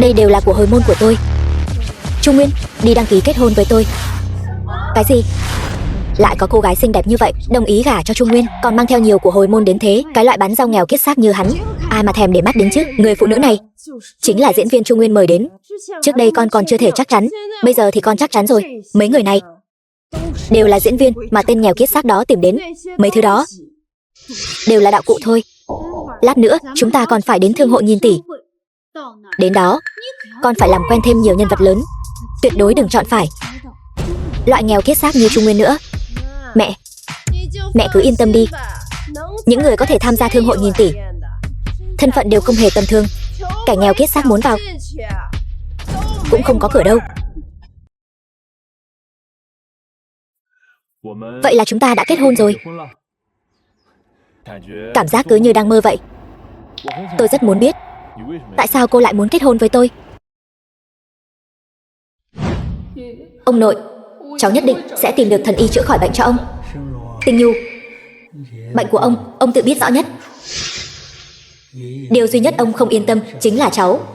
Đây đều là của hồi môn của tôi. Trung Nguyên, đi đăng ký kết hôn với tôi. Cái gì? Lại có cô gái xinh đẹp như vậy đồng ý gả cho Trung Nguyên, còn mang theo nhiều của hồi môn đến thế. Cái loại bán rau nghèo kiết xác như hắn, ai mà thèm để mắt đến chứ. Người phụ nữ này chính là diễn viên Trung Nguyên mời đến. Trước đây con còn chưa thể chắc chắn, bây giờ thì con chắc chắn rồi. Mấy người này đều là diễn viên mà tên nghèo kiết xác đó tìm đến. Mấy thứ đó đều là đạo cụ thôi. Lát nữa chúng ta còn phải đến thương hội nghìn tỷ. Đến đó con phải làm quen thêm nhiều nhân vật lớn. Tuyệt đối đừng chọn phải loại nghèo kiết xác như Trung Nguyên nữa. Mẹ cứ yên tâm đi. Những người có thể tham gia thương hội nghìn tỷ thân phận đều không hề tầm thường. Kẻ nghèo kiết xác muốn vào cũng không có cửa đâu. Vậy là chúng ta đã kết hôn rồi. Cảm giác cứ như đang mơ vậy. Tôi rất muốn biết tại sao cô lại muốn kết hôn với tôi. Ông nội, cháu nhất định sẽ tìm được thần y chữa khỏi bệnh cho ông. Tinh Nhu, bệnh của ông tự biết rõ nhất. Điều duy nhất ông không yên tâm chính là cháu.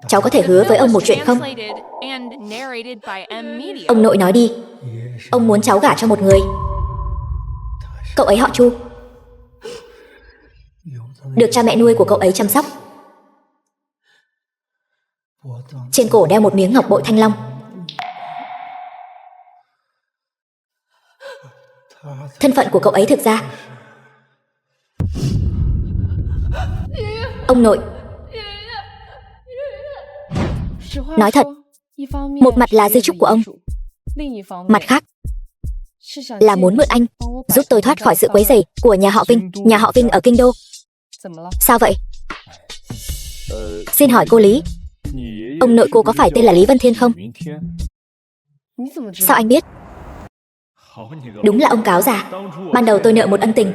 Cháu có thể hứa với ông một chuyện không? Ông nội nói đi. Ông muốn cháu gả cho một người. Cậu ấy họ Chu, được cha mẹ nuôi của cậu ấy chăm sóc. Trên cổ đeo một miếng ngọc bội thanh long. Thân phận của cậu ấy thực ra, ông nội, nói thật, một mặt là di chúc của ông, mặt khác là muốn mượn anh giúp tôi thoát khỏi sự quấy rầy của nhà họ Vinh. Nhà họ Vinh ở kinh đô. Sao vậy? Xin hỏi cô Lý, ông nội cô có phải tên là Lý Vân Thiên không? Sao anh biết? Đúng là ông cáo già. Ban đầu tôi nợ một ân tình,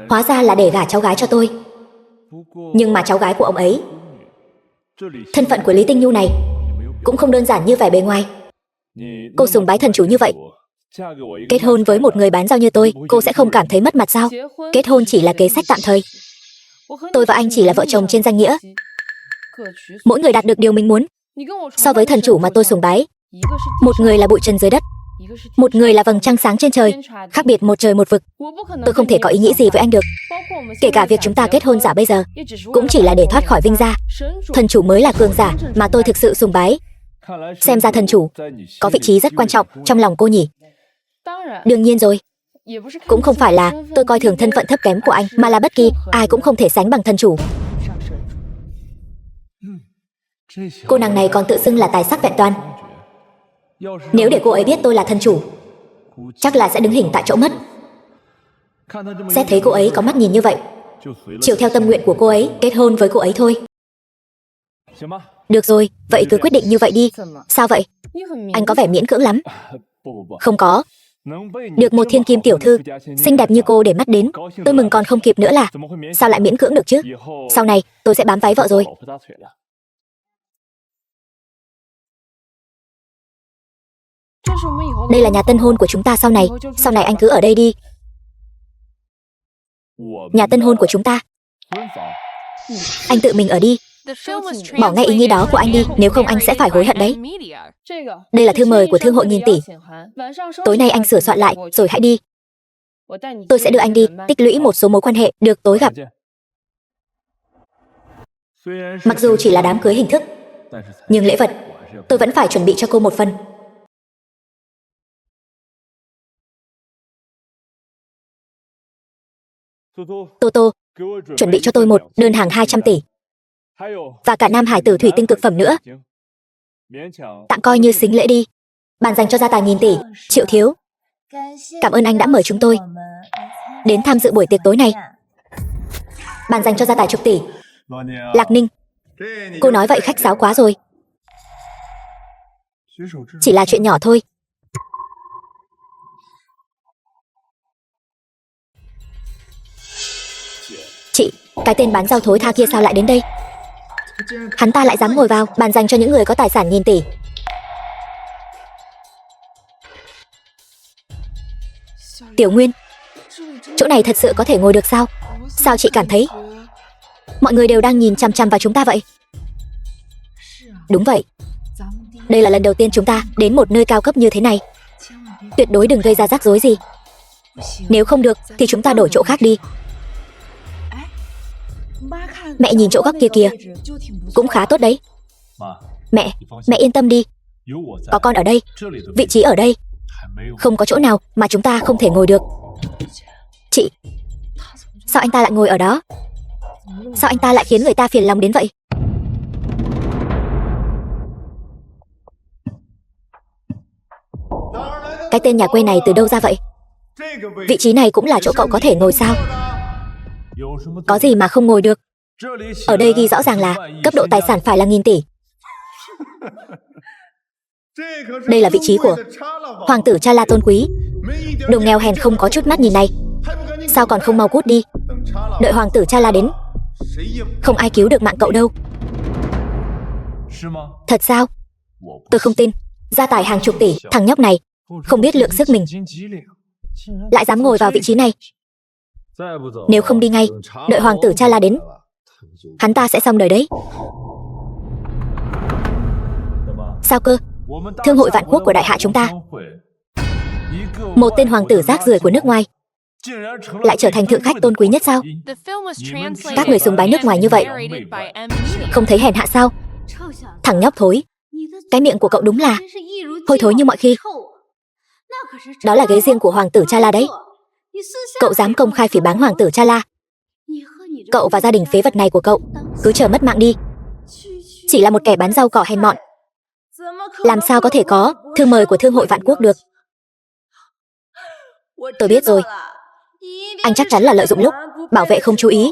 hóa ra là để gả cháu gái cho tôi. Nhưng mà cháu gái của ông ấy, thân phận của Lý Tinh Nhu này cũng không đơn giản như vẻ bề ngoài. Cô sùng bái thần chủ như vậy, kết hôn với một người bán rau như tôi, cô sẽ không cảm thấy mất mặt sao? Kết hôn chỉ là kế sách tạm thời. Tôi và anh chỉ là vợ chồng trên danh nghĩa. Mỗi người đạt được điều mình muốn. So với thần chủ mà tôi sùng bái, một người là bụi trần dưới đất, một người là vầng trăng sáng trên trời, khác biệt một trời một vực. Tôi không thể có ý nghĩ gì với anh được. Kể cả việc chúng ta kết hôn giả bây giờ cũng chỉ là để thoát khỏi Vinh gia. Thần chủ mới là cường giả mà tôi thực sự sùng bái. Xem ra thần chủ có vị trí rất quan trọng trong lòng cô nhỉ? Đương nhiên rồi. Cũng không phải là tôi coi thường thân phận thấp kém của anh, mà là bất kỳ ai cũng không thể sánh bằng thần chủ. Cô nàng này còn tự xưng là tài sắc vẹn toàn. Nếu để cô ấy biết tôi là thần chủ, chắc là sẽ đứng hình tại chỗ mất. Xét thấy cô ấy có mắt nhìn như vậy, chiều theo tâm nguyện của cô ấy, kết hôn với cô ấy thôi. Được rồi, vậy cứ quyết định như vậy đi. Sao vậy? Anh có vẻ miễn cưỡng lắm. Không có. Được một thiên kim tiểu thư xinh đẹp như cô để mắt đến, tôi mừng còn không kịp nữa là. Sao lại miễn cưỡng được chứ? Sau này tôi sẽ bám váy vợ rồi. Đây là nhà tân hôn của chúng ta sau này. Sau này anh cứ ở đây đi. Nhà tân hôn của chúng ta. Anh tự mình ở đi. Bỏ ngay ý nghĩ đó của anh đi, nếu không anh sẽ phải hối hận đấy. Đây là thư mời của thương hội nghìn tỷ. Tối nay anh sửa soạn lại rồi hãy đi. Tôi sẽ đưa anh đi tích lũy một số mối quan hệ, được tối gặp. Mặc dù chỉ là đám cưới hình thức, nhưng lễ vật tôi vẫn phải chuẩn bị cho cô một phần. Tô Tô, chuẩn bị cho tôi một đơn hàng 200 tỷ. Và cả Nam Hải tử thủy tinh cực phẩm nữa. Tạm coi như xính lễ đi. Bàn dành cho gia tài nghìn tỷ. Triệu thiếu, cảm ơn anh đã mời chúng tôi đến tham dự buổi tiệc tối nay. Bàn dành cho gia tài chục tỷ. Lạc Ninh, cô nói vậy khách sáo quá rồi. Chỉ là chuyện nhỏ thôi. Chị, cái tên bán rau thối tha kia sao lại đến đây? Hắn ta lại dám ngồi vào bàn dành cho những người có tài sản nghìn tỷ. Tiểu Nguyên, chỗ này thật sự có thể ngồi được sao? Sao chị cảm thấy Mọi người đều đang nhìn chằm chằm vào chúng ta vậy. Đúng vậy. Đây là lần đầu tiên chúng ta đến một nơi cao cấp như thế này. Tuyệt đối đừng gây ra rắc rối gì. Nếu không được thì chúng ta đổi chỗ khác đi. Mẹ nhìn chỗ góc kia kìa, cũng khá tốt đấy. Mẹ yên tâm đi. Có con ở đây, vị trí ở đây. Không có chỗ nào mà chúng ta không thể ngồi được. Chị, sao anh ta lại ngồi ở đó? Sao anh ta lại khiến người ta phiền lòng đến vậy? Cái tên nhà quê này từ đâu ra vậy? Vị trí này cũng là chỗ cậu có thể ngồi sao? Có gì mà không ngồi được? Ở đây ghi rõ ràng là cấp độ tài sản phải là 1000 tỷ. Đây là vị trí của hoàng tử Cha La tôn quý. Đồ nghèo hèn không có chút mắt nhìn này. Sao còn không mau cút đi? Đợi hoàng tử Cha La đến, không ai cứu được mạng cậu đâu. Thật sao? Tôi không tin. Gia tài hàng chục tỷ, thằng nhóc này không biết lượng sức mình, lại dám ngồi vào vị trí này. Nếu không đi ngay, đợi hoàng tử Cha La đến, hắn ta sẽ xong đời đấy. Sao cơ? Thương hội vạn quốc của đại hạ chúng ta, một tên hoàng tử rác rưởi của nước ngoài lại trở thành thượng khách tôn quý nhất sao? Các người sùng bái nước ngoài như vậy, không thấy hèn hạ sao? Thằng nhóc thối, cái miệng của cậu đúng là hôi thối như mọi khi. Đó là ghế riêng của hoàng tử Cha La đấy. Cậu dám công khai phỉ báng hoàng tử Cha La? Cậu và gia đình phế vật này của cậu cứ chờ mất mạng đi. Chỉ là một kẻ bán rau cỏ hèn mọn, làm sao có thể có thư mời của thương hội vạn quốc được? Tôi biết rồi. Anh chắc chắn là lợi dụng lúc bảo vệ không chú ý,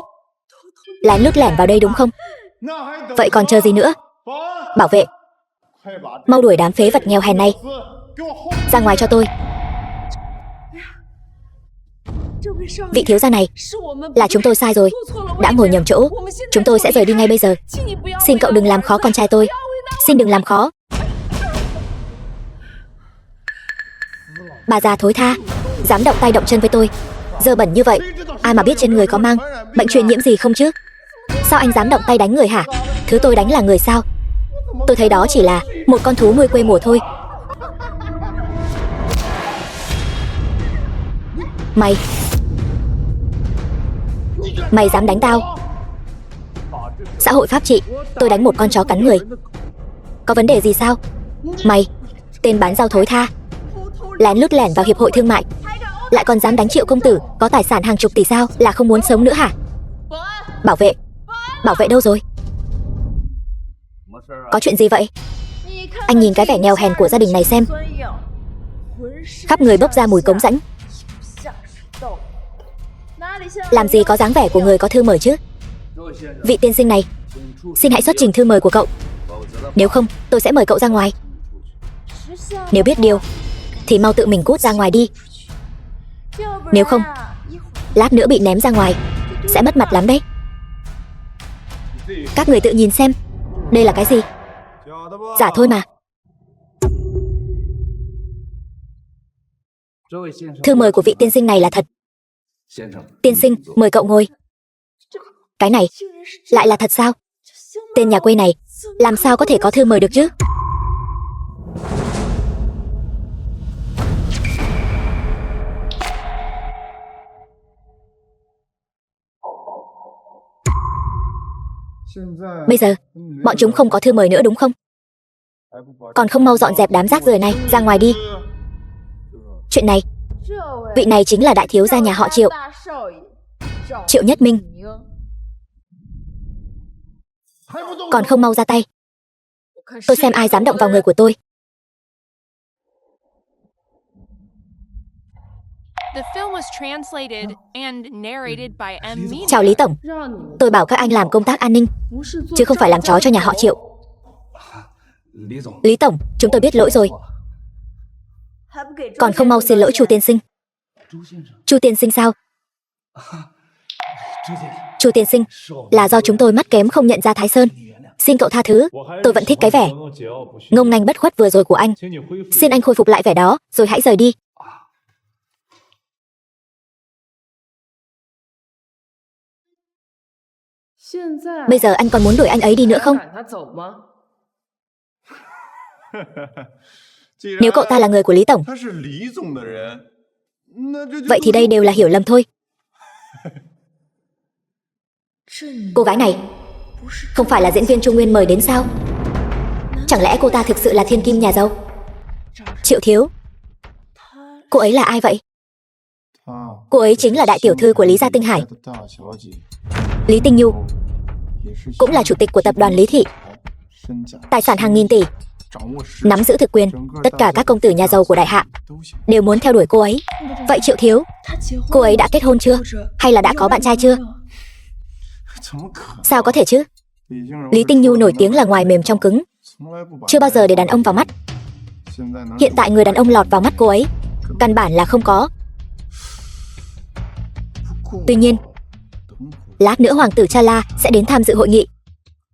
lén lút lẻn vào đây đúng không? Vậy còn chờ gì nữa? Bảo vệ, mau đuổi đám phế vật nghèo hèn này ra ngoài cho tôi. Vị thiếu gia này, là chúng tôi sai rồi, đã ngồi nhầm chỗ. Chúng tôi sẽ rời đi ngay bây giờ. Xin cậu đừng làm khó con trai tôi. Xin đừng làm khó. Bà già thối tha, dám động tay động chân với tôi, dơ bẩn như vậy. Ai mà biết trên người có mang bệnh truyền nhiễm gì không chứ? Sao anh dám động tay đánh người hả? Thứ tôi đánh là người sao? Tôi thấy đó chỉ là một con thú nuôi quê mùa thôi. Mày dám đánh tao? Xã hội pháp trị, tôi đánh một con chó cắn người, có vấn đề gì sao? Mày, tên bán rau thối tha, lén lút lẻn vào hiệp hội thương mại, lại còn dám đánh Triệu công tử có tài sản hàng chục tỷ sao? Là không muốn sống nữa hả? Bảo vệ, bảo vệ đâu rồi? Có chuyện gì vậy? Anh nhìn cái vẻ nghèo hèn của gia đình này xem, khắp người bốc ra mùi cống rãnh. Làm gì có dáng vẻ của người có thư mời chứ? Vị tiên sinh này, xin hãy xuất trình thư mời của cậu, nếu không tôi sẽ mời cậu ra ngoài. Nếu biết điều thì mau tự mình cút ra ngoài đi, nếu không lát nữa bị ném ra ngoài sẽ mất mặt lắm đấy. Các người tự nhìn xem, đây là cái gì? Giả thôi mà. Thư mời của vị tiên sinh này là thật. Tiên sinh, mời cậu ngồi. Cái này lại là thật sao? Tên nhà quê này làm sao có thể có thư mời được chứ? Bây giờ bọn chúng không có thư mời nữa đúng không? Còn không mau dọn dẹp đám rác rưởi này ra ngoài đi. Chuyện này, vị này chính là đại thiếu gia nhà họ Triệu, Triệu Nhất Minh. Còn không mau ra tay, tôi xem ai dám động vào người của tôi. Chào Lý Tổng, tôi bảo các anh làm công tác an ninh, chứ không phải làm chó cho nhà họ Triệu. Lý Tổng, chúng tôi biết lỗi rồi. Còn không mau xin lỗi Chu tiên sinh. Chu tiên sinh sao? Chu tiên sinh, là do chúng tôi mắt kém không nhận ra Thái Sơn. Xin cậu tha thứ, tôi vẫn thích cái vẻ ngông nghênh bất khuất vừa rồi của anh. Xin anh khôi phục lại vẻ đó, rồi hãy rời đi. Bây giờ anh còn muốn đuổi anh ấy đi nữa không? Nếu cậu ta là người của Lý Tổng, vậy thì đây đều là hiểu lầm thôi. Cô gái này không phải là diễn viên Trung Nguyên mời đến sao? Chẳng lẽ cô ta thực sự là thiên kim nhà giàu? Triệu Thiếu, cô ấy là ai vậy? Cô ấy chính là đại tiểu thư của Lý Gia Tinh Hải, Lý Tinh Nhu, cũng là chủ tịch của tập đoàn Lý Thị, tài sản hàng nghìn tỷ, nắm giữ thực quyền. Tất cả các công tử nhà giàu của đại hạ đều muốn theo đuổi cô ấy. Vậy Triệu Thiếu, cô ấy đã kết hôn chưa? Hay là đã có bạn trai chưa? Sao có thể chứ? Lý Tinh Nhu nổi tiếng là ngoài mềm trong cứng, chưa bao giờ để đàn ông vào mắt. Hiện tại người đàn ông lọt vào mắt cô ấy căn bản là không có. Tuy nhiên, lát nữa hoàng tử Chala sẽ đến tham dự hội nghị,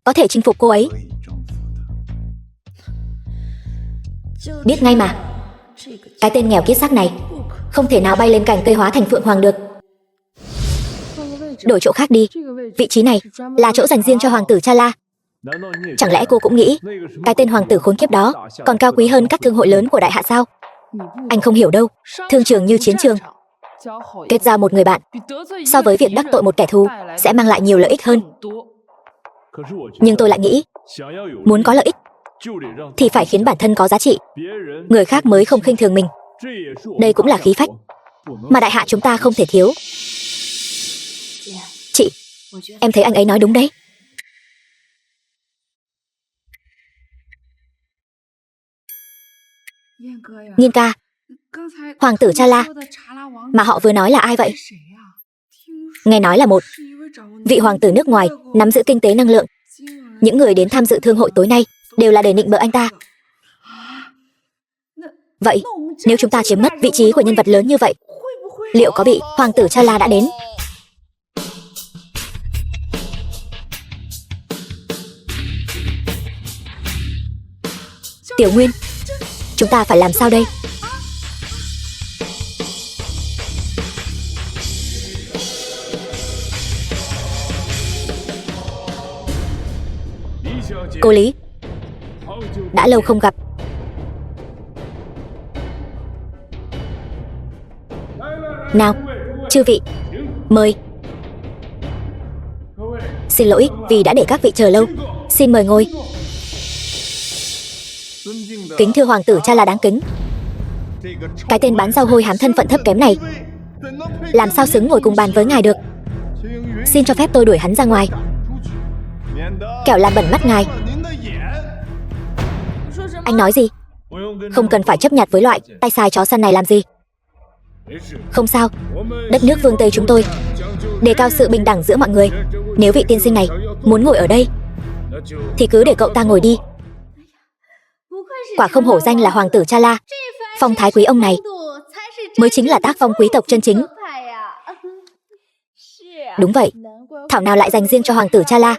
có thể chinh phục cô ấy. Biết ngay mà, cái tên nghèo kiết xác này không thể nào bay lên cành cây hóa thành phượng hoàng được. Đổi chỗ khác đi, vị trí này là chỗ dành riêng cho hoàng tử Chala. Chẳng lẽ cô cũng nghĩ cái tên hoàng tử khốn kiếp đó còn cao quý hơn các thương hội lớn của đại hạ sao? Anh không hiểu đâu, thương trường như chiến trường, kết giao một người bạn so với việc đắc tội một kẻ thù sẽ mang lại nhiều lợi ích hơn. Nhưng tôi lại nghĩ, muốn có lợi ích thì phải khiến bản thân có giá trị, người khác mới không khinh thường mình. Đây cũng là khí phách mà đại hạ chúng ta không thể thiếu. Chị, em thấy anh ấy nói đúng đấy. Nghiên ca, hoàng tử Chala mà họ vừa nói là ai vậy? Nghe nói là một vị hoàng tử nước ngoài nắm giữ kinh tế năng lượng. Những người đến tham dự thương hội tối nay đều là để nịnh bợ anh ta. Vậy, nếu chúng ta chiếm mất vị trí của nhân vật lớn như vậy, liệu có bị hoàng tử Chala đã đến? Tiểu Nguyên, chúng ta phải làm sao đây? Cô Lý, đã lâu không gặp. Nào, chư vị, mời. Xin lỗi vì đã để các vị chờ lâu. Xin mời ngồi. Kính thưa hoàng tử Chala đáng kính, cái tên bán rau hôi hám thân phận thấp kém này làm sao xứng ngồi cùng bàn với ngài được. Xin cho phép tôi đuổi hắn ra ngoài, kẻo làm bẩn mắt ngài. Anh nói gì? Không cần phải chấp nhặt với loại tay sai chó săn này làm gì. Không sao, đất nước phương Tây chúng tôi đề cao sự bình đẳng giữa mọi người. Nếu vị tiên sinh này muốn ngồi ở đây thì cứ để cậu ta ngồi đi. Quả không hổ danh là hoàng tử Chala, phong thái quý ông này mới chính là tác phong quý tộc chân chính. Đúng vậy, thảo nào lại dành riêng cho hoàng tử Chala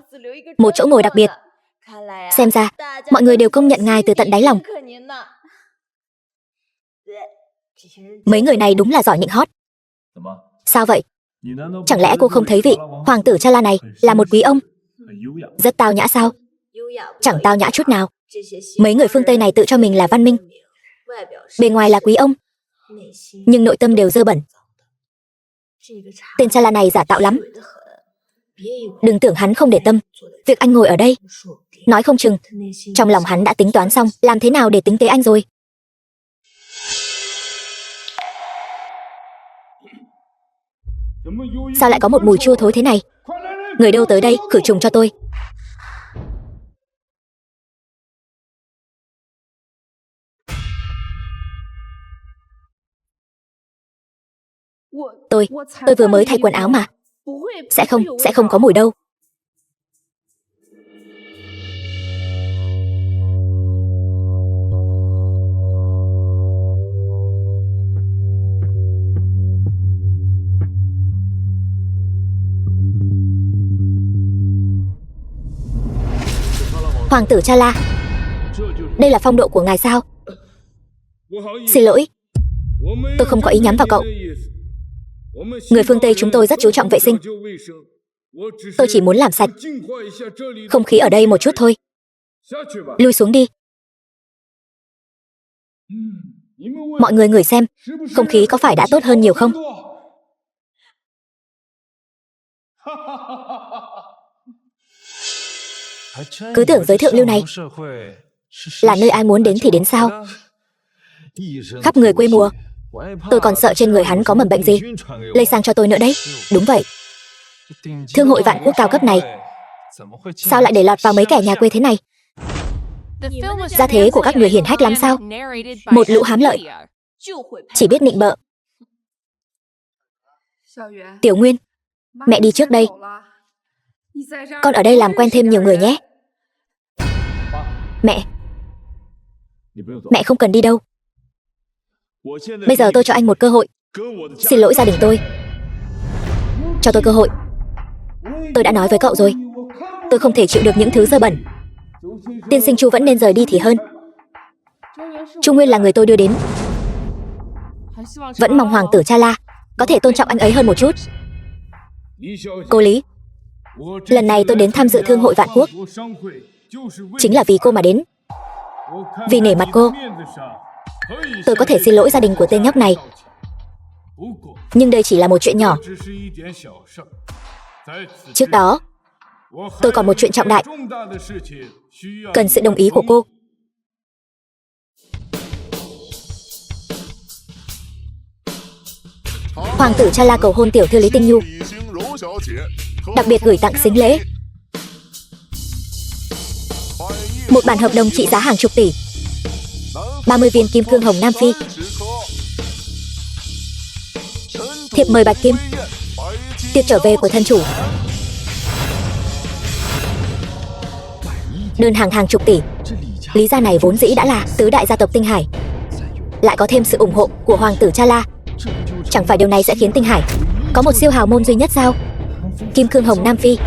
một chỗ ngồi đặc biệt. Xem ra mọi người đều công nhận ngài từ tận đáy lòng. Mấy người này đúng là giỏi nịnh hót. Sao vậy? Chẳng lẽ cô không thấy vị hoàng tử Chala này là một quý ông rất tao nhã sao? Chẳng tao nhã chút nào. Mấy người phương Tây này tự cho mình là văn minh, bề ngoài là quý ông, nhưng nội tâm đều dơ bẩn. Tên Chala này giả tạo lắm. Đừng tưởng hắn không để tâm việc anh ngồi ở đây. Nói không chừng trong lòng hắn đã tính toán xong làm thế nào để tính kế anh rồi. Sao lại có một mùi chua thối thế này? Người đâu tới đây khử trùng cho tôi. Tôi vừa mới thay quần áo mà. Sẽ không có mùi đâu. Hoàng tử Chala, đây là phong độ của ngài sao? Xin lỗi, tôi không có ý nhắm vào cậu. Người phương Tây chúng tôi rất chú trọng vệ sinh. Tôi chỉ muốn làm sạch không khí ở đây một chút thôi. Lui xuống đi. Mọi người ngửi xem, không khí có phải đã tốt hơn nhiều không? Cứ tưởng giới thượng lưu này là nơi ai muốn đến thì đến sao? Khắp người quê mùa. Tôi còn sợ trên người hắn có mầm bệnh gì lây sang cho tôi nữa đấy. Đúng vậy. Thương hội vạn quốc cao cấp này sao lại để lọt vào mấy kẻ nhà quê thế này? Gia thế của các người hiển hách lắm sao? Một lũ hám lợi, chỉ biết nịnh bợ. Tiểu Nguyên, mẹ đi trước đây. Con ở đây làm quen thêm nhiều người nhé. Mẹ không cần đi đâu. Bây giờ tôi cho anh một cơ hội. Xin lỗi gia đình tôi. Cho tôi cơ hội. Tôi đã nói với cậu rồi, tôi không thể chịu được những thứ dơ bẩn. Tiên sinh Chu vẫn nên rời đi thì hơn. Chu Nguyên là người tôi đưa đến. Vẫn mong hoàng tử Cha La có thể tôn trọng anh ấy hơn một chút. Cô Lý, lần này tôi đến tham dự Thương hội Vạn Quốc chính là vì cô mà đến. Vì nể mặt cô, tôi có thể xin lỗi gia đình của tên nhóc này. Nhưng đây chỉ là một chuyện nhỏ. Trước đó, tôi còn một chuyện trọng đại, cần sự đồng ý của cô. Hoàng tử Cha La cầu hôn tiểu thư Lý Tinh Nhu, đặc biệt gửi tặng sính lễ một bản hợp đồng trị giá hàng chục tỷ, 30 viên kim cương hồng Nam Phi, thiệp mời bạch kim, tiệc trở về của thân chủ, đơn hàng hàng chục tỷ. Lý gia này vốn dĩ đã là tứ đại gia tộc Tinh Hải, lại có thêm sự ủng hộ của hoàng tử Cha La. Chẳng phải điều này sẽ khiến Tinh Hải có một siêu hào môn duy nhất sao? Kim cương hồng Nam Phi,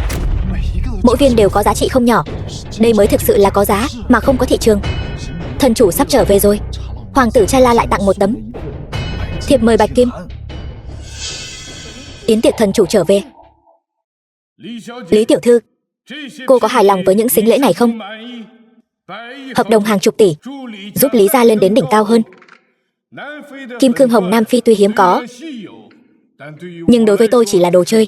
mỗi viên đều có giá trị không nhỏ. Đây mới thực sự là có giá mà không có thị trường. Thân chủ sắp trở về rồi, hoàng tử Cha La lại tặng một tấm thiệp mời bạch kim. Yến tiệc thần chủ trở về. Lý tiểu thư, cô có hài lòng với những sính lễ này không? Hợp đồng hàng chục tỷ giúp Lý gia lên đến đỉnh cao hơn. Kim cương hồng Nam Phi tuy hiếm có, nhưng đối với tôi chỉ là đồ chơi.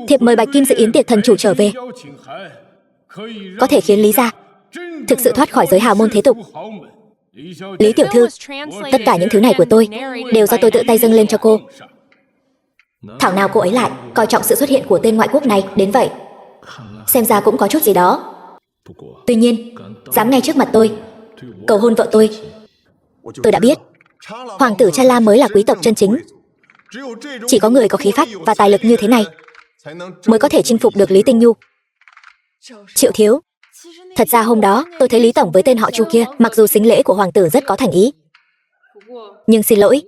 Thiệp mời bạch kim dự yến tiệc thần chủ trở về có thể khiến Lý gia thực sự thoát khỏi giới hào môn thế tục. Lý tiểu thư, tất cả những thứ này của tôi đều do tôi tự tay dâng lên cho cô. Thảo nào cô ấy lại coi trọng sự xuất hiện của tên ngoại quốc này đến vậy. Xem ra cũng có chút gì đó. Tuy nhiên, dám ngay trước mặt tôi cầu hôn vợ tôi đã biết hoàng tử Cha La mới là quý tộc chân chính. Chỉ có người có khí phách và tài lực như thế này mới có thể chinh phục được Lý Tinh Nhu. Triệu thiếu, thật ra hôm đó tôi thấy Lý tổng với tên họ Chu kia, mặc dù sính lễ của hoàng tử rất có thành ý, nhưng xin lỗi,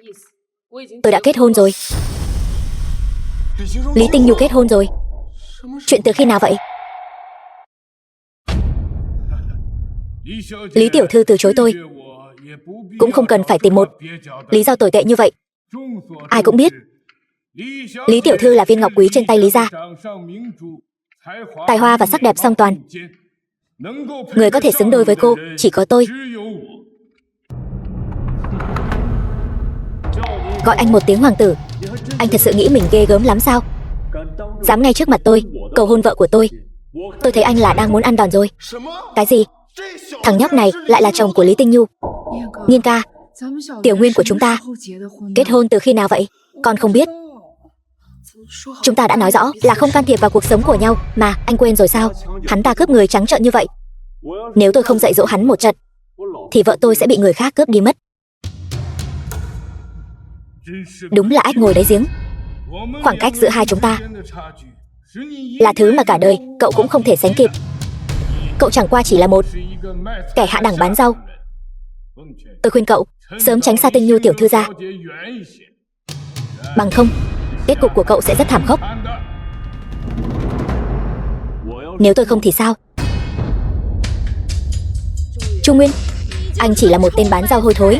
tôi đã kết hôn rồi. Lý Tinh Nhu kết hôn rồi? Chuyện từ khi nào vậy? Lý tiểu thư từ chối tôi cũng không cần phải tìm một lý do tồi tệ như vậy. Ai cũng biết Lý tiểu thư là viên ngọc quý trên tay Lý gia, tài hoa và sắc đẹp song toàn. Người có thể xứng đôi với cô chỉ có tôi. Gọi anh một tiếng hoàng tử, anh thật sự nghĩ mình ghê gớm lắm sao? Dám ngay trước mặt tôi cầu hôn vợ của tôi. Tôi thấy anh là đang muốn ăn đòn rồi. Cái gì? Thằng nhóc này lại là chồng của Lý Tinh Nhu. Nghiên ca, tiểu Nguyên của chúng ta kết hôn từ khi nào vậy? Con không biết. Chúng ta đã nói rõ là không can thiệp vào cuộc sống của nhau mà, anh quên rồi sao? Hắn ta cướp người trắng trợn như vậy. Nếu tôi không dạy dỗ hắn một trận thì vợ tôi sẽ bị người khác cướp đi mất. Đúng là ếch ngồi đáy giếng. Khoảng cách giữa hai chúng ta là thứ mà cả đời cậu cũng không thể sánh kịp. Cậu chẳng qua chỉ là một kẻ hạ đẳng bán rau. Tôi khuyên cậu sớm tránh xa Tinh Nhu tiểu thư ra, bằng không kết cục của cậu sẽ rất thảm khốc. Nếu tôi không thì sao? Chu Nguyên, anh chỉ là một tên bán rau hôi thối.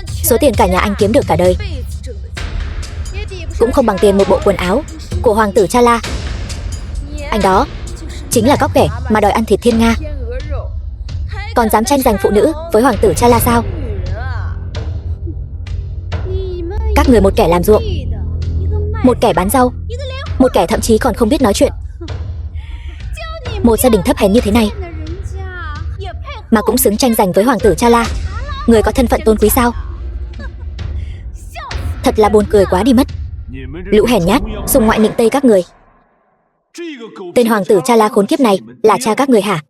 Số tiền cả nhà anh kiếm được cả đời cũng không bằng tiền một bộ quần áo của hoàng tử Chala. Anh đó chính là cóc ghẻ mà đòi ăn thịt thiên nga, còn dám tranh giành phụ nữ với hoàng tử Chala sao? Các người một kẻ làm ruộng, một kẻ bán rau, một kẻ thậm chí còn không biết nói chuyện. Một gia đình thấp hèn như thế này mà cũng xứng tranh giành với hoàng tử Chala, người có thân phận tôn quý sao? Thật là buồn cười quá đi mất. Lũ hèn nhát, xung ngoại nịnh tây các người. Tên hoàng tử Chala khốn kiếp này là cha các người hả?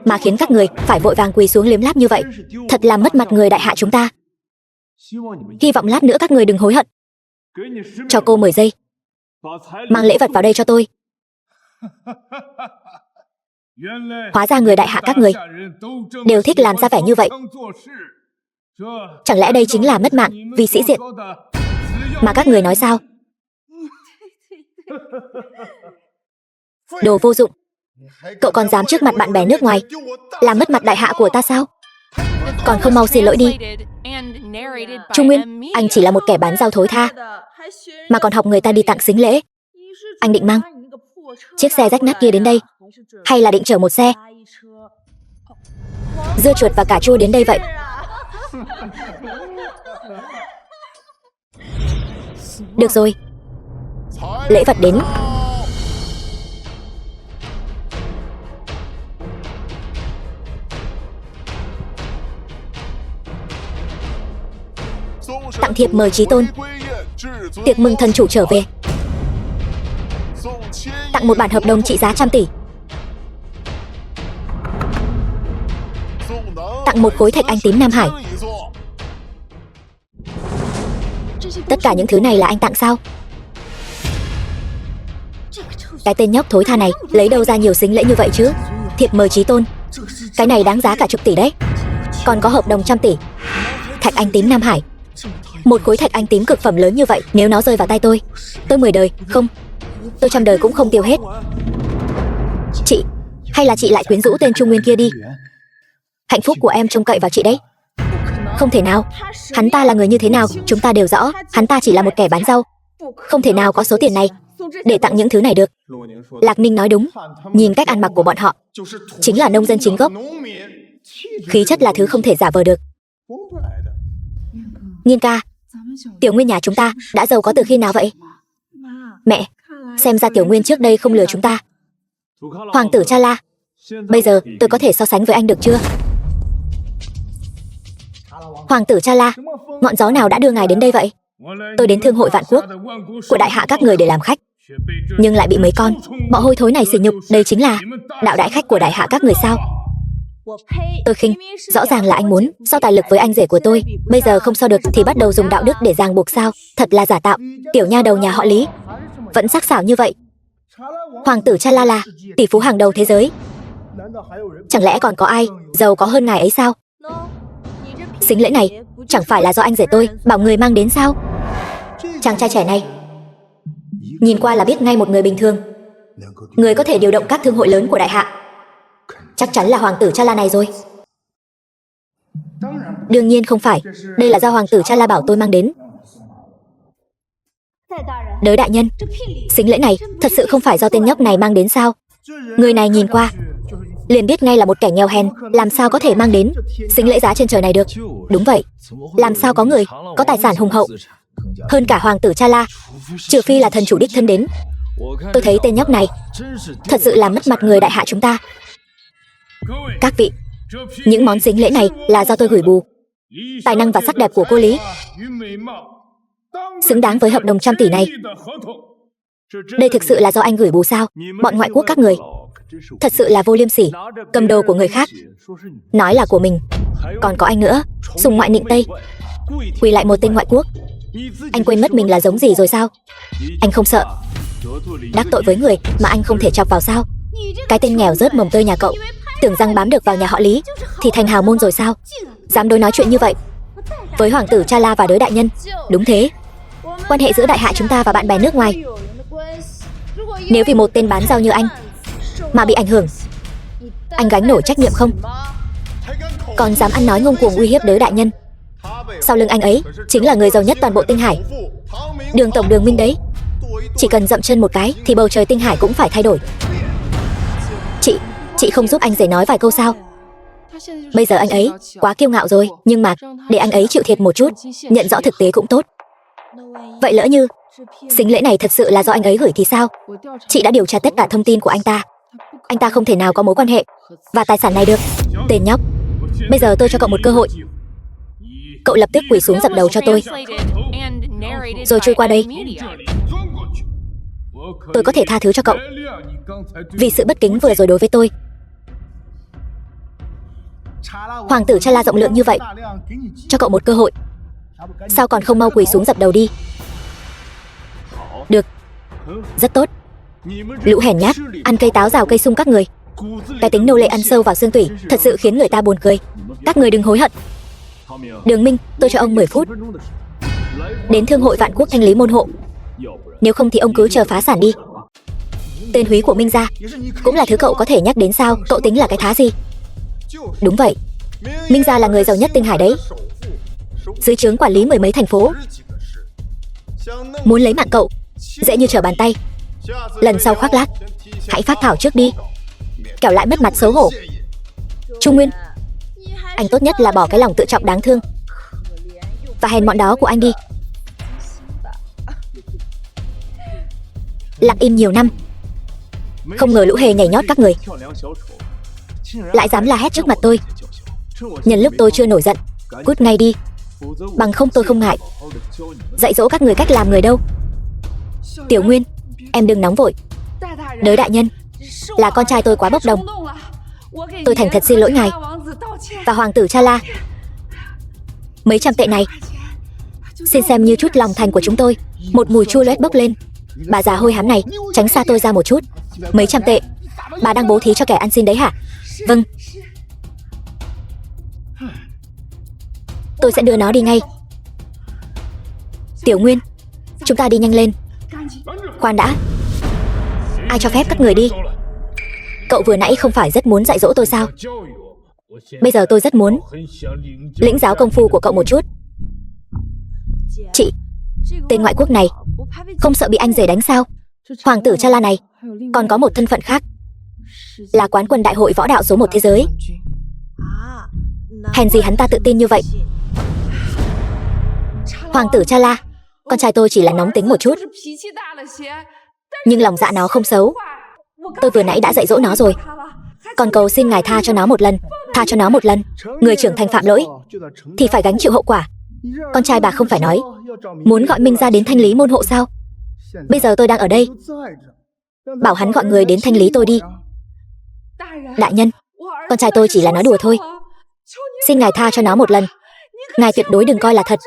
Mà khiến các người phải vội vàng quỳ xuống liếm láp như vậy, thật là mất mặt người đại hạ chúng ta. Hy vọng lát nữa các người đừng hối hận. Cho cô 10 giây. Mang lễ vật vào đây cho tôi. Hóa ra người đại hạ các người đều thích làm ra vẻ như vậy. Chẳng lẽ đây chính là mất mạng vì sĩ diện mà các người nói sao? Đồ vô dụng. Cậu còn dám trước mặt bạn bè nước ngoài làm mất mặt đại hạ của ta sao? Còn không mau xin lỗi đi. Trung Nguyên, anh chỉ là một kẻ bán rau thối tha mà còn học người ta đi tặng sính lễ. Anh định mang chiếc xe rách nát kia đến đây, hay là định chở một xe dưa chuột và cà chua đến đây vậy? Được rồi, lễ vật đến. Tặng thiệp mời Chí Tôn. Tiệc mừng thần chủ trở về. Tặng một bản hợp đồng trị giá 100 tỷ. Tặng một khối thạch anh tím Nam Hải. Tất cả những thứ này là anh tặng sao? Cái tên nhóc thối tha này lấy đâu ra nhiều sính lễ như vậy chứ? Thiệp mời Chí Tôn, cái này đáng giá cả chục tỷ đấy. Còn có hợp đồng 100 tỷ. Thạch anh tím Nam Hải, một khối thạch anh tím cực phẩm lớn như vậy, nếu nó rơi vào tay tôi 10 đời, không, tôi 100 đời cũng không tiêu hết. Chị, hay là chị lại quyến rũ tên Trung Nguyên kia đi. Hạnh phúc của em trông cậy vào chị đấy. Không thể nào. Hắn ta là người như thế nào chúng ta đều rõ. Hắn ta chỉ là một kẻ bán rau, không thể nào có số tiền này để tặng những thứ này được. Lạc Ninh nói đúng. Nhìn cách ăn mặc của bọn họ, chính là nông dân chính gốc. Khí chất là thứ không thể giả vờ được. Nhiên ca, Tiểu Nguyên nhà chúng ta đã giàu có từ khi nào vậy? Mẹ, xem ra Tiểu Nguyên trước đây không lừa chúng ta. Hoàng tử Chala, bây giờ tôi có thể so sánh với anh được chưa? Hoàng tử Chala, ngọn gió nào đã đưa ngài đến đây vậy? Tôi đến thương hội vạn quốc của đại hạ các người để làm khách, nhưng lại bị mấy con bọ hôi thối này sỉ nhục. Đây chính là đạo đại khách của đại hạ các người sao? Tôi khinh, rõ ràng là anh muốn so tài lực với anh rể của tôi, bây giờ không so được thì bắt đầu dùng đạo đức để ràng buộc sao? Thật là giả tạo. Tiểu nha đầu nhà họ Lý vẫn sắc sảo như vậy. Hoàng tử Chala là tỷ phú hàng đầu thế giới, chẳng lẽ còn có ai giàu có hơn ngài ấy sao? Sính lễ này chẳng phải là do anh rể tôi bảo người mang đến sao? Chàng trai trẻ này nhìn qua là biết ngay một người bình thường, người có thể điều động các thương hội lớn của đại hạ, chắc chắn là hoàng tử Chala này rồi. Đương nhiên không phải, đây là do hoàng tử Chala bảo tôi mang đến. Đới đại nhân, sính lễ này thật sự không phải do tên nhóc này mang đến sao? Người này nhìn qua liền biết ngay là một kẻ nghèo hèn, làm sao có thể mang đến sính lễ giá trên trời này được? Đúng vậy, làm sao có người có tài sản hùng hậu hơn cả hoàng tử Chala, trừ phi là thần chủ đích thân đến. Tôi thấy tên nhóc này thật sự làm mất mặt người đại hạ chúng ta. Các vị, những món sính lễ này là do tôi gửi bù. Tài năng và sắc đẹp của cô Lý xứng đáng với hợp đồng 100 tỷ này. Đây thực sự là do anh gửi bù sao? Bọn ngoại quốc các người thật sự là vô liêm sỉ, cầm đồ của người khác nói là của mình. Còn có anh nữa, sùng ngoại nịnh tây, quỳ lại một tên ngoại quốc. Anh quên mất mình là giống gì rồi sao? Anh không sợ đắc tội với người mà anh không thể chọc vào sao? Cái tên nghèo rớt mồng tơi nhà cậu tưởng rằng bám được vào nhà họ Lý thì thành hào môn rồi sao? Dám đối nói chuyện như vậy với hoàng tử Chala và đới đại nhân? Đúng thế, quan hệ giữa đại hạ chúng ta và bạn bè nước ngoài, nếu vì một tên bán rau như anh mà bị ảnh hưởng, anh gánh nổi trách nhiệm không? Còn dám ăn nói ngông cuồng uy hiếp đới đại nhân. Sau lưng anh ấy chính là người giàu nhất toàn bộ Tinh Hải, Đường tổng Đường Minh đấy. Chỉ cần dậm chân một cái thì bầu trời tinh hải cũng phải thay đổi. Chị không giúp anh rể nói vài câu sao? Bây giờ anh ấy quá kiêu ngạo rồi, nhưng mà để anh ấy chịu thiệt một chút, nhận rõ thực tế cũng tốt. Vậy lỡ như sính lễ này thật sự là do anh ấy gửi thì sao? Chị đã điều tra tất cả thông tin của anh ta không thể nào có mối quan hệ và tài sản này được. Tên nhóc, bây giờ tôi cho cậu một cơ hội. Cậu lập tức quỳ xuống dập đầu cho tôi, rồi chui qua đây. Tôi có thể tha thứ cho cậu vì sự bất kính vừa rồi đối với tôi. Hoàng tử Cha La rộng lượng như vậy, cho cậu một cơ hội, sao còn không mau quỳ xuống dập đầu đi? Được, rất tốt. Lũ hèn nhát, ăn cây táo rào cây sung các người. Cái tính nô lệ ăn sâu vào xương tủy thật sự khiến người ta buồn cười. Các người đừng hối hận. Đường Minh, tôi cho ông 10 phút đến Thương hội Vạn Quốc thanh lý môn hộ. Nếu không thì ông cứ chờ phá sản đi. Tên húy của Minh gia cũng là thứ cậu có thể nhắc đến sao? Cậu tính là cái thá gì? Đúng vậy, Minh gia là người giàu nhất Tinh Hải đấy, dưới trướng quản lý 10 mấy thành phố. Muốn lấy mạng cậu dễ như trở bàn tay. Lần sau khoác lác hãy phát thảo trước đi, kẻo lại mất mặt xấu hổ. Trung Nguyên, anh tốt nhất là bỏ cái lòng tự trọng đáng thương và hèn mọn đó của anh đi. Lặng im nhiều năm, không ngờ lũ hề nhảy nhót các người lại dám la hét trước mặt tôi. Nhân lúc tôi chưa nổi giận, cút ngay đi, bằng không tôi không ngại dạy dỗ các người cách làm người đâu. Tiểu Nguyên, em đừng nóng vội. Đới đại nhân, là con trai tôi quá bốc đồng. Tôi thành thật xin lỗi ngài và Hoàng tử Cha La. Mấy trăm tệ này xin xem như chút lòng thành của chúng tôi. Một mùi chua loét bốc lên. Bà già hôi hám này, tránh xa tôi ra một chút. Mấy trăm tệ, bà đang bố thí cho kẻ ăn xin đấy hả? Vâng, tôi sẽ đưa nó đi ngay. Tiểu Nguyên, chúng ta đi nhanh lên. Khoan đã, ai cho phép các người đi? Cậu vừa nãy không phải rất muốn dạy dỗ tôi sao? Bây giờ tôi rất muốn lĩnh giáo công phu của cậu một chút. Chị, tên ngoại quốc này không sợ bị anh rể đánh sao? Hoàng tử Cha La này còn có một thân phận khác, là quán quân đại hội võ đạo số 1 thế giới. Hèn gì hắn ta tự tin như vậy? Hoàng tử Cha La, con trai tôi chỉ là nóng tính một chút, nhưng lòng dạ nó không xấu. Tôi vừa nãy đã dạy dỗ nó rồi, còn cầu xin ngài tha cho nó một lần. Tha cho nó một lần. Người trưởng thành phạm lỗi thì phải gánh chịu hậu quả. Con trai bà không phải nói muốn gọi Minh gia đến thanh lý môn hộ sao? Bây giờ tôi đang ở đây, bảo hắn gọi người đến thanh lý tôi đi. Đại nhân, con trai tôi chỉ là nói đùa thôi, xin ngài tha cho nó một lần. Ngài tuyệt đối đừng coi là thật.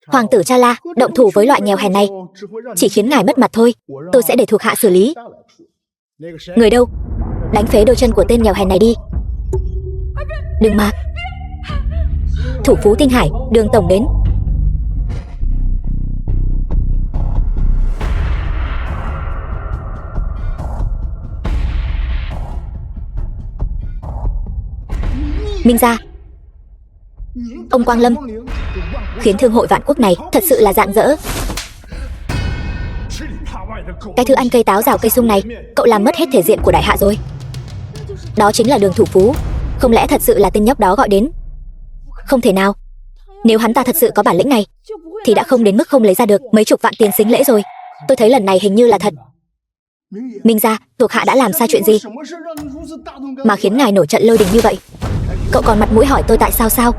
Hoàng tử Cha La động thủ với loại nghèo hèn này chỉ khiến ngài mất mặt thôi. Tôi sẽ để thuộc hạ xử lý. Người đâu? Đánh phế đôi chân của tên nghèo hèn này đi. Đừng mà. Thủ phú Tinh Hải, Đường tổng đến. Minh gia, ông Quang Lâm khiến Thương hội Vạn Quốc này thật sự là rạng rỡ. Cái thứ ăn cây táo rào cây sung này, cậu làm mất hết thể diện của đại hạ rồi. Đó chính là Đường thủ phú. Không lẽ thật sự là tên nhóc đó gọi đến? Không thể nào. Nếu hắn ta thật sự có bản lĩnh này thì đã không đến mức không lấy ra được mấy chục vạn tiền sính lễ rồi. Tôi thấy lần này hình như là thật. Minh gia, thuộc hạ đã làm sai chuyện gì mà khiến ngài nổi trận lôi đình như vậy? Cậu còn mặt mũi hỏi tôi tại sao sao?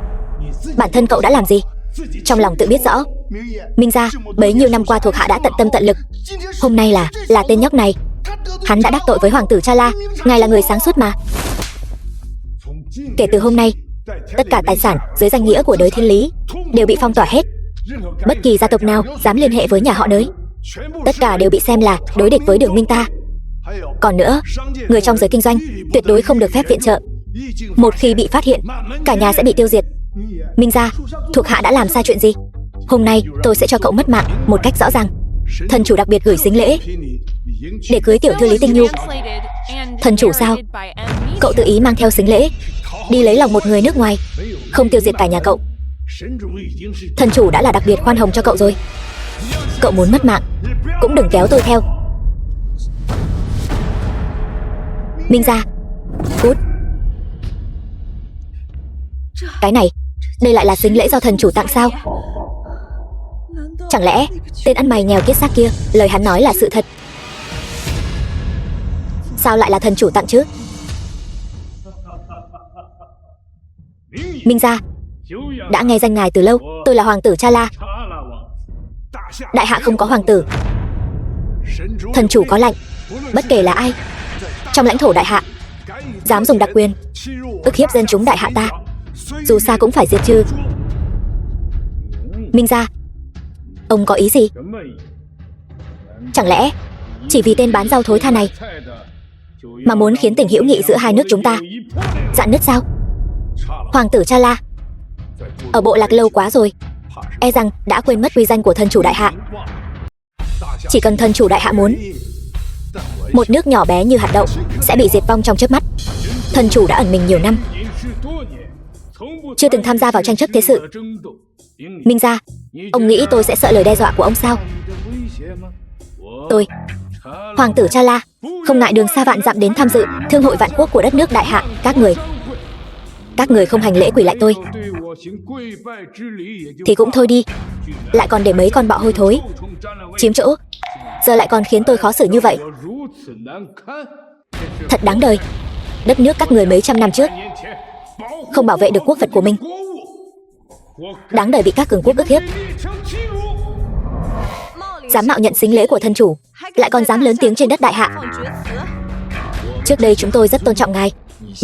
Bản thân cậu đã làm gì? Trong lòng tự biết rõ. Minh gia, bấy nhiêu năm qua thuộc hạ đã tận tâm tận lực. Hôm nay là tên nhóc này, hắn đã đắc tội với Hoàng tử Cha La. Ngài là người sáng suốt mà. Kể từ hôm nay, tất cả tài sản dưới danh nghĩa của Đới Thiên Lý đều bị phong tỏa hết. Bất kỳ gia tộc nào dám liên hệ với nhà họ Đới, tất cả đều bị xem là đối địch với Đường Minh ta. Còn nữa, người trong giới kinh doanh tuyệt đối không được phép viện trợ. Một khi bị phát hiện, cả nhà sẽ bị tiêu diệt. Minh gia, thuộc hạ đã làm sai chuyện gì? Hôm nay tôi sẽ cho cậu mất mạng một cách rõ ràng. Thần chủ đặc biệt gửi sính lễ để cưới tiểu thư Lý Tinh Nhu. Thần chủ sao? Cậu tự ý mang theo sính lễ đi lấy lòng một người nước ngoài, không tiêu diệt cả nhà cậu. Thần chủ đã là đặc biệt khoan hồng cho cậu rồi. Cậu muốn mất mạng cũng đừng kéo tôi theo. Minh Gia, cút. Cái này, đây lại là sính lễ do thần chủ tặng sao? Chẳng lẽ tên ăn mày nghèo kiết xác kia, lời hắn nói là sự thật? Sao lại là thần chủ tặng chứ? Minh Gia, đã nghe danh ngài từ lâu. Tôi là hoàng tử Cha La. Đại hạ không có hoàng tử. Thần chủ có lệnh, bất kể là ai trong lãnh thổ đại hạ dám dùng đặc quyền ức hiếp dân chúng đại hạ ta, dù sao cũng phải diệt trừ. Minh Gia, ông có ý gì? Chẳng lẽ chỉ vì tên bán rau thối tha này mà muốn khiến tình hữu nghị giữa hai nước chúng ta rạn nứt sao? Hoàng tử Cha La ở bộ lạc lâu quá rồi, e rằng đã quên mất uy danh của thần chủ đại hạ. Chỉ cần thần chủ đại hạ muốn, một nước nhỏ bé như hạt đậu sẽ bị diệt vong trong chớp mắt. Thần chủ đã ẩn mình nhiều năm, chưa từng tham gia vào tranh chấp thế sự. Minh Gia, ông nghĩ tôi sẽ sợ lời đe dọa của ông sao? Tôi, hoàng tử Cha La, không ngại đường xa vạn dặm đến tham dự thương hội vạn quốc của đất nước đại hạ. Các người không hành lễ quỳ lại tôi thì cũng thôi đi, lại còn để mấy con bọ hôi thối chiếm chỗ, giờ lại còn khiến tôi khó xử như vậy. Thật đáng đời. Đất nước các người mấy trăm năm trước không bảo vệ được quốc vật của mình, đáng đời bị các cường quốc ức hiếp. Dám mạo nhận sính lễ của thân chủ, lại còn dám lớn tiếng trên đất đại hạ. Trước đây chúng tôi rất tôn trọng ngài,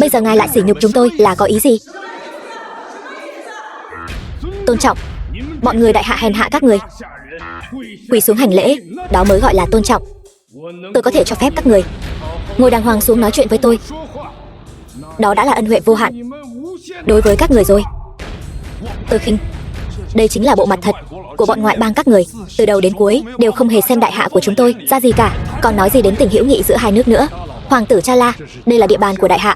bây giờ ngài lại sỉ nhục chúng tôi là có ý gì? Tôn trọng? Bọn người đại hạ hèn hạ các người quỳ xuống hành lễ, đó mới gọi là tôn trọng. Tôi có thể cho phép các người ngồi đàng hoàng xuống nói chuyện với tôi, đó đã là ân huệ vô hạn đối với các người rồi. Tôi khinh. Đây chính là bộ mặt thật của bọn ngoại bang các người, từ đầu đến cuối đều không hề xem đại hạ của chúng tôi ra gì cả, còn nói gì đến tình hữu nghị giữa hai nước nữa. Hoàng tử Cha La, đây là địa bàn của đại hạ.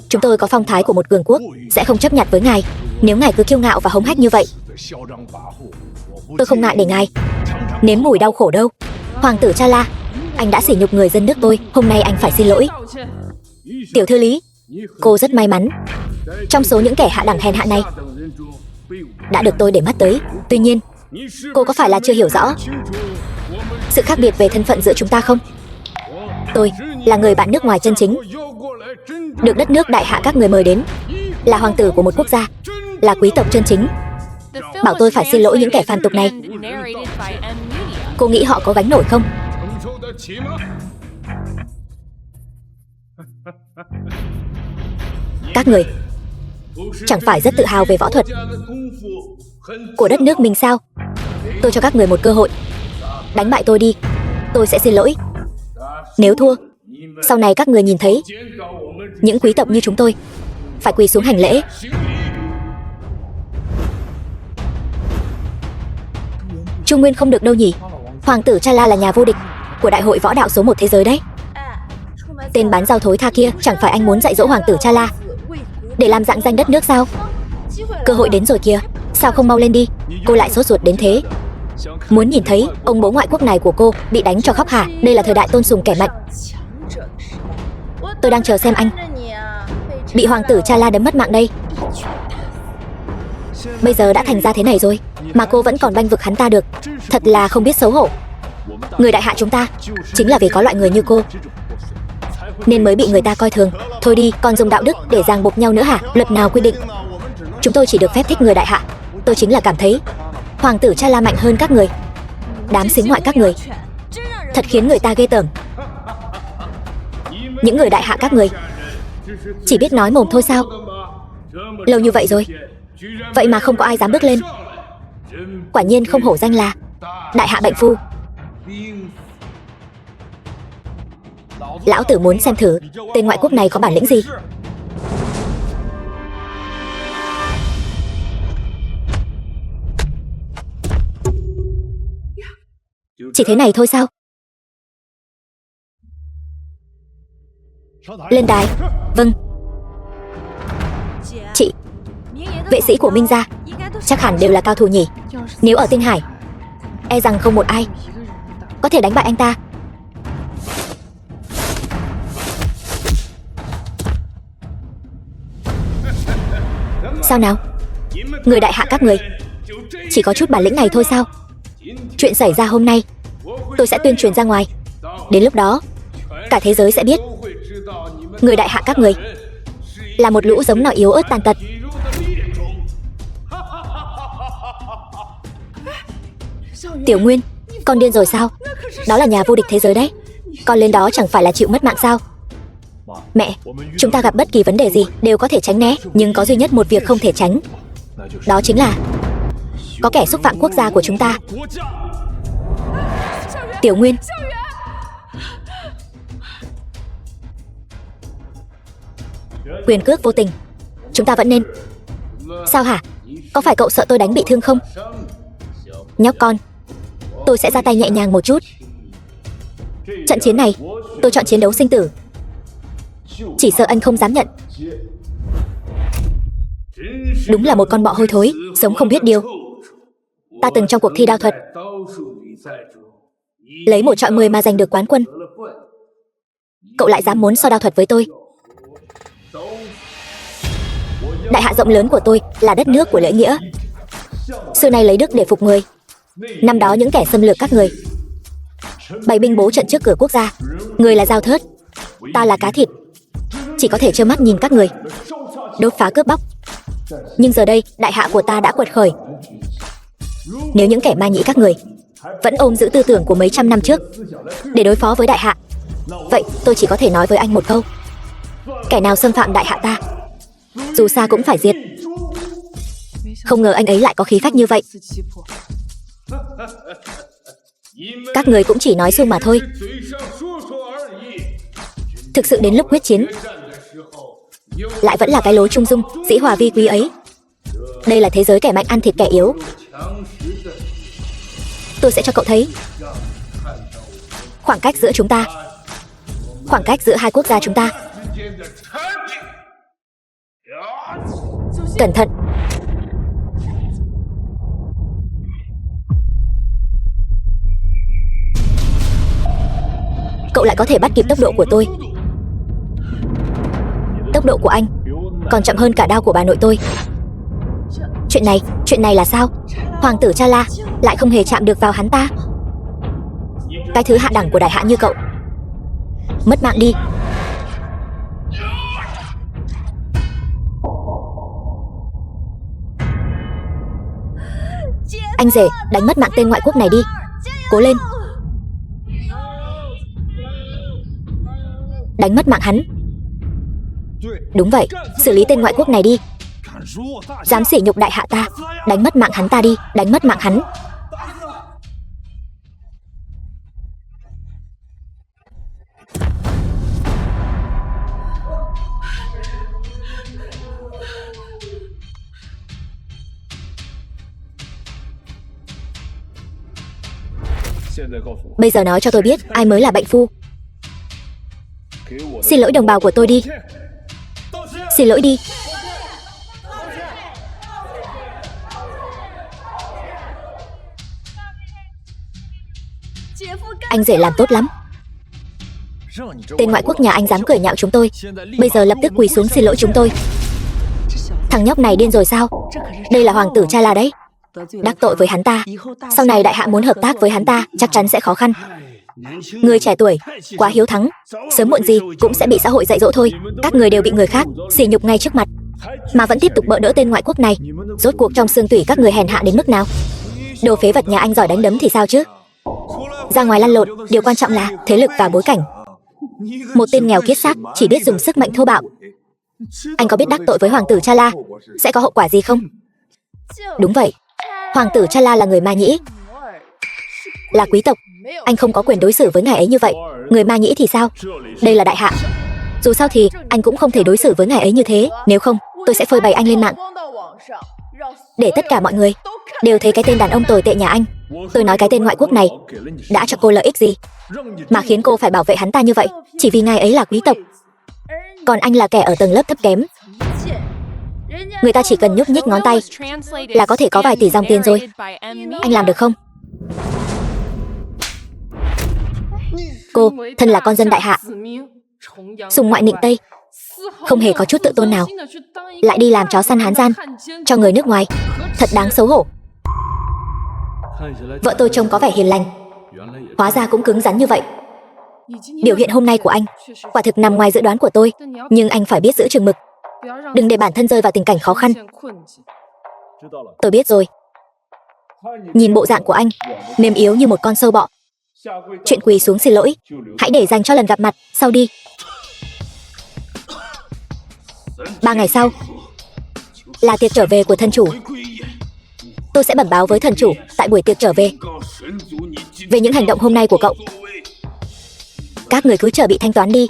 Chúng tôi có phong thái của một cường quốc, sẽ không chấp nhặt với ngài. Nếu ngài cứ kiêu ngạo và hống hách như vậy, tôi không ngại để ngài nếm mùi đau khổ đâu. Hoàng tử Cha La, anh đã sỉ nhục người dân nước tôi, hôm nay anh phải xin lỗi. Tiểu thư Lý, cô rất may mắn, trong số những kẻ hạ đẳng hèn hạ này đã được tôi để mắt tới. Tuy nhiên, cô có phải là chưa hiểu rõ sự khác biệt về thân phận giữa chúng ta không? Tôi là người bạn nước ngoài chân chính, được đất nước đại hạ các người mời đến, là hoàng tử của một quốc gia, là quý tộc chân chính. Bảo tôi phải xin lỗi những kẻ phản tục này, cô nghĩ họ có gánh nổi không? Các người chẳng phải rất tự hào về võ thuật của đất nước mình sao? Tôi cho các người một cơ hội, đánh bại tôi đi, tôi sẽ xin lỗi. Nếu thua, sau này các người nhìn thấy những quý tộc như chúng tôi phải quỳ xuống hành lễ. Trung Nguyên không được đâu nhỉ? Hoàng tử Cha La là nhà vô địch của đại hội võ đạo số 1 thế giới đấy. Tên bán rau thối tha kia, chẳng phải anh muốn dạy dỗ hoàng tử Cha La để làm rạng danh đất nước sao? Cơ hội đến rồi kìa, sao không mau lên đi? Cô lại sốt ruột đến thế. Muốn nhìn thấy ông bố ngoại quốc này của cô bị đánh cho khóc hả? Đây là thời đại tôn sùng kẻ mạnh. Tôi đang chờ xem anh bị hoàng tử Cha La đấm mất mạng đây. Bây giờ đã thành ra thế này rồi mà cô vẫn còn bênh vực hắn ta được, thật là không biết xấu hổ. Người đại hạ chúng ta chính là vì có loại người như cô nên mới bị người ta coi thường. Thôi đi, còn dùng đạo đức để ràng buộc nhau nữa hả? Luật nào quy định chúng tôi chỉ được phép thích người đại hạ? Tôi chính là cảm thấy hoàng tử Cha La mạnh hơn các người. Đám xính ngoại các người thật khiến người ta ghê tởm. Những người đại hạ các người chỉ biết nói mồm thôi sao? Lâu như vậy rồi, vậy mà không có ai dám bước lên. Quả nhiên không hổ danh là đại hạ bệnh phu. Lão tử muốn xem thử tên ngoại quốc này có bản lĩnh gì. Chỉ thế này thôi sao? Lên đài. Vâng. Chị, vệ sĩ của Minh Gia chắc hẳn đều là cao thủ nhỉ? Nếu ở Tinh Hải, e rằng không một ai có thể đánh bại anh ta. Sao nào? Người đại hạ các người chỉ có chút bản lĩnh này thôi sao? Chuyện xảy ra hôm nay tôi sẽ tuyên truyền ra ngoài. Đến lúc đó cả thế giới sẽ biết người đại hạ các người là một lũ giống nỏ yếu ớt tàn tật. Tiểu Nguyên, con điên rồi sao? Đó là nhà vô địch thế giới đấy. Con lên đó chẳng phải là chịu mất mạng sao? Mẹ, chúng ta gặp bất kỳ vấn đề gì đều có thể tránh né, nhưng có duy nhất một việc không thể tránh. Đó chính là có kẻ xúc phạm quốc gia của chúng ta. Tiểu Nguyên, quyền cước vô tình, chúng ta vẫn nên. Sao hả? Có phải cậu sợ tôi đánh bị thương không? Nhóc con, tôi sẽ ra tay nhẹ nhàng một chút. Trận chiến này tôi chọn chiến đấu sinh tử. Chỉ sợ anh không dám nhận. Đúng là một con bọ hôi thối, sống không biết điều. Ta từng trong cuộc thi đao thuật lấy 1 chọi 10 mà giành được quán quân. Cậu lại dám muốn so đao thuật với tôi? Đại hạ rộng lớn của tôi là đất nước của lễ nghĩa. Xưa nay lấy đức để phục người. Năm đó những kẻ xâm lược các người bày binh bố trận trước cửa quốc gia. Người là dao thớt, ta là cá thịt, chỉ có thể trơ mắt nhìn các người đốt phá cướp bóc. Nhưng giờ đây đại hạ của ta đã quật khởi. Nếu những kẻ ma nhĩ các người vẫn ôm giữ tư tưởng của mấy trăm năm trước để đối phó với đại hạ, vậy tôi chỉ có thể nói với anh một câu: kẻ nào xâm phạm đại hạ ta, dù xa cũng phải diệt. Không ngờ anh ấy lại có khí phách như vậy. Các người cũng chỉ nói suông mà thôi. Thực sự đến lúc quyết chiến lại vẫn là cái lối trung dung, dĩ hòa vi quý ấy. Đây là thế giới kẻ mạnh ăn thịt kẻ yếu. Tôi sẽ cho cậu thấy khoảng cách giữa chúng ta, khoảng cách giữa hai quốc gia chúng ta. Cẩn thận! Cậu lại có thể bắt kịp tốc độ của tôi. Tốc độ của anh còn chậm hơn cả đao của bà nội tôi. Chuyện này là sao? Hoàng tử Chala lại không hề chạm được vào hắn ta. Cái thứ hạ đẳng của đại hạ như cậu mất mạng đi. Anh rể, đánh mất mạng tên ngoại quốc này đi. Cố lên. Đánh mất mạng hắn. Đúng vậy, xử lý tên ngoại quốc này đi. Dám sỉ nhục đại hạ ta, đánh mất mạng hắn ta đi, đánh mất mạng hắn. Bây giờ nói cho tôi biết ai mới là bệnh phu. Xin lỗi đồng bào của tôi đi. Xin lỗi đi. Anh rể làm tốt lắm. Tên ngoại quốc nhà anh dám cười nhạo chúng tôi, bây giờ lập tức quỳ xuống xin lỗi chúng tôi. Thằng nhóc này điên rồi sao? Đây là hoàng tử Chala đấy. Đắc tội với hắn ta, sau này đại hạ muốn hợp tác với hắn ta chắc chắn sẽ khó khăn. Người trẻ tuổi quá hiếu thắng, sớm muộn gì cũng sẽ bị xã hội dạy dỗ thôi. Các người đều bị người khác sỉ nhục ngay trước mặt mà vẫn tiếp tục bỡ đỡ tên ngoại quốc này. Rốt cuộc trong xương tủy các người hèn hạ đến mức nào? Đồ phế vật nhà anh giỏi đánh đấm thì sao chứ? Ra ngoài lăn lộn, điều quan trọng là thế lực và bối cảnh. Một tên nghèo kiết xác chỉ biết dùng sức mạnh thô bạo. Anh có biết đắc tội với hoàng tử Chala sẽ có hậu quả gì không? Đúng vậy, hoàng tử Chala là người Ma Nhĩ, là quý tộc. Anh không có quyền đối xử với ngài ấy như vậy. Người Ma Nhĩ thì sao? Đây là đại hạ. Dù sao thì anh cũng không thể đối xử với ngài ấy như thế. Nếu không, tôi sẽ phơi bày anh lên mạng, để tất cả mọi người đều thấy cái tên đàn ông tồi tệ nhà anh. Tôi nói cái tên ngoại quốc này đã cho cô lợi ích gì mà khiến cô phải bảo vệ hắn ta như vậy, chỉ vì ngài ấy là quý tộc, còn anh là kẻ ở tầng lớp thấp kém. Người ta chỉ cần nhúc nhích ngón tay là có thể có vài tỷ dòng tiền rồi. Anh làm được không? Cô, thân là con dân đại hạ, sùng ngoại nịnh Tây, không hề có chút tự tôn nào, lại đi làm chó săn Hán gian cho người nước ngoài, thật đáng xấu hổ. Vợ tôi trông có vẻ hiền lành, hóa ra cũng cứng rắn như vậy. Biểu hiện hôm nay của anh quả thực nằm ngoài dự đoán của tôi, nhưng anh phải biết giữ chừng mực, đừng để bản thân rơi vào tình cảnh khó khăn. Tôi biết rồi. Nhìn bộ dạng của anh, mềm yếu như một con sâu bọ. Chuyện quỳ xuống xin lỗi, hãy để dành cho lần gặp mặt sau đi. 3 ngày sau là tiệc trở về của thần chủ. Tôi sẽ bẩm báo với thần chủ tại buổi tiệc trở về về những hành động hôm nay của cậu. Các người cứ chờ bị thanh toán đi.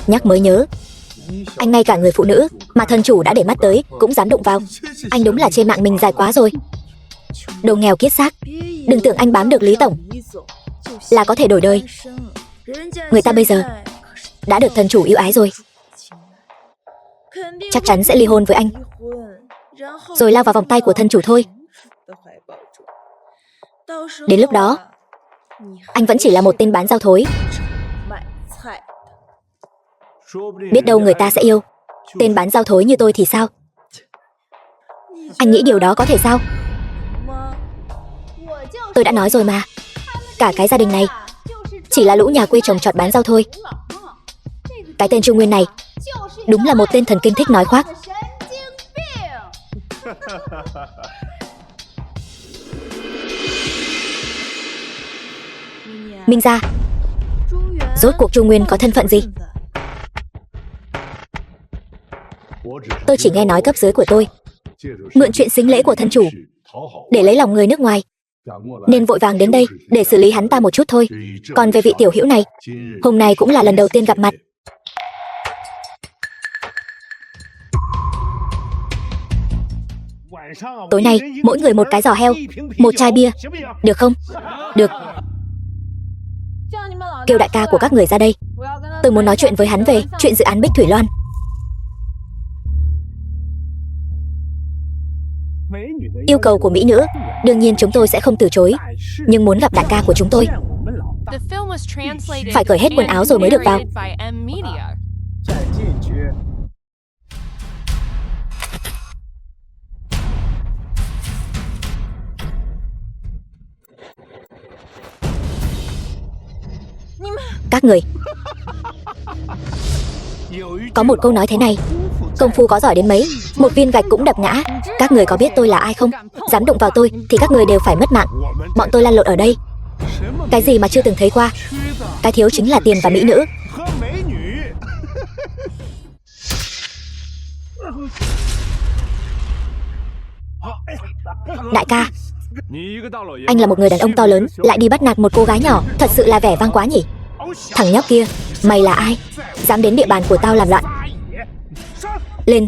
Nhắc mới nhớ, anh ngay cả người phụ nữ mà thần chủ đã để mắt tới cũng dám đụng vào. Anh đúng là trên mạng mình dài quá rồi. Đồ nghèo kiết xác, đừng tưởng anh bám được Lý Tổng là có thể đổi đời. Người ta bây giờ đã được thần chủ yêu ái rồi, chắc chắn sẽ ly hôn với anh, rồi lao vào vòng tay của thần chủ thôi. Đến lúc đó, anh vẫn chỉ là một tên bán rau thối. Biết đâu người ta sẽ yêu tên bán rau thối như tôi thì sao? Anh nghĩ điều đó có thể sao? Tôi đã nói rồi mà, cả cái gia đình này chỉ là lũ nhà quê trồng trọt bán rau thôi. Cái tên Trung Nguyên này đúng là một tên thần kinh thích nói khoác. Minh Gia, rốt cuộc Trung Nguyên có thân phận gì? Tôi chỉ nghe nói cấp dưới của tôi mượn chuyện sính lễ của thân chủ để lấy lòng người nước ngoài, nên vội vàng đến đây để xử lý hắn ta một chút thôi. Còn về vị tiểu hữu này, hôm nay cũng là lần đầu tiên gặp mặt. Tối nay mỗi người một cái giò heo, một chai bia, được không? Được. Kêu đại ca của các người ra đây, tôi muốn nói chuyện với hắn về chuyện dự án Bích Thủy Loan. Yêu cầu của mỹ nữ, đương nhiên chúng tôi sẽ không từ chối, nhưng muốn gặp đại ca của chúng tôi phải cởi hết quần áo rồi mới được vào. Các người, có một câu nói thế này, công phu có giỏi đến mấy, một viên gạch cũng đập ngã. Các người có biết tôi là ai không? Dám đụng vào tôi thì các người đều phải mất mạng. Bọn tôi lăn lộn ở đây, cái gì mà chưa từng thấy qua. Cái thiếu chính là tiền và mỹ nữ. Đại ca, anh là một người đàn ông to lớn, lại đi bắt nạt một cô gái nhỏ, thật sự là vẻ vang quá nhỉ. Thằng nhóc kia, mày là ai? Dám đến địa bàn của tao làm loạn. Lên.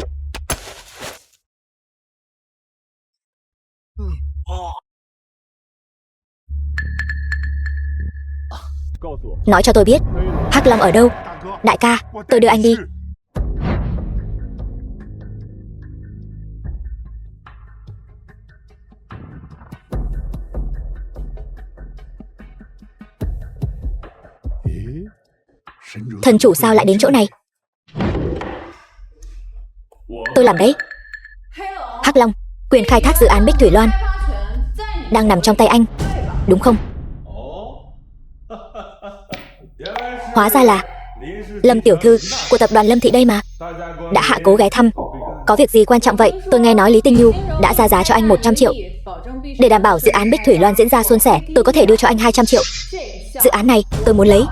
Nói cho tôi biết, Hắc Long ở đâu? Đại ca, tôi đưa anh đi. Thần chủ sao lại đến chỗ này? Tôi làm đấy. Hắc Long, quyền khai thác dự án Bích Thủy Loan đang nằm trong tay anh, đúng không? Hóa ra là Lâm tiểu thư của tập đoàn Lâm Thị đây mà. Đã hạ cố ghé thăm, có việc gì quan trọng vậy? Tôi nghe nói Lý Tinh Nhu đã ra giá cho anh 100 triệu. Để đảm bảo dự án Bích Thủy Loan diễn ra suôn sẻ, tôi có thể đưa cho anh 200 triệu. Dự án này tôi muốn lấy.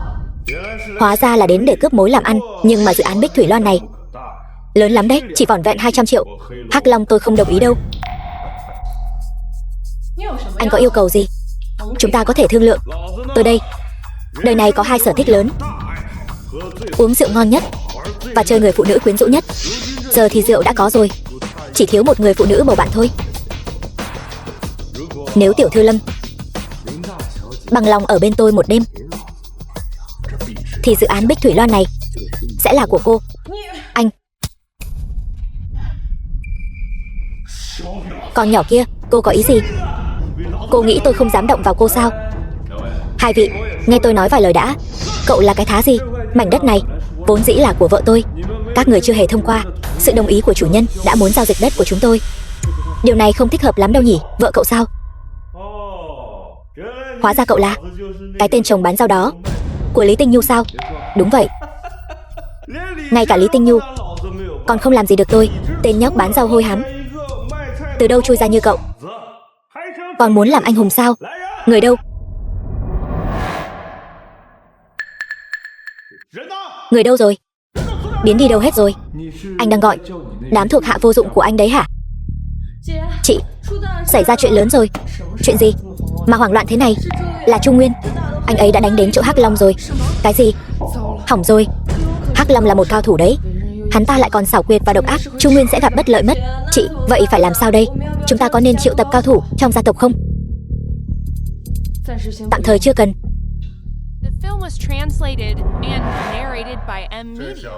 Hóa ra là đến để cướp mối làm ăn, nhưng mà dự án Bích Thủy Loan này lớn lắm đấy, chỉ vỏn vẹn 200 triệu. Hắc Long tôi không đồng ý đâu. Anh có yêu cầu gì? Chúng ta có thể thương lượng. Tôi đây, đời này có 2 sở thích lớn: uống rượu ngon nhất và chơi người phụ nữ quyến rũ nhất. Giờ thì rượu đã có rồi, chỉ thiếu một người phụ nữ bầu bạn thôi. Nếu tiểu thư Lâm bằng lòng ở bên tôi một đêm, thì dự án Bích Thủy Loan này sẽ là của cô. Con nhỏ kia, cô có ý gì? Cô nghĩ tôi không dám động vào cô sao? Hai vị, nghe tôi nói vài lời đã. Cậu là cái thá gì? Mảnh đất này vốn dĩ là của vợ tôi. Các người chưa hề thông qua sự đồng ý của chủ nhân đã muốn giao dịch đất của chúng tôi. Điều này không thích hợp lắm đâu nhỉ? Vợ cậu sao? Hóa ra cậu là cái tên chồng bán rau đó của Lý Tinh Nhu sao? Đúng vậy. Ngay cả Lý Tinh Nhu còn không làm gì được tôi. Tên nhóc bán rau hôi hám từ đâu chui ra như cậu? Còn muốn làm anh hùng sao? Người đâu? Người đâu rồi? Biến đi đâu hết rồi? Anh đang gọi đám thuộc hạ vô dụng của anh đấy hả? Chị, xảy ra chuyện lớn rồi. Chuyện gì mà hoảng loạn thế này? Là Trung Nguyên. Anh ấy đã đánh đến chỗ Hắc Long rồi. Cái gì? Hỏng rồi. Hắc Long là một cao thủ đấy. Hắn ta lại còn xảo quyệt và độc ác. Trung Nguyên sẽ gặp bất lợi mất. Chị, vậy phải làm sao đây? Chúng ta có nên triệu tập cao thủ trong gia tộc không? Tạm thời chưa cần.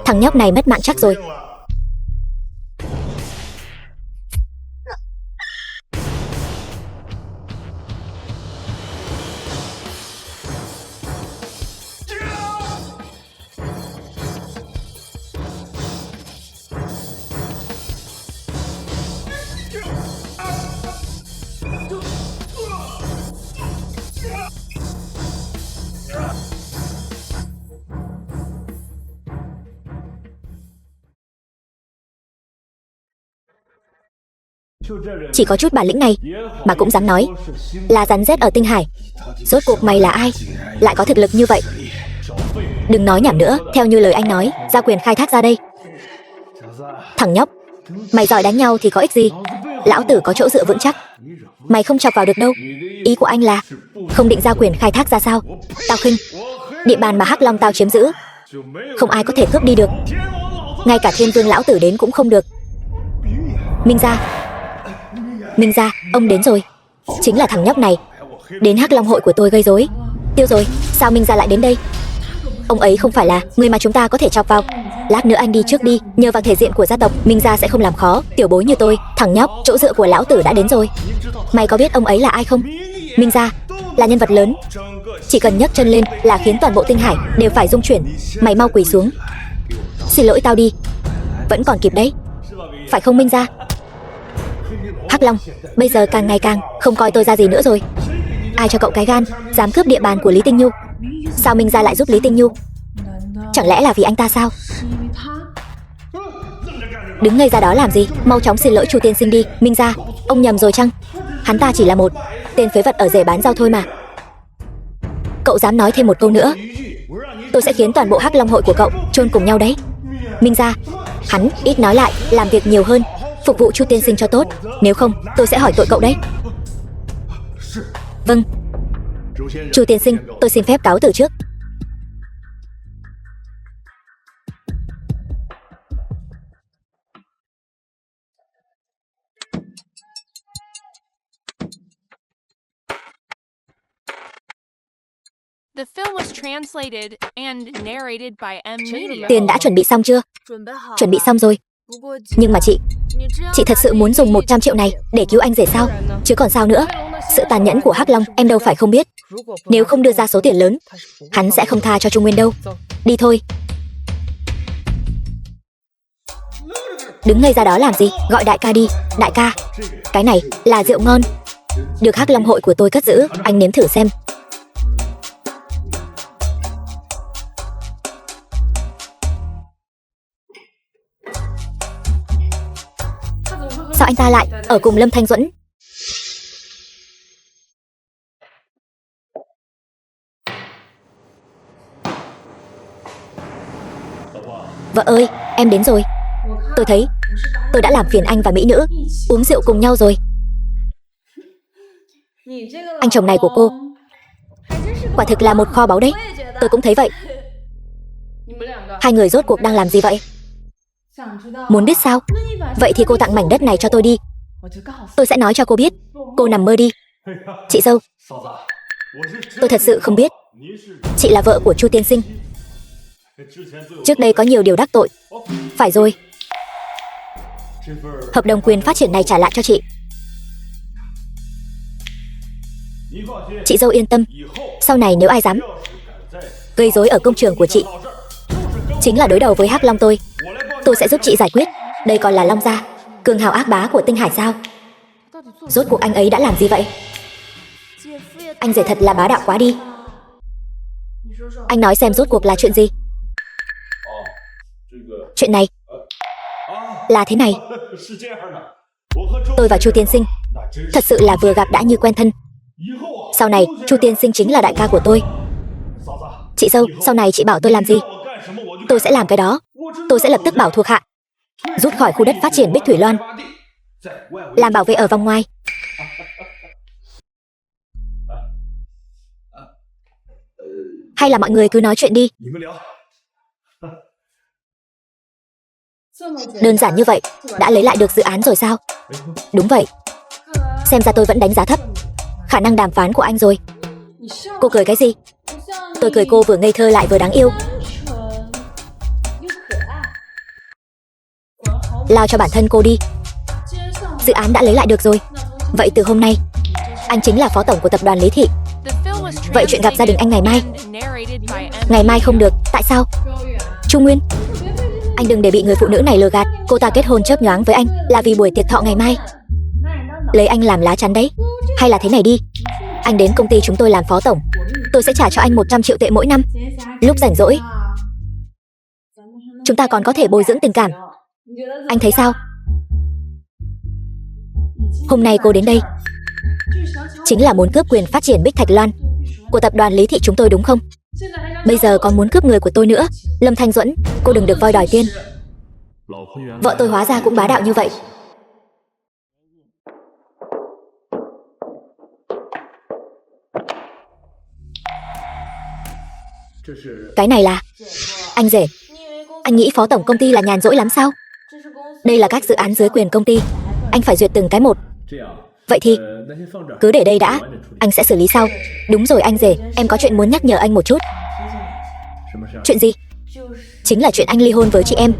Thằng nhóc này mất mạng chắc rồi. Chỉ có chút bản lĩnh này mà cũng dám nói là rắn rết ở Tinh Hải. Rốt cuộc mày là ai? Lại có thực lực như vậy? Đừng nói nhảm nữa. Theo như lời anh nói, giao quyền khai thác ra đây. Thằng nhóc, mày giỏi đánh nhau thì có ích gì? Lão tử có chỗ dựa vững chắc, mày không chọc vào được đâu. Ý của anh là không định giao quyền khai thác ra sao? Tao khinh. Địa bàn mà Hắc Long tao chiếm giữ không ai có thể cướp đi được. Ngay cả Thiên Vương lão tử đến cũng không được. Minh Gia, Minh Gia, ông đến rồi. Chính là thằng nhóc này đến Hắc Long hội của tôi gây rối. Tiêu rồi, sao Minh Gia lại đến đây? Ông ấy không phải là người mà chúng ta có thể chọc vào. Lát nữa anh đi trước đi, nhờ vào thể diện của gia tộc, Minh Gia sẽ không làm khó tiểu bối như tôi. Thằng nhóc, chỗ dựa của lão tử đã đến rồi. Mày có biết ông ấy là ai không? Minh Gia là nhân vật lớn, chỉ cần nhấc chân lên là khiến toàn bộ Tinh Hải đều phải rung chuyển. Mày mau quỳ xuống, xin lỗi tao đi. Vẫn còn kịp đấy, phải không Minh Gia? Hắc Long bây giờ càng ngày càng không coi tôi ra gì nữa rồi. Ai cho cậu cái gan dám cướp địa bàn của Lý Tinh Nhu? Sao Minh Gia lại giúp Lý Tinh Nhu? Chẳng lẽ là vì anh ta sao? Đứng ngây ra đó làm gì? Mau chóng xin lỗi Chu tiên sinh đi. Minh Gia, ông nhầm rồi chăng? Hắn ta chỉ là một tên phế vật ở rể bán rau thôi mà. Cậu dám nói thêm một câu nữa, tôi sẽ khiến toàn bộ Hắc Long hội của cậu chôn cùng nhau đấy. Minh Gia, hắn ít nói lại, làm việc nhiều hơn, phục vụ Chu tiên sinh cho tốt. Nếu không, tôi sẽ hỏi tội cậu đấy. Vâng, Chu tiên sinh, tôi xin phép cáo từ trước. Tiền đã chuẩn bị xong chưa? Chuẩn bị xong rồi. Nhưng mà chị thật sự muốn dùng 100 triệu này để cứu anh rể sao? Chứ còn sao nữa? Sự tàn nhẫn của Hắc Long em đâu phải không biết. Nếu không đưa ra số tiền lớn, hắn sẽ không tha cho Trung Nguyên đâu. Đi thôi. Đứng ngây ra đó làm gì? Gọi đại ca đi. Đại ca, cái này là rượu ngon, được Hắc Long hội của tôi cất giữ, anh nếm thử xem. Sao anh ta lại ở cùng Lâm Thanh Duẫn? Vợ ơi, em đến rồi. Tôi thấy tôi đã làm phiền anh và mỹ nữ uống rượu cùng nhau rồi. Anh chồng này của cô quả thực là một kho báu đấy. Tôi cũng thấy vậy. Hai người rốt cuộc đang làm gì vậy? Muốn biết sao? Vậy thì cô tặng mảnh đất này cho tôi đi. Tôi sẽ nói cho cô biết. Cô nằm mơ đi. Chị dâu, tôi thật sự không biết chị là vợ của Chu tiên sinh. Trước đây có nhiều điều đắc tội. Phải rồi, hợp đồng quyền phát triển này trả lại cho chị. Chị dâu yên tâm, sau này nếu ai dám gây rối ở công trường của chị, chính là đối đầu với Hắc Long tôi sẽ giúp chị giải quyết. Đây còn là Long gia, cường hào ác bá của Tinh Hải sao? Rốt cuộc anh ấy đã làm gì vậy? Anh rể thật là bá đạo quá đi. Anh nói xem rốt cuộc là chuyện gì? Chuyện này là thế này. Tôi và Chu tiên sinh thật sự là vừa gặp đã như quen thân. Sau này Chu tiên sinh chính là đại ca của tôi. Chị dâu, sau này chị bảo tôi làm gì, tôi sẽ làm cái đó. Tôi sẽ lập tức bảo thuộc hạ rút khỏi khu đất phát triển Bích Thủy Loan, làm bảo vệ ở vòng ngoài. Hay là mọi người cứ nói chuyện đi. Đơn giản như vậy đã lấy lại được dự án rồi sao? Đúng vậy. Xem ra tôi vẫn đánh giá thấp khả năng đàm phán của anh rồi. Cô cười cái gì? Tôi cười cô vừa ngây thơ lại vừa đáng yêu. Lao cho bản thân cô đi. Dự án đã lấy lại được rồi. Vậy từ hôm nay anh chính là phó tổng của tập đoàn Lý Thị. Vậy chuyện gặp gia đình anh ngày mai? Ngày mai không được. Tại sao? Chu Nguyên, anh đừng để bị người phụ nữ này lừa gạt. Cô ta kết hôn chớp nhoáng với anh là vì buổi tiệc thọ ngày mai. Lấy anh làm lá chắn đấy. Hay là thế này đi, anh đến công ty chúng tôi làm phó tổng, tôi sẽ trả cho anh 100 triệu tệ mỗi năm. Lúc rảnh rỗi chúng ta còn có thể bồi dưỡng tình cảm. Anh thấy sao? Hôm nay cô đến đây chính là muốn cướp quyền phát triển Bích Thạch Loan của tập đoàn Lý Thị chúng tôi đúng không? Bây giờ còn muốn cướp người của tôi nữa. Lâm Thanh Duẫn, cô đừng được voi đòi tiên. Vợ tôi hóa ra cũng bá đạo như vậy. Cái này là... Anh rể, anh nghĩ phó tổng công ty là nhàn rỗi lắm sao? Đây là các dự án dưới quyền công ty, anh phải duyệt từng cái một. Vậy thì cứ để đây đã, anh sẽ xử lý sau. Đúng rồi anh rể, em có chuyện muốn nhắc nhở anh một chút. Chuyện gì? Chính là chuyện anh ly hôn với chị em.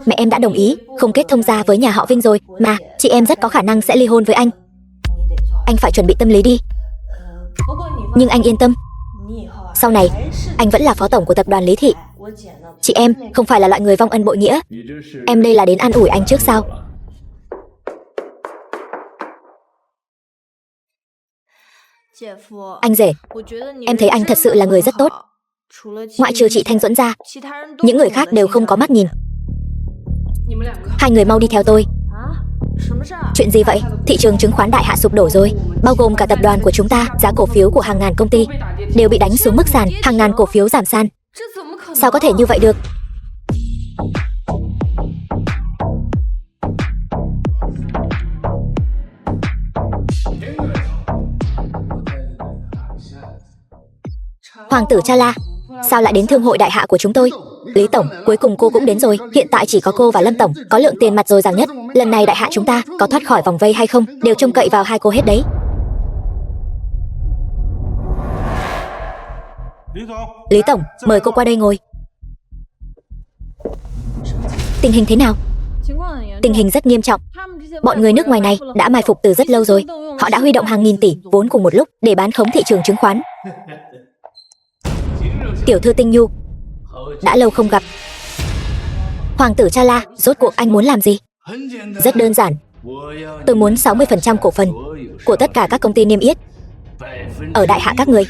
Mẹ em đã đồng ý không kết thông gia với nhà họ Vinh rồi. Mà chị em rất có khả năng sẽ ly hôn với anh. Anh phải chuẩn bị tâm lý đi. Nhưng anh yên tâm, sau này anh vẫn là phó tổng của tập đoàn Lý Thị. Chị em không phải là loại người vong ân bội nghĩa. Em đây là đến an ủi anh trước sao? Anh rể, em thấy anh thật sự là người rất tốt. Ngoại trừ chị Thanh Duẫn ra, những người khác đều không có mắt nhìn. Hai người mau đi theo tôi. Chuyện gì vậy? Thị trường chứng khoán đại hạ sụp đổ rồi, bao gồm cả tập đoàn của chúng ta. Giá cổ phiếu của hàng ngàn công ty đều bị đánh xuống mức sàn, hàng ngàn cổ phiếu giảm sàn. Sao có thể như vậy được? Hoàng tử Cha La, sao lại đến thương hội đại hạ của chúng tôi? Lý tổng, cuối cùng cô cũng đến rồi. Hiện tại chỉ có cô và Lâm tổng có lượng tiền mặt dồi dào nhất. Lần này đại hạ chúng ta có thoát khỏi vòng vây hay không đều trông cậy vào hai cô hết đấy. Lý tổng, mời cô qua đây ngồi. Tình hình thế nào? Tình hình rất nghiêm trọng. Bọn người nước ngoài này đã mai phục từ rất lâu rồi. Họ đã huy động hàng nghìn tỷ vốn cùng một lúc để bán khống thị trường chứng khoán. Tiểu thư Tinh Nhu, đã lâu không gặp. Hoàng tử Cha La, rốt cuộc anh muốn làm gì? Rất đơn giản, tôi muốn 60% cổ phần của tất cả các công ty niêm yết ở đại hạ các người.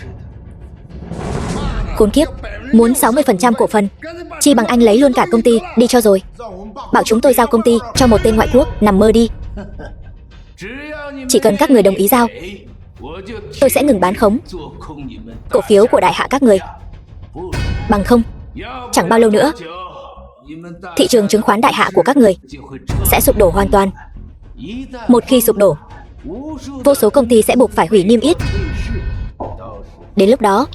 Khốn kiếp, muốn 60% cổ phần, chi bằng anh lấy luôn cả công ty đi cho rồi. Bảo chúng tôi giao công ty cho một tên ngoại quốc, nằm mơ đi. Chỉ cần các người đồng ý giao, tôi sẽ ngừng bán khống cổ phiếu của đại hạ các người. Bằng không, chẳng bao lâu nữa thị trường chứng khoán đại hạ của các người sẽ sụp đổ hoàn toàn. Một khi sụp đổ, vô số công ty sẽ buộc phải hủy niêm yết. Đến lúc đó,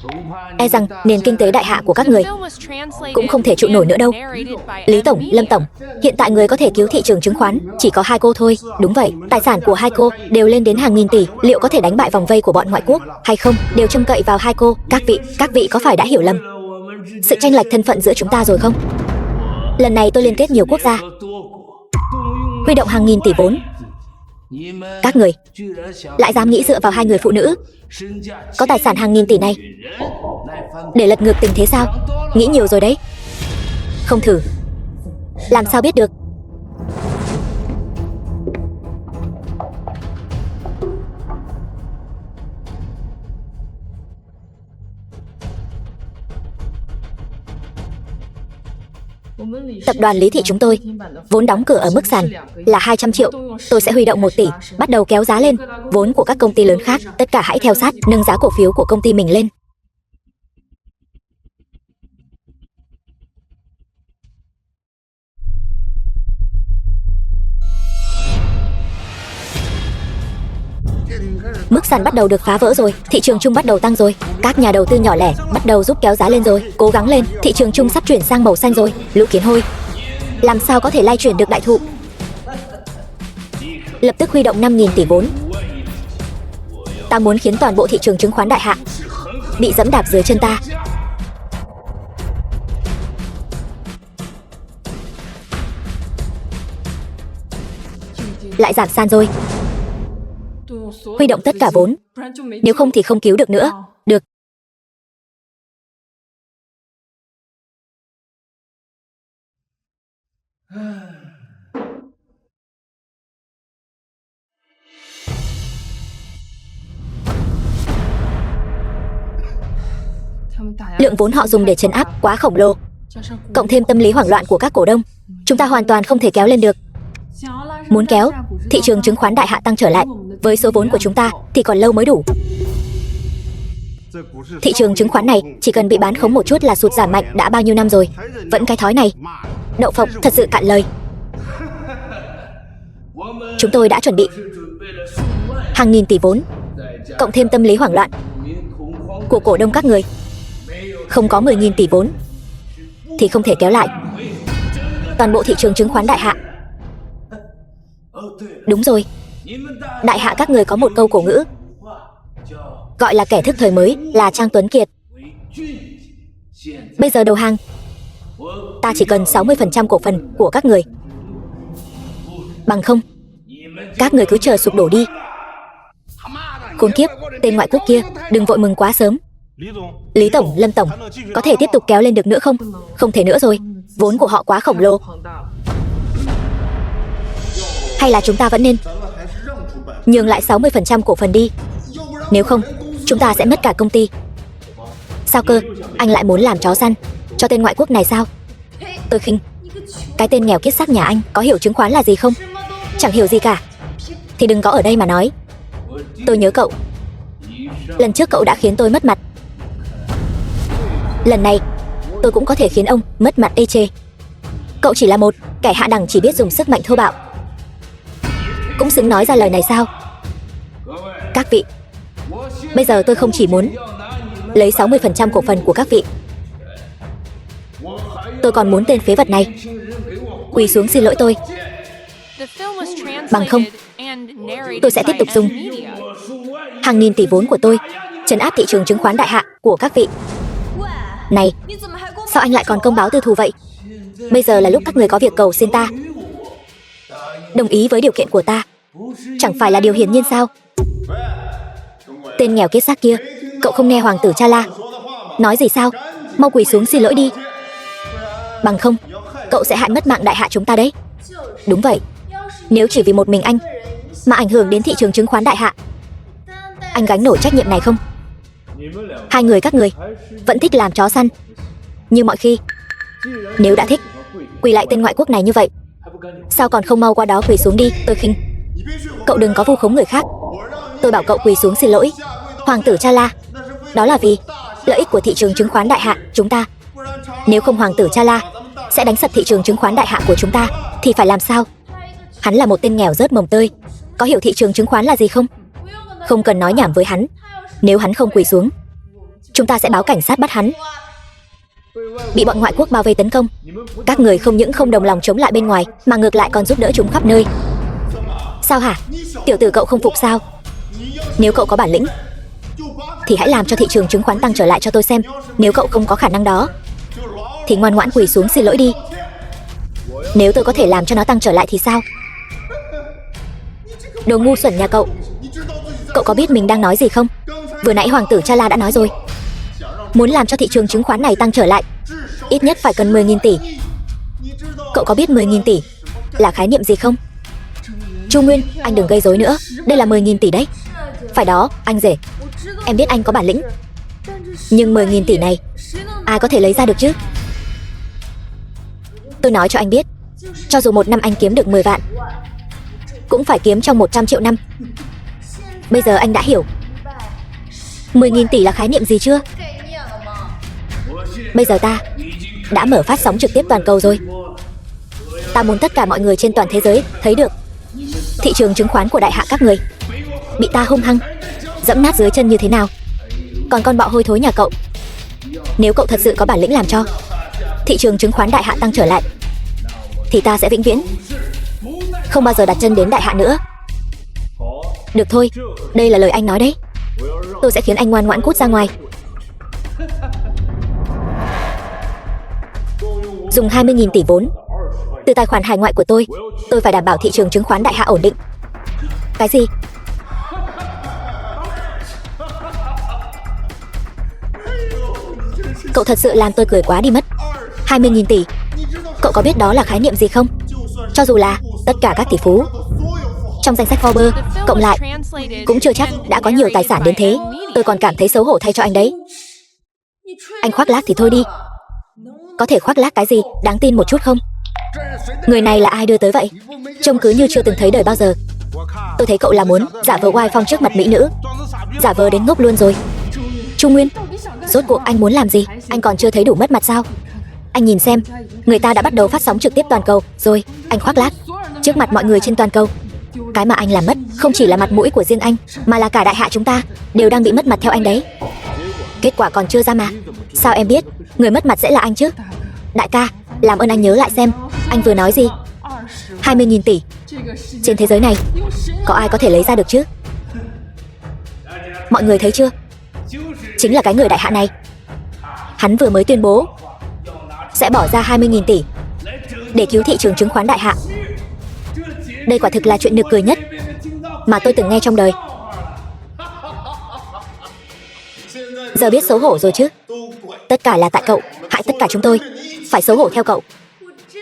e rằng nền kinh tế đại hạ của các người cũng không thể trụ nổi nữa đâu. Lý tổng, Lâm tổng, hiện tại người có thể cứu thị trường chứng khoán chỉ có hai cô thôi. Đúng vậy, tài sản của hai cô đều lên đến hàng nghìn tỷ. Liệu có thể đánh bại vòng vây của bọn ngoại quốc hay không đều trông cậy vào hai cô. Các vị có phải đã hiểu lầm sự chênh lệch thân phận giữa chúng ta rồi không? Lần này tôi liên kết nhiều quốc gia, huy động hàng nghìn tỷ vốn Các người lại dám nghĩ dựa vào hai người phụ nữ có tài sản hàng nghìn tỷ này để lật ngược tình thế sao? Nghĩ nhiều rồi đấy. Không thử làm sao biết được. Tập đoàn Lý Thị chúng tôi vốn đóng cửa ở mức sàn là 200 triệu. Tôi sẽ huy động 1 tỷ, bắt đầu kéo giá lên. Vốn của các công ty lớn khác, tất cả hãy theo sát, nâng giá cổ phiếu của công ty mình lên. Mức sàn bắt đầu được phá vỡ rồi, thị trường chung bắt đầu tăng rồi. Các nhà đầu tư nhỏ lẻ bắt đầu giúp kéo giá lên rồi. Cố gắng lên, thị trường chung sắp chuyển sang màu xanh rồi. Lũ kiến hôi, làm sao có thể lay chuyển được đại thụ? Lập tức huy động 5.000 tỷ vốn. Ta muốn khiến toàn bộ thị trường chứng khoán Đại Hạ bị dẫm đạp dưới chân ta. Lại giảm sàn rồi. Huy động tất cả vốn, nếu không thì không cứu được nữa. Được. Lượng vốn họ dùng để trấn áp quá khổng lồ, cộng thêm tâm lý hoảng loạn của các cổ đông, chúng ta hoàn toàn không thể kéo lên được. Muốn kéo thị trường chứng khoán Đại Hạ tăng trở lại với số vốn của chúng ta thì còn lâu mới đủ. Thị trường chứng khoán này chỉ cần bị bán khống một chút là sụt giảm mạnh đã bao nhiêu năm rồi. Vẫn cái thói này. Đậu phộng thật sự cạn lời. Chúng tôi đã chuẩn bị hàng nghìn tỷ vốn, cộng thêm tâm lý hoảng loạn của cổ đông các người. Không có 10.000 tỷ vốn thì không thể kéo lại toàn bộ thị trường chứng khoán Đại Hạ. Đúng rồi, Đại Hạ các người có một câu cổ ngữ gọi là kẻ thức thời mới là Trang Tuấn Kiệt. Bây giờ đầu hàng, ta chỉ cần 60% cổ phần của các người. Bằng không, các người cứ chờ sụp đổ đi. Khốn kiếp, tên ngoại quốc kia, đừng vội mừng quá sớm. Lý Tổng, Lâm Tổng, có thể tiếp tục kéo lên được nữa không? Không thể nữa rồi, vốn của họ quá khổng lồ. Hay là chúng ta vẫn nên nhường lại 60% cổ phần đi. Nếu không, chúng ta sẽ mất cả công ty. Sao cơ, anh lại muốn làm chó săn cho tên ngoại quốc này sao? Tôi khinh. Cái tên nghèo kiết xác nhà anh có hiểu chứng khoán là gì không? Chẳng hiểu gì cả. Thì đừng có ở đây mà nói. Tôi nhớ cậu. Lần trước cậu đã khiến tôi mất mặt. Lần này, tôi cũng có thể khiến ông mất mặt ê chê. Cậu chỉ là một kẻ hạ đẳng chỉ biết dùng sức mạnh thô bạo. Cũng xứng nói ra lời này sao? Các vị, bây giờ tôi không chỉ muốn lấy 60% cổ phần của các vị, tôi còn muốn tên phế vật này quỳ xuống xin lỗi tôi. Bằng không, tôi sẽ tiếp tục dùng hàng nghìn tỷ vốn của tôi trấn áp thị trường chứng khoán Đại Hạ của các vị. Này, sao anh lại còn công báo tư thù vậy? Bây giờ là lúc các người có việc cầu xin ta đồng ý với điều kiện của ta, chẳng phải là điều hiển nhiên sao? Tên nghèo kiết xác kia, cậu không nghe hoàng tử Cha La nói gì sao? Mau quỳ xuống xin lỗi đi. Bằng không, cậu sẽ hại mất mạng Đại Hạ chúng ta đấy. Đúng vậy, nếu chỉ vì một mình anh mà ảnh hưởng đến thị trường chứng khoán Đại Hạ, anh gánh nổi trách nhiệm này không? Hai người các người vẫn thích làm chó săn như mọi khi. Nếu đã thích quỳ lại tên ngoại quốc này như vậy, sao còn không mau qua đó quỳ xuống đi? Tôi khinh. Cậu đừng có vu khống người khác. Tôi bảo cậu quỳ xuống xin lỗi hoàng tử Cha La. Đó là vì lợi ích của thị trường chứng khoán Đại Hạ chúng ta. Nếu không hoàng tử Cha La sẽ đánh sập thị trường chứng khoán Đại Hạ của chúng ta thì phải làm sao? Hắn là một tên nghèo rớt mồng tơi, có hiểu thị trường chứng khoán là gì không? Không cần nói nhảm với hắn. Nếu hắn không quỳ xuống, chúng ta sẽ báo cảnh sát bắt hắn. Bị bọn ngoại quốc bao vây tấn công, các người không những không đồng lòng chống lại bên ngoài mà ngược lại còn giúp đỡ chúng khắp nơi. Sao hả? Tiểu tử cậu không phục sao? Nếu cậu có bản lĩnh thì hãy làm cho thị trường chứng khoán tăng trở lại cho tôi xem. Nếu cậu không có khả năng đó thì ngoan ngoãn quỳ xuống xin lỗi đi. Nếu tôi có thể làm cho nó tăng trở lại thì sao? Đồ ngu xuẩn nhà cậu. Cậu có biết mình đang nói gì không? Vừa nãy hoàng tử Chala đã nói rồi. Muốn làm cho thị trường chứng khoán này tăng trở lại, ít nhất phải cần 10.000 tỷ. Cậu có biết 10.000 tỷ là khái niệm gì không? Chu Nguyên, anh đừng gây rối nữa. Đây là 10.000 tỷ đấy. Phải đó, anh rể. Em biết anh có bản lĩnh. Nhưng 10.000 tỷ này, ai có thể lấy ra được chứ? Tôi nói cho anh biết, cho dù một năm anh kiếm được 10 vạn, cũng phải kiếm trong 100 triệu năm. Bây giờ anh đã hiểu 10.000 tỷ là khái niệm gì chưa? Bây giờ ta đã mở phát sóng trực tiếp toàn cầu rồi. Ta muốn tất cả mọi người trên toàn thế giới thấy được thị trường chứng khoán của đại hạ các người bị ta hung hăng dẫm nát dưới chân như thế nào. Còn con bọ hôi thối nhà cậu, nếu cậu thật sự có bản lĩnh làm cho thị trường chứng khoán đại hạ tăng trở lại, thì ta sẽ vĩnh viễn không bao giờ đặt chân đến đại hạ nữa. Được thôi, đây là lời anh nói đấy. Tôi sẽ khiến anh ngoan ngoãn cút ra ngoài. Dùng 20.000 tỷ vốn từ tài khoản hải ngoại của tôi phải đảm bảo thị trường chứng khoán đại hạ ổn định. Cái gì? Cậu thật sự làm tôi cười quá đi mất. 20.000 tỷ, cậu có biết đó là khái niệm gì không? Cho dù là tất cả các tỷ phú trong danh sách Forbes cộng lại cũng chưa chắc đã có nhiều tài sản đến thế. Tôi còn cảm thấy xấu hổ thay cho anh đấy. Anh khoác lác thì thôi đi. Có thể khoác lác cái gì đáng tin một chút không? Người này là ai đưa tới vậy? Trông cứ như chưa từng thấy đời bao giờ. Tôi thấy cậu là muốn giả vờ oai phong trước mặt mỹ nữ, giả vờ đến ngốc luôn rồi. Trung Nguyên, rốt cuộc anh muốn làm gì? Anh còn chưa thấy đủ mất mặt sao? Anh nhìn xem, người ta đã bắt đầu phát sóng trực tiếp toàn cầu rồi. Anh khoác lác trước mặt mọi người trên toàn cầu. Cái mà anh làm mất không chỉ là mặt mũi của riêng anh, mà là cả đại hạ chúng ta đều đang bị mất mặt theo anh đấy. Kết quả còn chưa ra mà. Sao em biết người mất mặt sẽ là anh chứ? Đại ca, làm ơn anh nhớ lại xem, anh vừa nói gì? 20.000 tỷ. Trên thế giới này có ai có thể lấy ra được chứ? Mọi người thấy chưa? Chính là cái người đại hạ này. Hắn vừa mới tuyên bố sẽ bỏ ra 20.000 tỷ để cứu thị trường chứng khoán đại hạ. Đây quả thực là chuyện nực cười nhất mà tôi từng nghe trong đời. Giờ biết xấu hổ rồi chứ? Tất cả là tại cậu, hại tất cả chúng tôi phải xấu hổ theo cậu.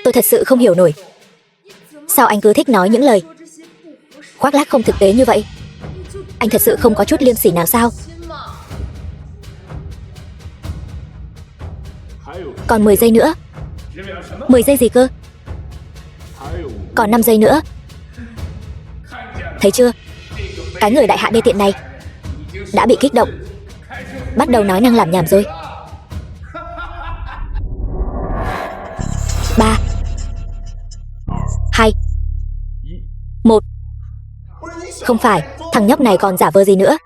Tôi thật sự không hiểu nổi, sao anh cứ thích nói những lời khoác lác không thực tế như vậy? Anh thật sự không có chút liêm sỉ nào sao? Còn 10 giây nữa. 10 giây gì cơ? Còn 5 giây nữa. Thấy chưa? Cái người đại hạ đê tiện này đã bị kích động, bắt đầu nói năng làm nhảm rồi. 3 2 1. Không phải, thằng nhóc này còn giả vờ gì nữa?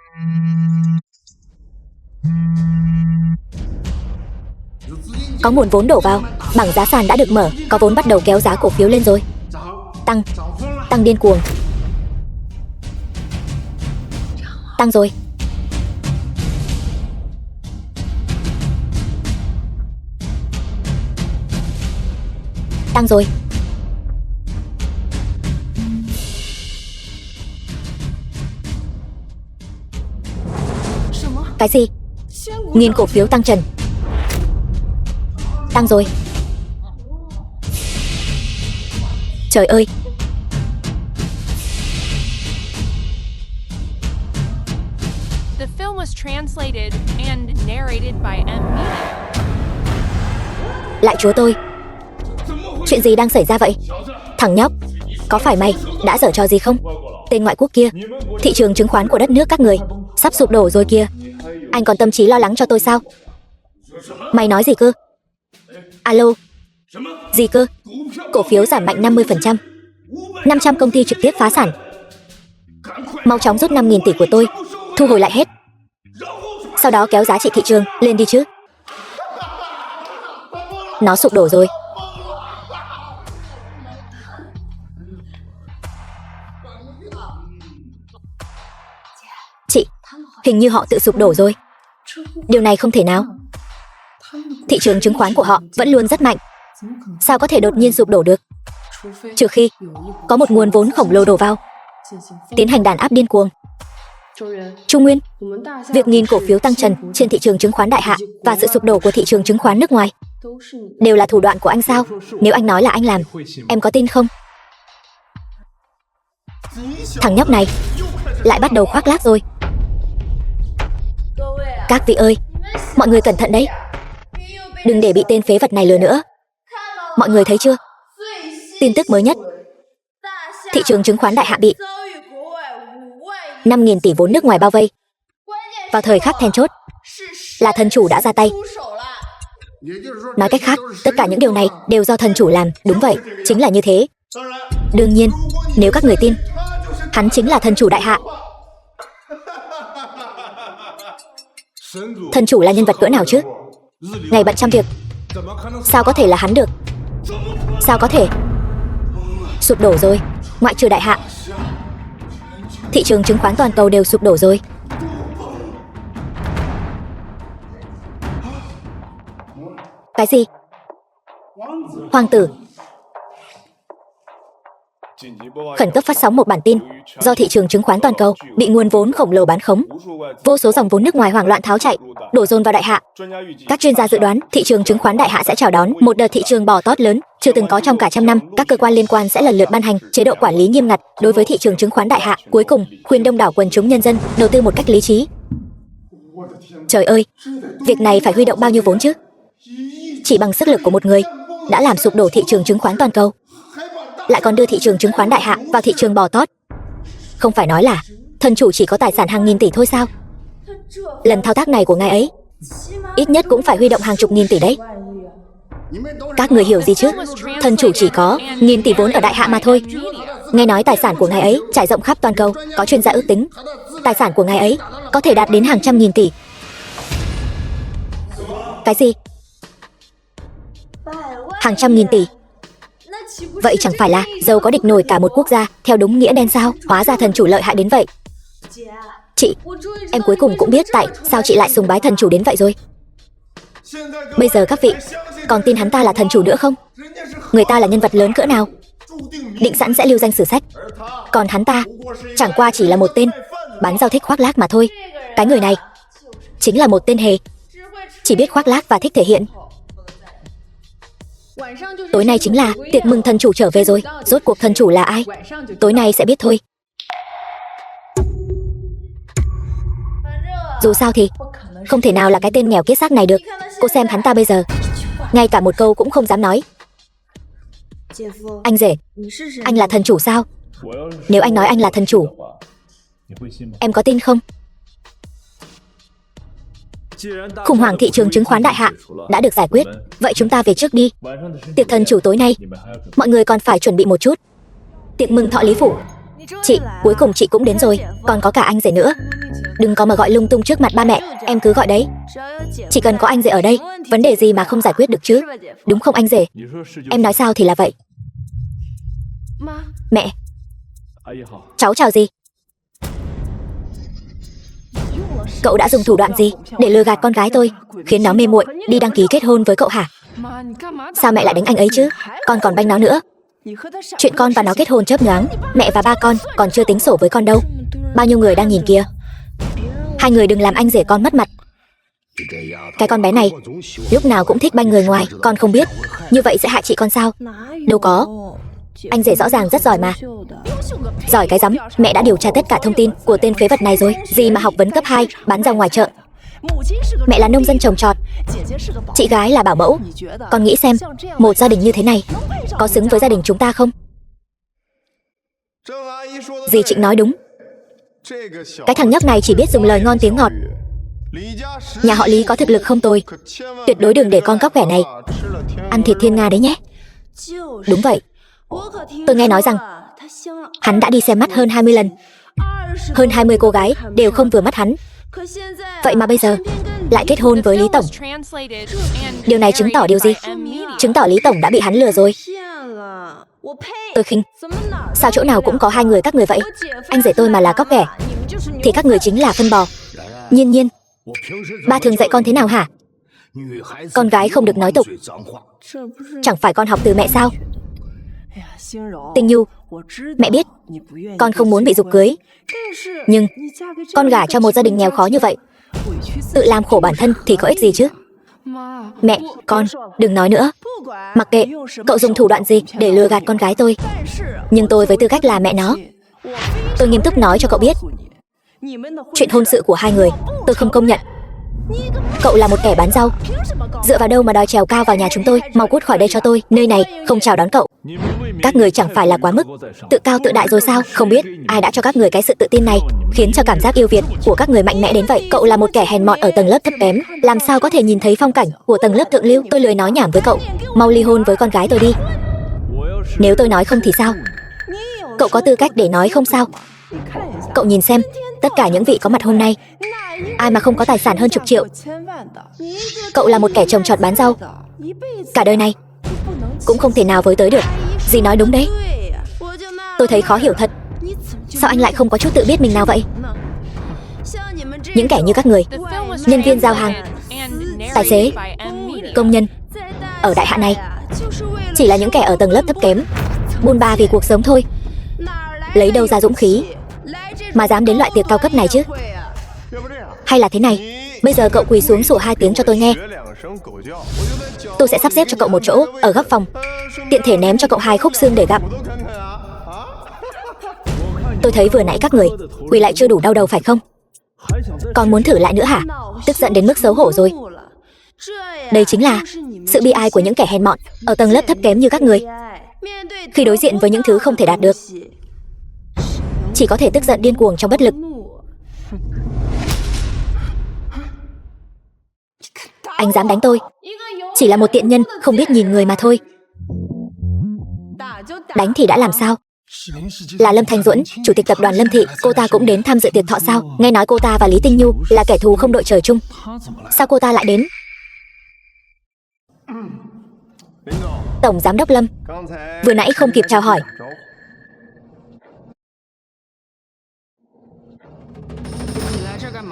Có nguồn vốn đổ vào, bảng giá sàn đã được mở, có vốn bắt đầu kéo giá cổ phiếu lên rồi. Tăng điên cuồng. Tăng rồi. Tăng rồi. Cái gì? Nghiên cổ phiếu tăng trần. Tăng rồi. Trời ơi. The film was translated and narrated by M. Media. Lại chúa tôi. Chuyện gì đang xảy ra vậy? Thằng nhóc, có phải mày đã giở trò gì không? Tên ngoại quốc kia, thị trường chứng khoán của đất nước các người sắp sụp đổ rồi kìa. Anh còn tâm trí lo lắng cho tôi sao? Mày nói gì cơ? Alo? Gì cơ? Cổ phiếu giảm mạnh 50%. 500 công ty trực tiếp phá sản. Mau chóng rút 5.000 tỷ của tôi, thu hồi lại hết. Sau đó kéo giá trị thị trường lên đi chứ. Nó sụp đổ rồi. Chị, hình như họ tự sụp đổ rồi. Điều này không thể nào. Thị trường chứng khoán của họ vẫn luôn rất mạnh, sao có thể đột nhiên sụp đổ được? Trừ khi có một nguồn vốn khổng lồ đổ vào, tiến hành đàn áp điên cuồng. Trung Nguyên, việc nghìn cổ phiếu tăng trần trên thị trường chứng khoán Đại Hạ và sự sụp đổ của thị trường chứng khoán nước ngoài đều là thủ đoạn của anh sao? Nếu anh nói là anh làm, em có tin không? Thằng nhóc này lại bắt đầu khoác lác rồi. Các vị ơi, mọi người cẩn thận đấy, đừng để bị tên phế vật này lừa nữa. Mọi người thấy chưa? Tin tức mới nhất, thị trường chứng khoán Đại Hạ bị 5.000 tỷ vốn nước ngoài bao vây. Vào thời khắc then chốt, là thần chủ đã ra tay. Nói cách khác, tất cả những điều này đều do thần chủ làm. Đúng vậy, chính là như thế. Đương nhiên, nếu các người tin, hắn chính là thần chủ Đại Hạ. Thần chủ là nhân vật cỡ nào chứ? Ngày bận trăm việc, sao có thể là hắn được? Sao có thể? Sụp đổ rồi, ngoại trừ Đại Hạ. Thị trường chứng khoán toàn cầu đều sụp đổ rồi. Cái gì? Hoàng tử. Khẩn cấp phát sóng một bản tin. Do thị trường chứng khoán toàn cầu bị nguồn vốn khổng lồ bán khống, vô số dòng vốn nước ngoài hoảng loạn tháo chạy, đổ dồn vào Đại Hạ. Các chuyên gia dự đoán thị trường chứng khoán Đại Hạ sẽ chào đón một đợt thị trường bò tót lớn chưa từng có trong cả trăm năm. Các cơ quan liên quan sẽ lần lượt ban hành chế độ quản lý nghiêm ngặt đối với thị trường chứng khoán Đại Hạ. Cuối cùng, khuyên đông đảo quần chúng nhân dân đầu tư một cách lý trí. Trời ơi, việc này phải huy động bao nhiêu vốn chứ? Chỉ bằng sức lực của một người đã làm sụp đổ thị trường chứng khoán toàn cầu, lại còn đưa thị trường chứng khoán Đại Hạ vào thị trường bò tót. Không phải nói là thần chủ chỉ có tài sản hàng nghìn tỷ thôi sao? Lần thao tác này của ngài ấy ít nhất cũng phải huy động hàng chục nghìn tỷ đấy. Các người hiểu gì chứ? Thần chủ chỉ có nghìn tỷ vốn ở Đại Hạ mà thôi. Nghe nói tài sản của ngài ấy trải rộng khắp toàn cầu. Có chuyên gia ước tính tài sản của ngài ấy có thể đạt đến hàng trăm nghìn tỷ. Cái gì? Hàng trăm nghìn tỷ? Vậy chẳng phải là giàu có địch nổi cả một quốc gia theo đúng nghĩa đen sao? Hóa ra thần chủ lợi hại đến vậy. Chị, em cuối cùng cũng biết tại sao chị lại sùng bái thần chủ đến vậy rồi. Bây giờ các vị còn tin hắn ta là thần chủ nữa không? Người ta là nhân vật lớn cỡ nào, định sẵn sẽ lưu danh sử sách. Còn hắn ta chẳng qua chỉ là một tên bán rau thích khoác lác mà thôi. Cái người này chính là một tên hề, chỉ biết khoác lác và thích thể hiện. Tối nay chính là tiệc mừng thần chủ trở về rồi. Rốt cuộc thần chủ là ai? Tối nay sẽ biết thôi. Dù sao thì không thể nào là cái tên nghèo kiết xác này được. Cô xem hắn ta bây giờ, ngay cả một câu cũng không dám nói. Anh rể, anh là thần chủ sao? Nếu anh nói anh là thần chủ, em có tin không? Khủng hoảng thị trường chứng khoán Đại Hạ đã được giải quyết, vậy chúng ta về trước đi. Tiệc thần chủ tối nay, mọi người còn phải chuẩn bị một chút. Tiệc mừng thọ Lý Phủ. Chị, cuối cùng chị cũng đến rồi, còn có cả anh rể nữa. Đừng có mà gọi lung tung trước mặt ba mẹ, em cứ gọi đấy. Chỉ cần có anh rể ở đây, vấn đề gì mà không giải quyết được chứ? Đúng không anh rể? Em nói sao thì là vậy. Mẹ, cháu chào gì? Cậu đã dùng thủ đoạn gì để lừa gạt con gái tôi, khiến nó mê muội đi đăng ký kết hôn với cậu hả? Sao mẹ lại đánh anh ấy chứ? Con còn banh nó nữa. Chuyện con và nó kết hôn chớp nhoáng, mẹ và ba con còn chưa tính sổ với con đâu. Bao nhiêu người đang nhìn kìa. Hai người đừng làm anh rể con mất mặt. Cái con bé này lúc nào cũng thích banh người ngoài, con không biết. Như vậy sẽ hại chị con sao? Đâu có. Anh rể rõ ràng rất giỏi mà. Giỏi cái rắm, mẹ đã điều tra tất cả thông tin của tên phế vật này rồi. Gì mà học vấn cấp 2, bán rau ngoài chợ. Mẹ là nông dân trồng trọt, chị gái là bảo mẫu. Con nghĩ xem, một gia đình như thế này có xứng với gia đình chúng ta không? Dì Trịnh nói đúng. Cái thằng nhóc này chỉ biết dùng lời ngon tiếng ngọt. Nhà họ Lý có thực lực không tồi, tuyệt đối đừng để con cóc ghẻ này ăn thịt thiên nga đấy nhé. Đúng vậy, tôi nghe nói rằng hắn đã đi xem mắt hơn 20 lần. Hơn 20 cô gái đều không vừa mắt hắn. Vậy mà bây giờ lại kết hôn với Lý Tổng. Điều này chứng tỏ điều gì? Chứng tỏ Lý Tổng đã bị hắn lừa rồi. Tôi khinh. Sao chỗ nào cũng có hai người các người vậy? Anh rể tôi mà là cóc ghẻ thì các người chính là phân bò. Nhiên Nhiên, ba thường dạy con thế nào hả? Con gái không được nói tục. Chẳng phải con học từ mẹ sao? Tình Nhu, mẹ biết con không muốn bị giục cưới, nhưng con gả cho một gia đình nghèo khó như vậy, tự làm khổ bản thân thì có ích gì chứ? Mẹ, con, đừng nói nữa. Mặc kệ cậu dùng thủ đoạn gì để lừa gạt con gái tôi, nhưng tôi với tư cách là mẹ nó, tôi nghiêm túc nói cho cậu biết, chuyện hôn sự của hai người tôi không công nhận. Cậu là một kẻ bán rau, dựa vào đâu mà đòi trèo cao vào nhà chúng tôi? Mau cút khỏi đây cho tôi, nơi này không chào đón cậu. Các người chẳng phải là quá mức tự cao tự đại rồi sao? Không biết ai đã cho các người cái sự tự tin này, khiến cho cảm giác yêu Việt của các người mạnh mẽ đến vậy. Cậu là một kẻ hèn mọn ở tầng lớp thấp kém, làm sao có thể nhìn thấy phong cảnh của tầng lớp thượng lưu? Tôi lười nói nhảm với cậu, mau ly hôn với con gái tôi đi. Nếu tôi nói không thì sao? Cậu có tư cách để nói không sao? Cậu nhìn xem, tất cả những vị có mặt hôm nay, ai mà không có tài sản hơn chục triệu? Cậu là một kẻ trồng trọt bán rau, cả đời này cũng không thể nào với tới được. Dì nói đúng đấy. Tôi thấy khó hiểu thật. Sao anh lại không có chút tự biết mình nào vậy? Những kẻ như các người, nhân viên giao hàng, tài xế, công nhân ở đại hạ này, chỉ là những kẻ ở tầng lớp thấp kém, buôn ba vì cuộc sống thôi. Lấy đâu ra dũng khí mà dám đến loại tiệc cao cấp này chứ? Hay là thế này, bây giờ cậu quỳ xuống sủa 2 tiếng cho tôi nghe. Tôi sẽ sắp xếp cho cậu một chỗ ở góc phòng, tiện thể ném cho cậu 2 khúc xương để gặp. Tôi thấy vừa nãy các người quỳ lại chưa đủ đau đầu phải không? Còn muốn thử lại nữa hả? Tức giận đến mức xấu hổ rồi. Đây chính là sự bi ai của những kẻ hèn mọn ở tầng lớp thấp kém như các người. Khi đối diện với những thứ không thể đạt được, chỉ có thể tức giận điên cuồng trong bất lực. Anh dám đánh tôi? Chỉ là một tiện nhân không biết nhìn người mà thôi. Đánh thì đã làm sao? Là Lâm Thanh Duẫn, chủ tịch tập đoàn Lâm Thị, cô ta cũng đến tham dự tiệc thọ sao? Nghe nói cô ta và Lý Tinh Nhu là kẻ thù không đội trời chung. Sao cô ta lại đến? Tổng giám đốc Lâm, vừa nãy không kịp chào hỏi.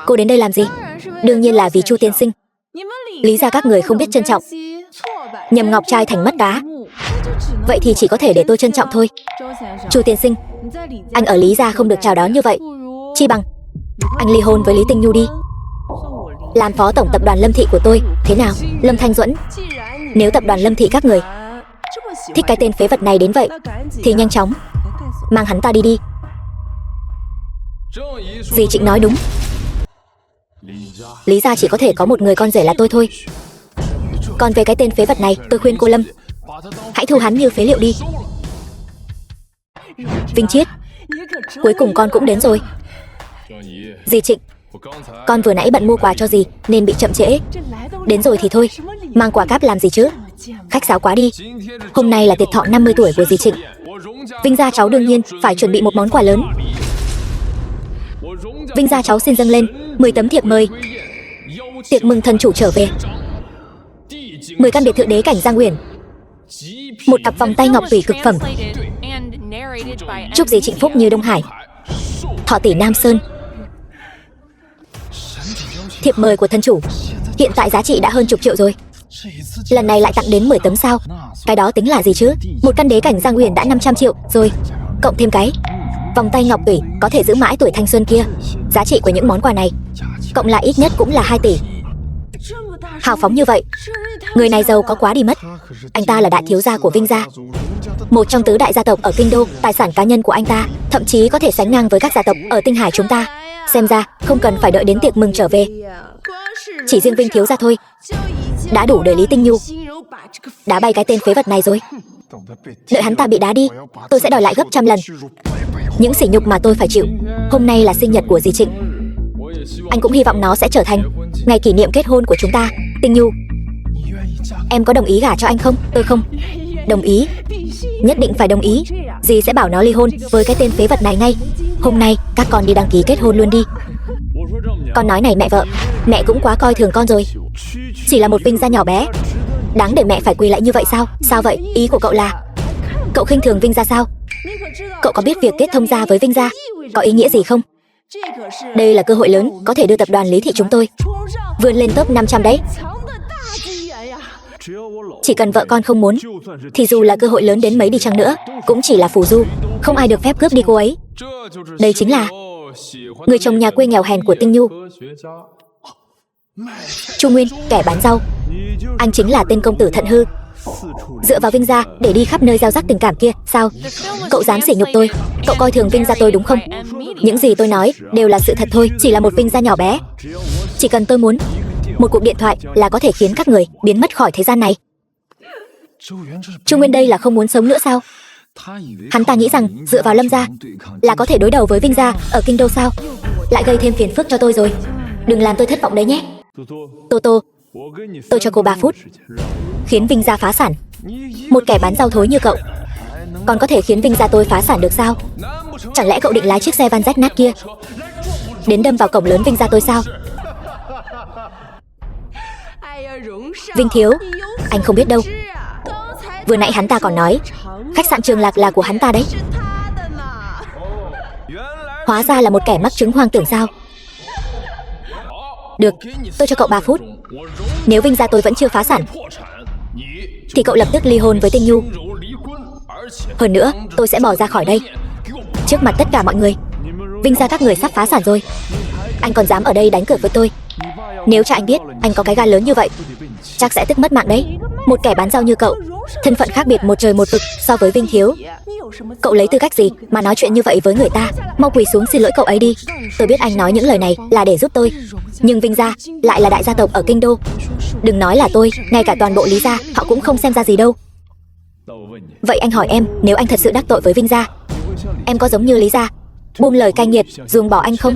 Cô đến đây làm gì? Đương nhiên là vì Chu tiên sinh. Lý ra các người không biết trân trọng, nhầm ngọc trai thành mất đá. Vậy thì chỉ có thể để tôi trân trọng thôi. Chu tiên sinh, anh ở Lý gia không được chào đón như vậy. Chi bằng anh ly hôn với Lý Tinh Nhu đi, làm phó tổng tập đoàn Lâm Thị của tôi. Thế nào, Lâm Thanh Duẫn? Nếu tập đoàn Lâm Thị các người thích cái tên phế vật này đến vậy, thì nhanh chóng mang hắn ta đi đi. Dì Trịnh nói đúng, Lý gia chỉ có thể có một người con rể là tôi thôi. Còn về cái tên phế vật này, tôi khuyên cô Lâm hãy thu hắn như phế liệu đi. Vinh Chiết, cuối cùng con cũng đến rồi. Dì Trịnh, con vừa nãy bận mua quà cho dì nên bị chậm trễ. Đến rồi thì thôi, mang quà cáp làm gì chứ? Khách sáo quá đi. Hôm nay là tiệc thọ 50 tuổi của dì Trịnh. Vinh gia cháu đương nhiên phải chuẩn bị một món quà lớn. Vinh gia cháu xin dâng lên 10 tấm thiệp mời tiệc mừng thần chủ trở về, 10 căn biệt thự đế cảnh Giang Uyển, một cặp vòng tay ngọc tùy cực phẩm. Chúc dì Trịnh phúc như Đông Hải, thọ tỷ Nam Sơn. Thiệp mời của thân chủ hiện tại giá trị đã hơn chục triệu rồi. Lần này lại tặng đến 10 tấm sao? Cái đó tính là gì chứ? Một căn đế cảnh Giang Uyển đã 500 triệu rồi, cộng thêm cái vòng tay ngọc tủy có thể giữ mãi tuổi thanh xuân kia. Giá trị của những món quà này cộng lại ít nhất cũng là 2 tỷ. Hào phóng như vậy, người này giàu có quá đi mất. Anh ta là đại thiếu gia của Vinh gia, một trong tứ đại gia tộc ở kinh đô. Tài sản cá nhân của anh ta thậm chí có thể sánh ngang với các gia tộc ở Tinh Hải chúng ta. Xem ra không cần phải đợi đến tiệc mừng trở về, chỉ riêng Vinh thiếu gia thôi đã đủ để Lý Tinh Nhu đá bay cái tên phế vật này rồi. Đợi hắn ta bị đá đi, tôi sẽ đòi lại gấp trăm lần những sỉ nhục mà tôi phải chịu. Hôm nay là sinh nhật của dì Trịnh, anh cũng hy vọng nó sẽ trở thành ngày kỷ niệm kết hôn của chúng ta. Tinh Nhu, em có đồng ý gả cho anh không? Tôi không đồng ý. Nhất định phải đồng ý. Dì sẽ bảo nó ly hôn với cái tên phế vật này ngay. Hôm nay các con đi đăng ký kết hôn luôn đi. Con nói này mẹ vợ, mẹ cũng quá coi thường con rồi. Chỉ là một Vinh gia nhỏ bé, đáng để mẹ phải quỳ lại như vậy sao? Sao vậy? Ý của cậu là cậu khinh thường Vinh gia sao? Cậu có biết việc kết thông gia với Vinh gia có ý nghĩa gì không? Đây là cơ hội lớn có thể đưa tập đoàn Lý Thị chúng tôi vươn lên top 500 đấy. Chỉ cần vợ con không muốn, thì dù là cơ hội lớn đến mấy đi chăng nữa, cũng chỉ là phù du. Không ai được phép cướp đi cô ấy. Đây chính là người chồng nhà quê nghèo hèn của Tinh Nhu, Chu Nguyên, kẻ bán rau. Anh chính là tên công tử thận hư, dựa vào Vinh gia để đi khắp nơi gieo rắc tình cảm kia, sao? Cậu dám sỉ nhục tôi? Cậu coi thường Vinh gia tôi đúng không? Những gì tôi nói đều là sự thật thôi, chỉ là một Vinh gia nhỏ bé. Chỉ cần tôi muốn, một cuộc điện thoại là có thể khiến các người biến mất khỏi thế gian này. Chu Nguyên đây là không muốn sống nữa sao? Hắn ta nghĩ rằng dựa vào Lâm gia là có thể đối đầu với Vinh gia ở kinh đô sao? Lại gây thêm phiền phức cho tôi rồi. Đừng làm tôi thất vọng đấy nhé. Tô Tô, tôi cho cô 3 phút khiến Vinh gia phá sản. Một kẻ bán rau thối như cậu còn có thể khiến Vinh gia tôi phá sản được sao? Chẳng lẽ cậu định lái chiếc xe van rách nát kia đến đâm vào cổng lớn Vinh gia tôi sao? Vinh thiếu, anh không biết đâu. Vừa nãy hắn ta còn nói khách sạn Trường Lạc là của hắn ta đấy. Hóa ra là một kẻ mắc chứng hoang tưởng sao? Được, tôi cho cậu 3 phút. Nếu Vinh gia tôi vẫn chưa phá sản, thì cậu lập tức ly hôn với Tinh Nhu. Hơn nữa, tôi sẽ bỏ ra khỏi đây trước mặt tất cả mọi người. Vinh gia các người sắp phá sản rồi, anh còn dám ở đây đánh cược với tôi? Nếu cha anh biết anh có cái gan lớn như vậy, chắc sẽ tức mất mạng đấy. Một kẻ bán rau như cậu, thân phận khác biệt một trời một vực so với Vinh thiếu. Cậu lấy tư cách gì mà nói chuyện như vậy với người ta? Mau quỳ xuống xin lỗi cậu ấy đi. Tôi biết anh nói những lời này là để giúp tôi, nhưng Vinh gia lại là đại gia tộc ở kinh đô. Đừng nói là tôi, ngay cả toàn bộ Lý gia họ cũng không xem ra gì đâu. Vậy anh hỏi em, nếu anh thật sự đắc tội với Vinh gia, em có giống như Lý gia buông lời cay nghiệt ruồng bỏ anh không?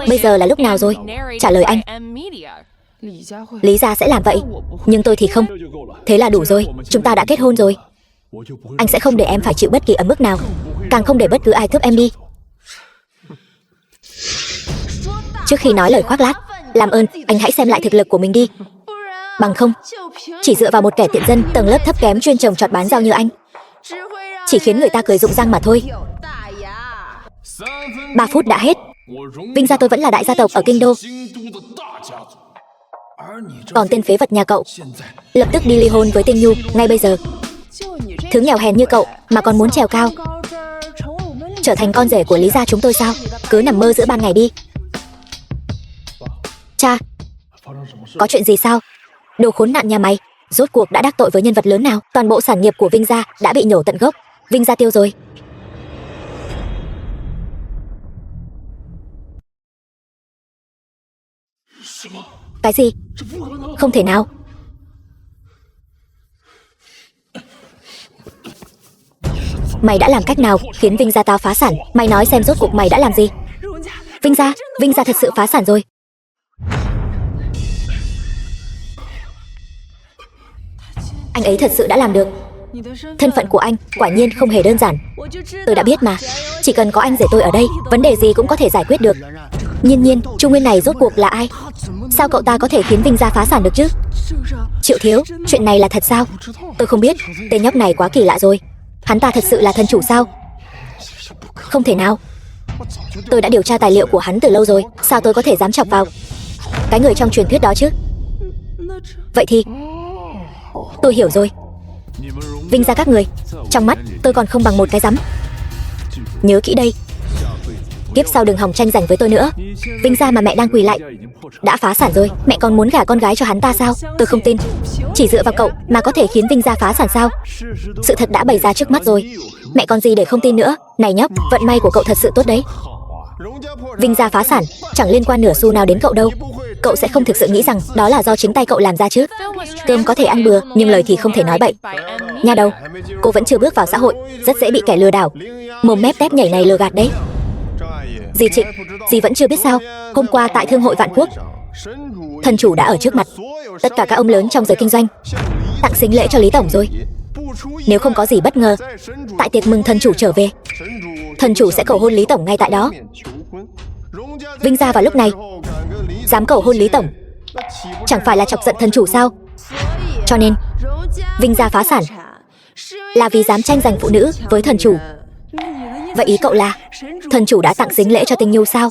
Bây giờ là lúc nào rồi? Trả lời anh. Lý gia sẽ làm vậy, nhưng tôi thì không. Thế là đủ rồi, chúng ta đã kết hôn rồi. Anh sẽ không để em phải chịu bất kỳ ấm ức nào, càng không để bất cứ ai cướp em đi. Trước khi nói lời khoác lác, làm ơn anh hãy xem lại thực lực của mình đi. Bằng không, chỉ dựa vào một kẻ tiện dân tầng lớp thấp kém chuyên trồng trọt bán rau như anh, chỉ khiến người ta cười rụng răng mà thôi. 3 phút đã hết. Vinh gia tôi vẫn là đại gia tộc ở kinh đô, còn tên phế vật nhà cậu lập tức đi ly hôn với Tinh Nhu ngay bây giờ. Thứ nghèo hèn như cậu mà còn muốn trèo cao, trở thành con rể của Lý gia chúng tôi sao? Cứ nằm mơ giữa ban ngày đi. Cha, có chuyện gì sao? Đồ khốn nạn nhà mày, rốt cuộc đã đắc tội với nhân vật lớn nào? Toàn bộ sản nghiệp của Vinh gia đã bị nhổ tận gốc. Vinh gia tiêu rồi. Cái gì? Không thể nào. Mày đã làm cách nào khiến Vinh gia tao phá sản? Mày nói xem rốt cuộc mày đã làm gì? Vinh gia thật sự phá sản rồi. Anh ấy thật sự đã làm được. Thân phận của anh quả nhiên không hề đơn giản. Tôi đã biết mà, chỉ cần có anh rể tôi ở đây, vấn đề gì cũng có thể giải quyết được. Nhiên, Chu Nguyên này rốt cuộc là ai? Sao cậu ta có thể khiến Vinh gia phá sản được chứ? Triệu thiếu, chuyện này là thật sao? Tôi không biết, tên nhóc này quá kỳ lạ rồi. Hắn ta thật sự là thân chủ sao? Không thể nào. Tôi đã điều tra tài liệu của hắn từ lâu rồi, sao tôi có thể dám chọc vào cái người trong truyền thuyết đó chứ? Vậy thì tôi hiểu rồi. Vinh gia các người, trong mắt tôi còn không bằng một cái rắm. Nhớ kỹ đây, kiếp sau đừng hòng tranh giành với tôi nữa. Vinh gia mà mẹ đang quỳ lại đã phá sản rồi, mẹ còn muốn gả con gái cho hắn ta sao? Tôi không tin. Chỉ dựa vào cậu mà có thể khiến Vinh gia phá sản sao? Sự thật đã bày ra trước mắt rồi, mẹ còn gì để không tin nữa. Này nhóc, vận may của cậu thật sự tốt đấy. Vinh gia phá sản chẳng liên quan nửa xu nào đến cậu đâu. Cậu sẽ không thực sự nghĩ rằng đó là do chính tay cậu làm ra chứ? Cơm có thể ăn bừa, nhưng lời thì không thể nói bậy. Nha đầu, cô vẫn chưa bước vào xã hội, rất dễ bị kẻ lừa đảo mồm mép tép nhảy này lừa gạt đấy. Dì Trịnh, dì vẫn chưa biết sao? Hôm qua tại Thương hội Vạn Quốc, thần chủ đã ở trước mặt tất cả các ông lớn trong giới kinh doanh tặng sính lễ cho Lý tổng rồi. Nếu không có gì bất ngờ, tại tiệc mừng thần chủ trở về, thần chủ sẽ cầu hôn Lý tổng ngay tại đó. Vinh gia vào lúc này dám cầu hôn Lý tổng, chẳng phải là chọc giận thần chủ sao? Cho nên Vinh gia phá sản là vì dám tranh giành phụ nữ với thần chủ. Vậy ý cậu là thần chủ đã tặng sính lễ cho Tinh Nhu sao?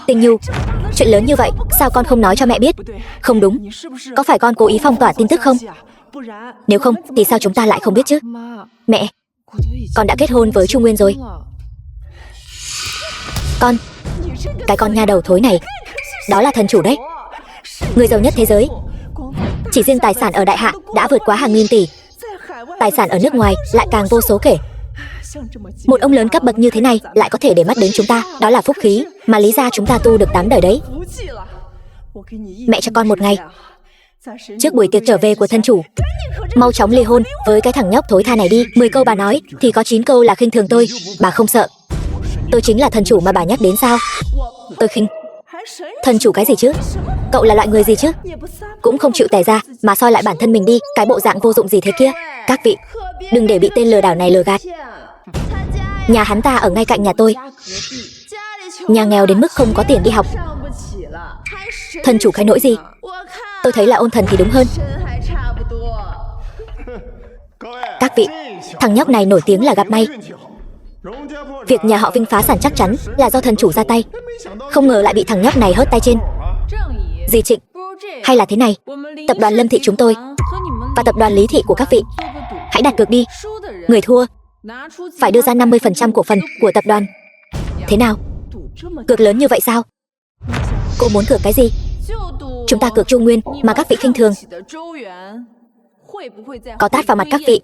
Tình Nhu, chuyện lớn như vậy, sao con không nói cho mẹ biết? Không đúng, có phải con cố ý phong tỏa tin tức không? Nếu không, thì sao chúng ta lại không biết chứ? Mẹ, con đã kết hôn với Trung Nguyên rồi. Con, cái con nha đầu thối này, đó là thần chủ đấy, người giàu nhất thế giới. Chỉ riêng tài sản ở Đại Hạ đã vượt quá hàng nghìn tỷ, tài sản ở nước ngoài lại càng vô số kể. Một ông lớn cấp bậc như thế này lại có thể để mắt đến chúng ta, đó là phúc khí mà Lý gia chúng ta tu được 8 đời đấy. Mẹ cho con một ngày, trước buổi tiệc trở về của thân chủ, mau chóng ly hôn với cái thằng nhóc thối tha này đi. 10 câu bà nói thì có 9 câu là khinh thường tôi. Bà không sợ tôi chính là thần chủ mà bà nhắc đến sao? Tôi khinh thần chủ cái gì chứ? Cậu là loại người gì chứ? Cũng không chịu tẻ ra mà soi lại bản thân mình đi, cái bộ dạng vô dụng gì thế kia. Các vị, đừng để bị tên lừa đảo này lừa gạt. Nhà hắn ta ở ngay cạnh nhà tôi, nhà nghèo đến mức không có tiền đi học. Thần chủ cái nỗi gì? Tôi thấy là ôn thần thì đúng hơn. Các vị, thằng nhóc này nổi tiếng là gặp may. Việc nhà họ Vinh phá sản chắc chắn là do thần chủ ra tay. Không ngờ lại bị thằng nhóc này hớt tay trên. Dì Trịnh, hay là thế này, tập đoàn Lâm Thị chúng tôi và tập đoàn Lý Thị của các vị hãy đặt cược đi. Người thua phải đưa ra 50% cổ phần của tập đoàn. Thế nào? Cược lớn như vậy sao? Cô muốn cược cái gì? Chúng ta cược Trung Nguyên mà các vị khinh thường. Có tát vào mặt các vị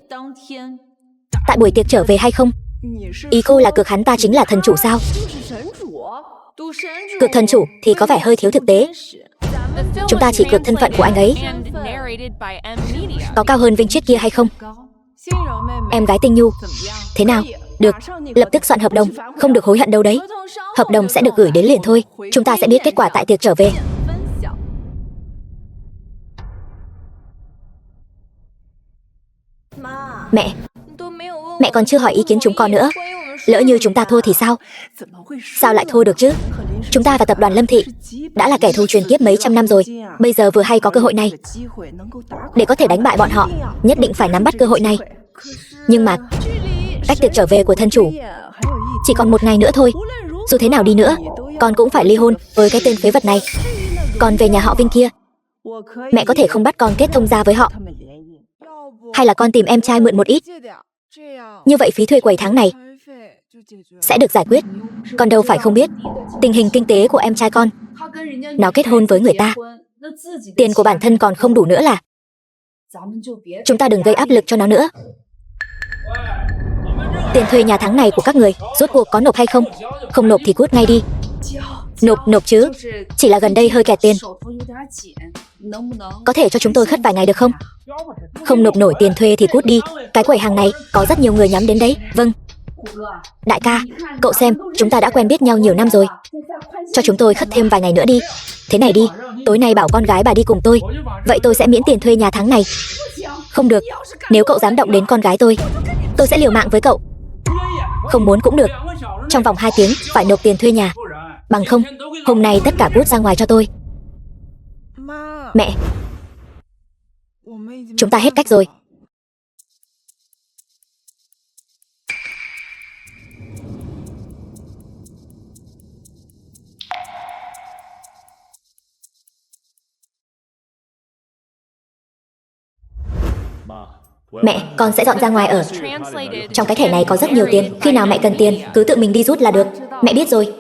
tại buổi tiệc trở về hay không? Ý cô là cược hắn ta chính là thần chủ sao? Cược thần chủ thì có vẻ hơi thiếu thực tế. Chúng ta chỉ cược thân phận của anh ấy có cao hơn Vinh Triết kia hay không? Em gái Tinh Nhu, thế nào? Được, lập tức soạn hợp đồng, không được hối hận đâu đấy. Hợp đồng sẽ được gửi đến liền thôi. Chúng ta sẽ biết kết quả tại tiệc trở về. Mẹ còn chưa hỏi ý kiến chúng con nữa. Lỡ như chúng ta thua thì sao? Sao lại thua được chứ? Chúng ta và tập đoàn Lâm Thị đã là kẻ thù truyền kiếp mấy trăm năm rồi. Bây giờ vừa hay có cơ hội này. Để có thể đánh bại bọn họ, nhất định phải nắm bắt cơ hội này. Nhưng mà cách tiệc trở về của thân chủ chỉ còn 1 ngày nữa thôi. Dù thế nào đi nữa, con cũng phải ly hôn với cái tên phế vật này. Còn về nhà họ Vinh kia, mẹ có thể không bắt con kết thông gia với họ. Hay là con tìm em trai mượn một ít. Như vậy phí thuê quầy tháng này sẽ được giải quyết. Con đâu phải không biết tình hình kinh tế của em trai con. Nó kết hôn với người ta, tiền của bản thân còn không đủ nữa là. Chúng ta đừng gây áp lực cho nó nữa. Tiền thuê nhà tháng này của các người rốt cuộc có nộp hay không? Không nộp thì cút ngay đi. Nộp chứ, chỉ là gần đây hơi kẹt tiền. Có thể cho chúng tôi khất vài ngày được không? Không nộp nổi tiền thuê thì cút đi. Cái quầy hàng này có rất nhiều người nhắm đến đấy. Vâng. Đại ca, cậu xem, chúng ta đã quen biết nhau nhiều năm rồi. Cho chúng tôi khất thêm vài ngày nữa đi. Thế này đi, tối nay bảo con gái bà đi cùng tôi. Vậy tôi sẽ miễn tiền thuê nhà tháng này. Không được, nếu cậu dám động đến con gái tôi sẽ liều mạng với cậu. Không muốn cũng được. Trong vòng 2 tiếng phải nộp tiền thuê nhà. Bằng không, hôm nay tất cả cút ra ngoài cho tôi. Mẹ, chúng ta hết cách rồi. Mẹ, con sẽ dọn ra ngoài ở. Trong cái thẻ này có rất nhiều tiền. Khi nào mẹ cần tiền, cứ tự mình đi rút là được. Mẹ biết rồi.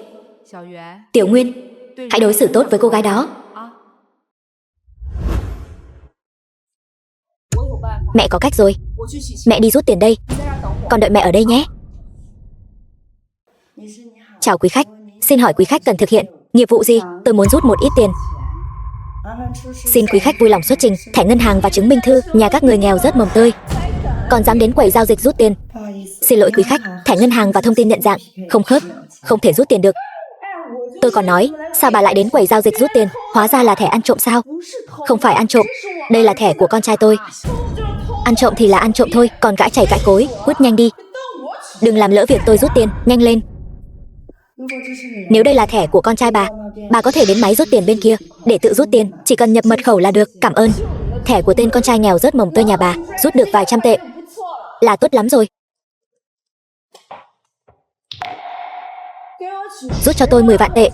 Tiểu Nguyên, hãy đối xử tốt với cô gái đó. Mẹ có cách rồi. Mẹ đi rút tiền đây. Con đợi mẹ ở đây nhé. Chào quý khách. Xin hỏi quý khách cần thực hiện nghiệp vụ gì? Tôi muốn rút một ít tiền. Xin quý khách vui lòng xuất trình thẻ ngân hàng và chứng minh thư. Nhà các người nghèo rất mồng tơi, còn dám đến quầy giao dịch rút tiền. Xin lỗi quý khách, thẻ ngân hàng và thông tin nhận dạng không khớp, không thể rút tiền được. Tôi còn nói, sao bà lại đến quầy giao dịch rút tiền? Hóa ra là thẻ ăn trộm sao? Không phải ăn trộm, đây là thẻ của con trai tôi. Ăn trộm thì là ăn trộm thôi, còn gãi chảy cãi cối, cút nhanh đi. Đừng làm lỡ việc tôi rút tiền, nhanh lên. Nếu đây là thẻ của con trai bà có thể đến máy rút tiền bên kia để tự rút tiền, chỉ cần nhập mật khẩu là được. Cảm ơn. Thẻ của tên con trai nghèo rớt mồng tơi nhà bà, rút được vài trăm tệ là tốt lắm rồi. Rút cho tôi 10 vạn tệ.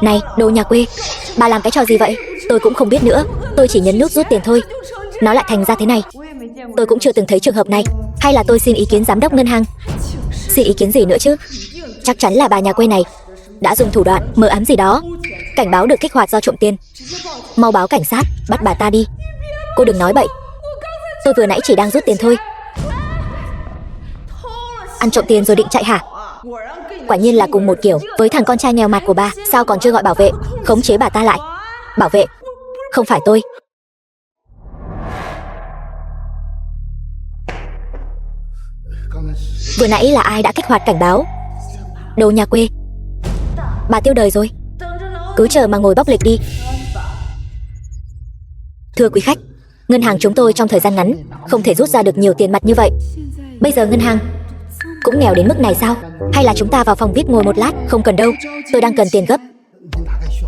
Này, đồ nhà quê, bà làm cái trò gì vậy? Tôi cũng không biết nữa, tôi chỉ nhấn nút rút tiền thôi. Nó lại thành ra thế này. Tôi cũng chưa từng thấy trường hợp này. Hay là tôi xin ý kiến giám đốc ngân hàng? Xin ý kiến gì nữa chứ? Chắc chắn là bà nhà quê này đã dùng thủ đoạn mờ ám gì đó. Cảnh báo được kích hoạt do trộm tiền. Mau báo cảnh sát, bắt bà ta đi. Cô đừng nói bậy. Tôi vừa nãy chỉ đang rút tiền thôi. Ăn trộm tiền rồi định chạy hả? Quả nhiên là cùng một kiểu với thằng con trai nghèo mặt của bà. Sao còn chưa gọi bảo vệ khống chế bà ta lại? Bảo vệ? Không phải tôi. Vừa nãy là ai đã kích hoạt cảnh báo? Đồ nhà quê. Bà tiêu đời rồi. Cứ chờ mà ngồi bóc lịch đi. Thưa quý khách, ngân hàng chúng tôi trong thời gian ngắn không thể rút ra được nhiều tiền mặt như vậy. Bây giờ ngân hàng cũng nghèo đến mức này sao? Hay là chúng ta vào phòng VIP ngồi một lát? Không cần đâu, tôi đang cần tiền gấp.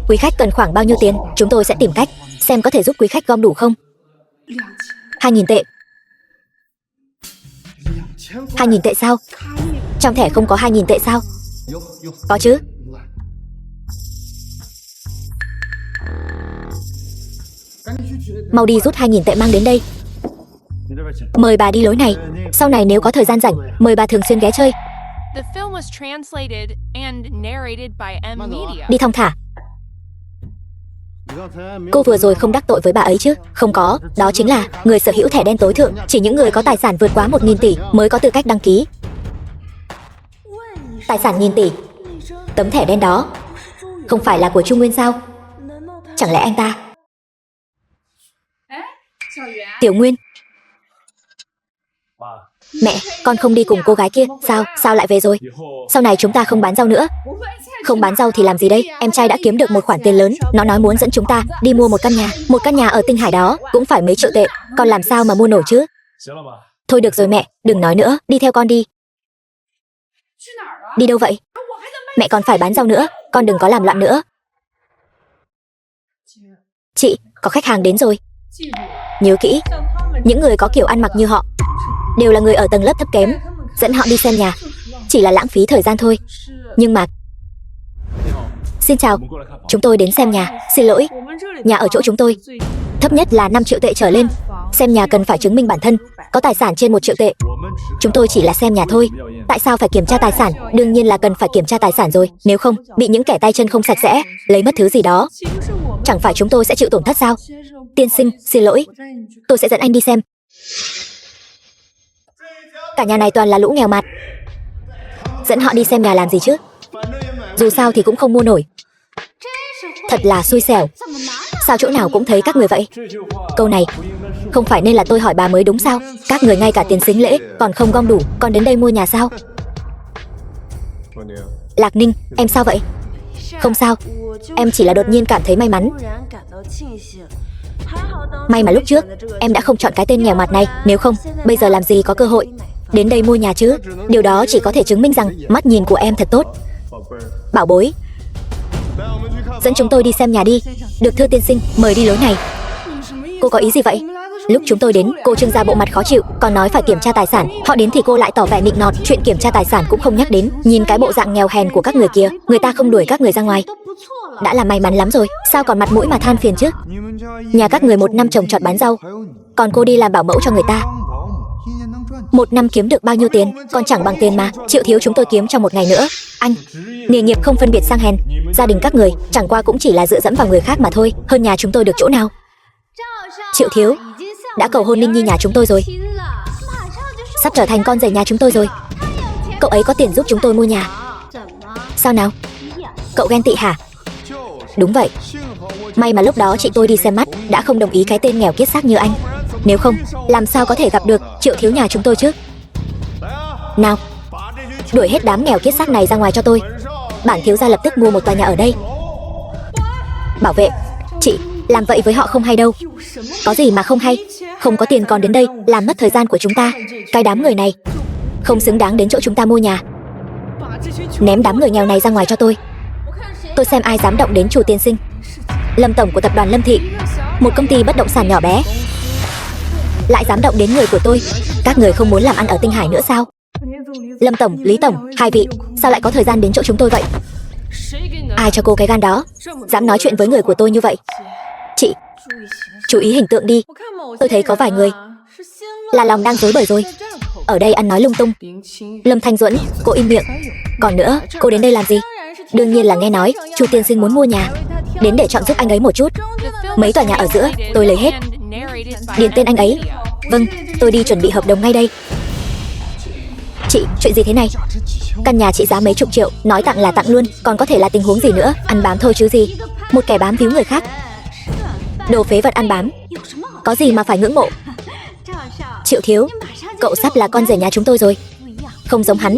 Quý khách cần khoảng bao nhiêu tiền? Chúng tôi sẽ tìm cách xem có thể giúp quý khách gom đủ không. 2.000 tệ. 2.000 tệ sao? Trong thẻ không có 2.000 tệ sao? Có chứ. Mau đi rút 2.000 tệ mang đến đây. Mời bà đi lối này. Sau này nếu có thời gian rảnh, mời bà thường xuyên ghé chơi. The film was translated and narrated by M Media. Đi thong thả. Cô vừa rồi không đắc tội với bà ấy chứ? Không có, đó chính là người sở hữu thẻ đen tối thượng. Chỉ những người có tài sản vượt quá 1.000 tỷ mới có tư cách đăng ký. Tài sản 1.000 tỷ. Tấm thẻ đen đó không phải là của Trung Nguyên sao? Chẳng lẽ anh ta? Tiểu Nguyên. Mẹ, con không đi cùng cô gái kia. Sao lại về rồi? Sau này chúng ta không bán rau nữa. Không bán rau thì làm gì đây? Em trai đã kiếm được một khoản tiền lớn. Nó nói muốn dẫn chúng ta đi mua một căn nhà. Một căn nhà ở Tinh Hải đó cũng phải mấy triệu tệ. Con làm sao mà mua nổi chứ? Thôi được rồi mẹ, đừng nói nữa. Đi theo con đi. Đi đâu vậy? Mẹ còn phải bán rau nữa. Con đừng có làm loạn nữa. Chị, có khách hàng đến rồi. Nhớ kỹ, những người có kiểu ăn mặc như họ đều là người ở tầng lớp thấp kém. Dẫn họ đi xem nhà chỉ là lãng phí thời gian thôi. Nhưng mà... Xin chào, chúng tôi đến xem nhà. Xin lỗi, nhà ở chỗ chúng tôi thấp nhất là 5 triệu tệ trở lên. Xem nhà cần phải chứng minh bản thân có tài sản trên 1 triệu tệ. Chúng tôi chỉ là xem nhà thôi. Tại sao phải kiểm tra tài sản? Đương nhiên là cần phải kiểm tra tài sản rồi. Nếu không, bị những kẻ tay chân không sạch sẽ lấy mất thứ gì đó, chẳng phải chúng tôi sẽ chịu tổn thất sao? Tiên sinh, xin lỗi, tôi sẽ dẫn anh đi xem. Cả nhà này toàn là lũ nghèo mặt. Dẫn họ đi xem nhà làm gì chứ? Dù sao thì cũng không mua nổi. Thật là xui xẻo. Sao chỗ nào cũng thấy các người vậy? Câu này không phải nên là tôi hỏi bà mới đúng sao? Các người ngay cả tiền sính lễ còn không gom đủ, còn đến đây mua nhà sao? Lạc Ninh, em sao vậy? Không sao, em chỉ là đột nhiên cảm thấy may mắn. May mà lúc trước em đã không chọn cái tên nghèo mặt này. Nếu không, bây giờ làm gì có cơ hội đến đây mua nhà chứ? Điều đó chỉ có thể chứng minh rằng mắt nhìn của em thật tốt. Bảo bối, dẫn chúng tôi đi xem nhà đi. Được thưa tiên sinh, mời đi lối này. Cô có ý gì vậy? Lúc chúng tôi đến, cô trưng ra bộ mặt khó chịu, còn nói phải kiểm tra tài sản. Họ đến thì cô lại tỏ vẻ nịnh nọt, chuyện kiểm tra tài sản cũng không nhắc đến. Nhìn cái bộ dạng nghèo hèn của các người kia, người ta không đuổi các người ra ngoài đã là may mắn lắm rồi. Sao còn mặt mũi mà than phiền chứ? Nhà các người 1 năm trồng trọt bán rau, còn cô đi làm bảo mẫu cho người ta. 1 năm kiếm được bao nhiêu tiền? Còn chẳng bằng tiền mà Triệu thiếu chúng tôi kiếm trong 1 ngày nữa. Anh, nghề nghiệp không phân biệt sang hèn. Gia đình các người chẳng qua cũng chỉ là dựa dẫm vào người khác mà thôi. Hơn nhà chúng tôi được chỗ nào? Triệu thiếu đã cầu hôn Ninh Nhi nhà chúng tôi rồi, sắp trở thành con rể nhà chúng tôi rồi. Cậu ấy có tiền giúp chúng tôi mua nhà. Sao nào? Cậu ghen tị hả? Đúng vậy. May mà lúc đó chị tôi đi xem mắt đã không đồng ý cái tên nghèo kiết xác như anh. Nếu không, làm sao có thể gặp được Triệu thiếu nhà chúng tôi chứ? Nào, đuổi hết đám nghèo kiết xác này ra ngoài cho tôi. Bản thiếu gia lập tức mua một tòa nhà ở đây. Bảo vệ, chị làm vậy với họ không hay đâu. Có gì mà không hay? Không có tiền còn đến đây làm mất thời gian của chúng ta. Cái đám người này không xứng đáng đến chỗ chúng ta mua nhà. Ném đám người nghèo này ra ngoài cho tôi. Tôi xem ai dám động đến chủ tiên sinh. Lâm tổng của tập đoàn Lâm Thị, một công ty bất động sản nhỏ bé, lại dám động đến người của tôi. Các người không muốn làm ăn ở Tinh Hải nữa sao? Lâm tổng, Lý tổng, hai vị sao lại có thời gian đến chỗ chúng tôi vậy? Ai cho cô cái gan đó, dám nói chuyện với người của tôi như vậy? Chị, chú ý hình tượng đi. Tôi thấy có vài người là lòng đang rối bời rồi. Ở đây ăn nói lung tung. Lâm Thanh Duẫn, cô im miệng. Còn nữa, cô đến đây làm gì? Đương nhiên là nghe nói Chu tiên sinh muốn mua nhà, đến để chọn giúp anh ấy một chút. Mấy tòa nhà ở giữa, tôi lấy hết. Điền tên anh ấy. Vâng, tôi đi chuẩn bị hợp đồng ngay đây. Chị, chuyện gì thế này? Căn nhà trị giá mấy chục triệu, nói tặng là tặng luôn, còn có thể là tình huống gì nữa? Ăn bám thôi chứ gì. Một kẻ bám víu người khác. Đồ phế vật ăn bám. Có gì mà phải ngưỡng mộ? Triệu thiếu, cậu sắp là con rể nhà chúng tôi rồi. Không giống hắn.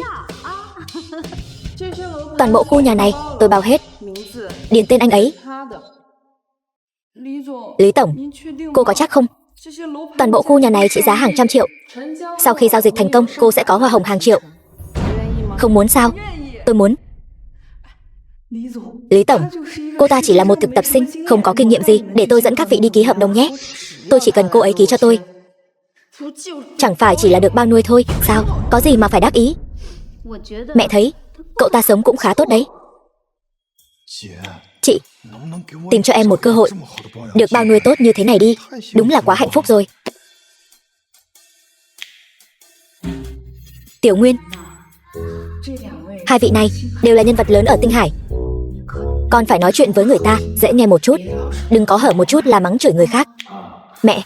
Toàn bộ khu nhà này tôi bao hết. Điền tên anh ấy. Lý tổng, cô có chắc không? Toàn bộ khu nhà này trị giá hàng trăm triệu. Sau khi giao dịch thành công, cô sẽ có hoa hồng hàng triệu. Không muốn sao? Tôi muốn. Lý tổng, cô ta chỉ là một thực tập sinh, không có kinh nghiệm gì, để tôi dẫn các vị đi ký hợp đồng nhé. Tôi chỉ cần cô ấy ký cho tôi. Chẳng phải chỉ là được bao nuôi thôi, sao? Có gì mà phải đắc ý? Mẹ thấy, cậu ta sống cũng khá tốt đấy. Chị, tìm cho em một cơ hội. Được bao nuôi tốt như thế này đi, đúng là quá hạnh phúc rồi. Tiểu Nguyên, hai vị này đều là nhân vật lớn ở Tinh Hải. Con phải nói chuyện với người ta dễ nghe một chút, đừng có hở một chút là mắng chửi người khác. Mẹ,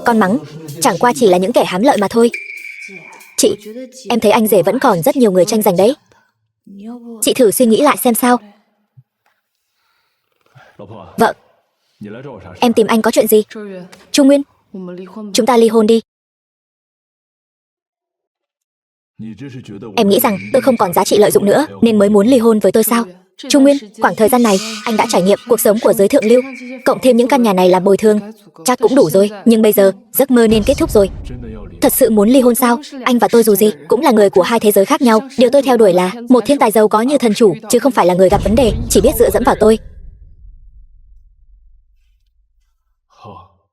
con mắng chẳng qua chỉ là những kẻ hám lợi mà thôi. Chị, em thấy anh rể vẫn còn rất nhiều người tranh giành đấy. Chị thử suy nghĩ lại xem sao. Vợ, em tìm anh có chuyện gì? Chu Nguyên, chúng ta ly hôn đi. Em nghĩ rằng tôi không còn giá trị lợi dụng nữa nên mới muốn ly hôn với tôi sao? Chu Nguyên, khoảng thời gian này anh đã trải nghiệm cuộc sống của giới thượng lưu, cộng thêm những căn nhà này làm bồi thường, chắc cũng đủ rồi. Nhưng bây giờ giấc mơ nên kết thúc rồi. Thật sự muốn ly hôn sao? Anh và tôi dù gì cũng là người của hai thế giới khác nhau. Điều tôi theo đuổi là một thiên tài giàu có như thần chủ, chứ không phải là người gặp vấn đề chỉ biết dựa dẫm vào tôi.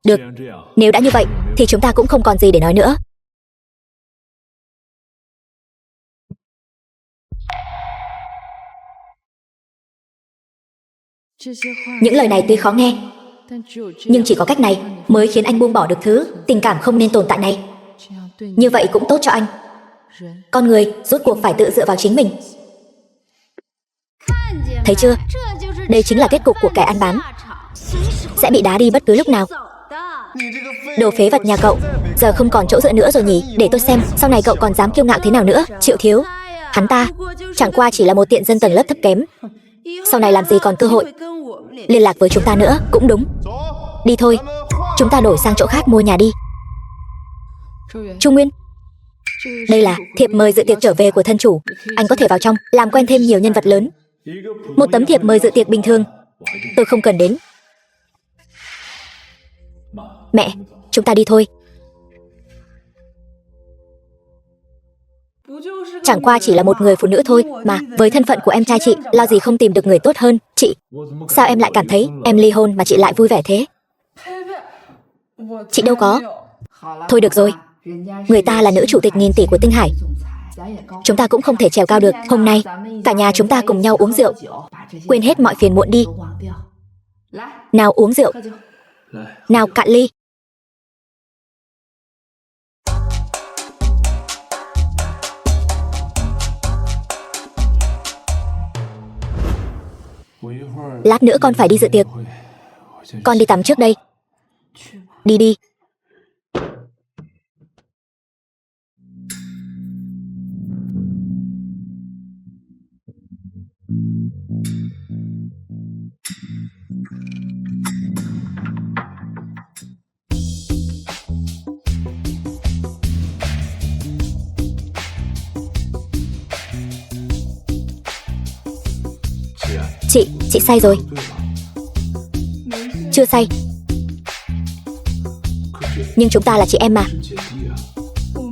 Được, nếu đã như vậy thì chúng ta cũng không còn gì để nói nữa. Những lời này tuy khó nghe, nhưng chỉ có cách này mới khiến anh buông bỏ được thứ tình cảm không nên tồn tại này. Như vậy cũng tốt cho anh. Con người rốt cuộc phải tự dựa vào chính mình. Thấy chưa? Đây chính là kết cục của kẻ ăn bám. Sẽ bị đá đi bất cứ lúc nào. Đồ phế vật nhà cậu, giờ không còn chỗ dựa nữa rồi nhỉ? Để tôi xem sau này cậu còn dám kiêu ngạo thế nào nữa. Triệu thiếu, hắn ta chẳng qua chỉ là một tiện dân tầng lớp thấp kém. Sau này làm gì còn cơ hội liên lạc với chúng ta nữa. Cũng đúng. Đi thôi, chúng ta đổi sang chỗ khác mua nhà đi. Chu Nguyên, đây là thiệp mời dự tiệc trở về của thân chủ. Anh có thể vào trong làm quen thêm nhiều nhân vật lớn. Một tấm thiệp mời dự tiệc bình thường tôi không cần đến. Mẹ, chúng ta đi thôi. Chẳng qua chỉ là một người phụ nữ thôi mà, với thân phận của em trai chị, lo gì không tìm được người tốt hơn. Chị, sao em lại cảm thấy em ly hôn mà chị lại vui vẻ thế? Chị đâu có. Thôi được rồi, người ta là nữ chủ tịch nghìn tỷ của Tinh Hải, chúng ta cũng không thể trèo cao được. Hôm nay cả nhà chúng ta cùng nhau uống rượu, quên hết mọi phiền muộn đi. Nào uống rượu. Nào cạn ly. Lát nữa con phải đi dự tiệc. Con đi tắm trước đây. Đi đi. Chị say rồi. Chưa say. Nhưng chúng ta là chị em mà.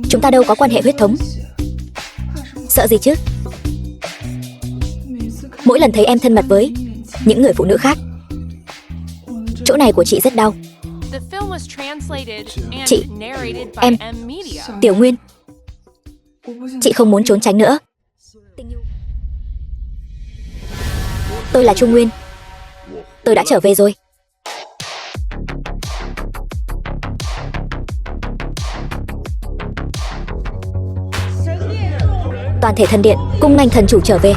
Chúng ta đâu có quan hệ huyết thống. Sợ gì chứ? Mỗi lần thấy em thân mật với những người phụ nữ khác, chỗ này của chị rất đau. Chị, em, Tiểu Nguyên, chị không muốn trốn tránh nữa. Tôi là Trung Nguyên. Tôi đã trở về rồi. Toàn thể thần điện, cung nghênh thần chủ trở về.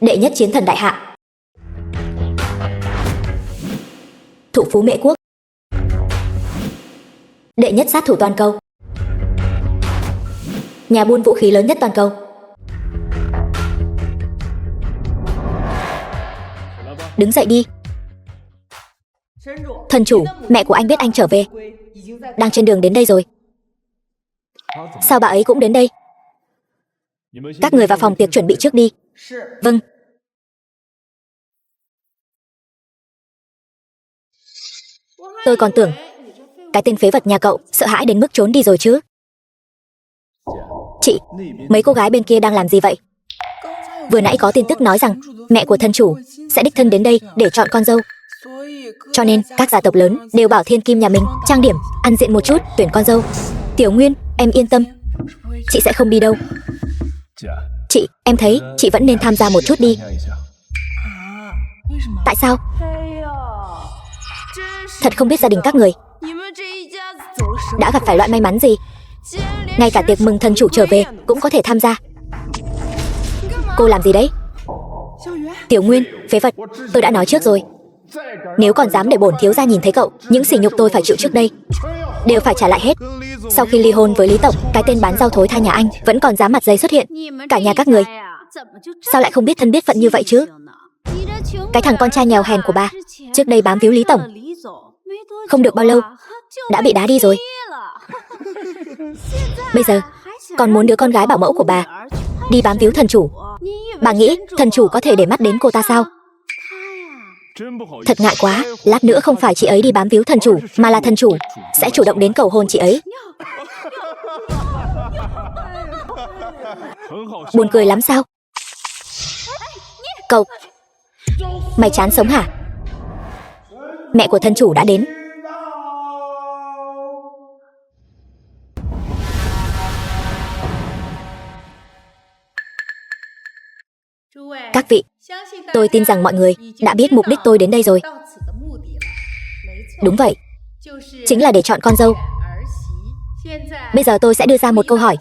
Đệ nhất chiến thần đại hạ. Thụ phú Mễ quốc. Đệ nhất sát thủ toàn cầu. Nhà buôn vũ khí lớn nhất toàn cầu. Đứng dậy đi. Thần chủ, mẹ của anh biết anh trở về. Đang trên đường đến đây rồi. Sao bà ấy cũng đến đây? Các người vào phòng tiệc chuẩn bị trước đi. Vâng. Tôi còn tưởng cái tên phế vật nhà cậu sợ hãi đến mức trốn đi rồi chứ. Chị, mấy cô gái bên kia đang làm gì vậy? Vừa nãy có tin tức nói rằng mẹ của thần chủ sẽ đích thân đến đây để chọn con dâu. Cho nên các gia tộc lớn đều bảo thiên kim nhà mình trang điểm, ăn diện một chút, tuyển con dâu. Tiểu Nguyên, em yên tâm, chị sẽ không đi đâu. Chị, em thấy chị vẫn nên tham gia một chút đi. Tại sao? Thật không biết gia đình các người đã gặp phải loại may mắn gì. Ngay cả tiệc mừng thần chủ trở về cũng có thể tham gia. Cô làm gì đấy? Tiểu Nguyên, phế vật, tôi đã nói trước rồi. Nếu còn dám để bổn thiếu gia nhìn thấy cậu, những sỉ nhục tôi phải chịu trước đây đều phải trả lại hết. Sau khi ly hôn với Lý Tổng, cái tên bán rau thối tha nhà anh vẫn còn dám mặt dày xuất hiện. Cả nhà các người sao lại không biết thân biết phận như vậy chứ? Cái thằng con trai nghèo hèn của bà trước đây bám víu Lý Tổng, không được bao lâu đã bị đá đi rồi. Bây giờ còn muốn đứa con gái bảo mẫu của bà đi bám víu thần chủ. Bà nghĩ thần chủ có thể để mắt đến cô ta sao? Thật ngại quá, lát nữa không phải chị ấy đi bám víu thần chủ, mà là thần chủ sẽ chủ động đến cầu hôn chị ấy. Buồn cười lắm sao? Cậu, mày chán sống hả? Mẹ của thần chủ đã đến. Các vị, tôi tin rằng mọi người đã biết mục đích tôi đến đây rồi. Đúng vậy, chính là để chọn con dâu. Bây giờ tôi sẽ đưa ra một câu hỏi.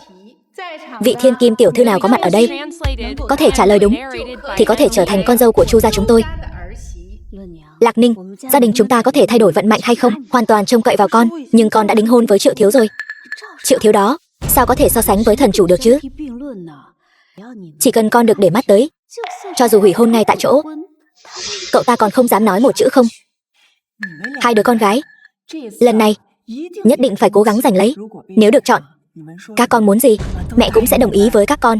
Vị thiên kim tiểu thư nào có mặt ở đây có thể trả lời đúng thì có thể trở thành con dâu của Chu gia chúng tôi. Lạc Ninh, gia đình chúng ta có thể thay đổi vận mệnh hay không hoàn toàn trông cậy vào con, nhưng con đã đính hôn với Triệu thiếu rồi. Triệu thiếu đó sao có thể so sánh với thần chủ được chứ? Chỉ cần con được để mắt tới, cho dù hủy hôn ngay tại chỗ, cậu ta còn không dám nói một chữ không. Hai đứa con gái lần này nhất định phải cố gắng giành lấy. Nếu được chọn, các con muốn gì mẹ cũng sẽ đồng ý với các con.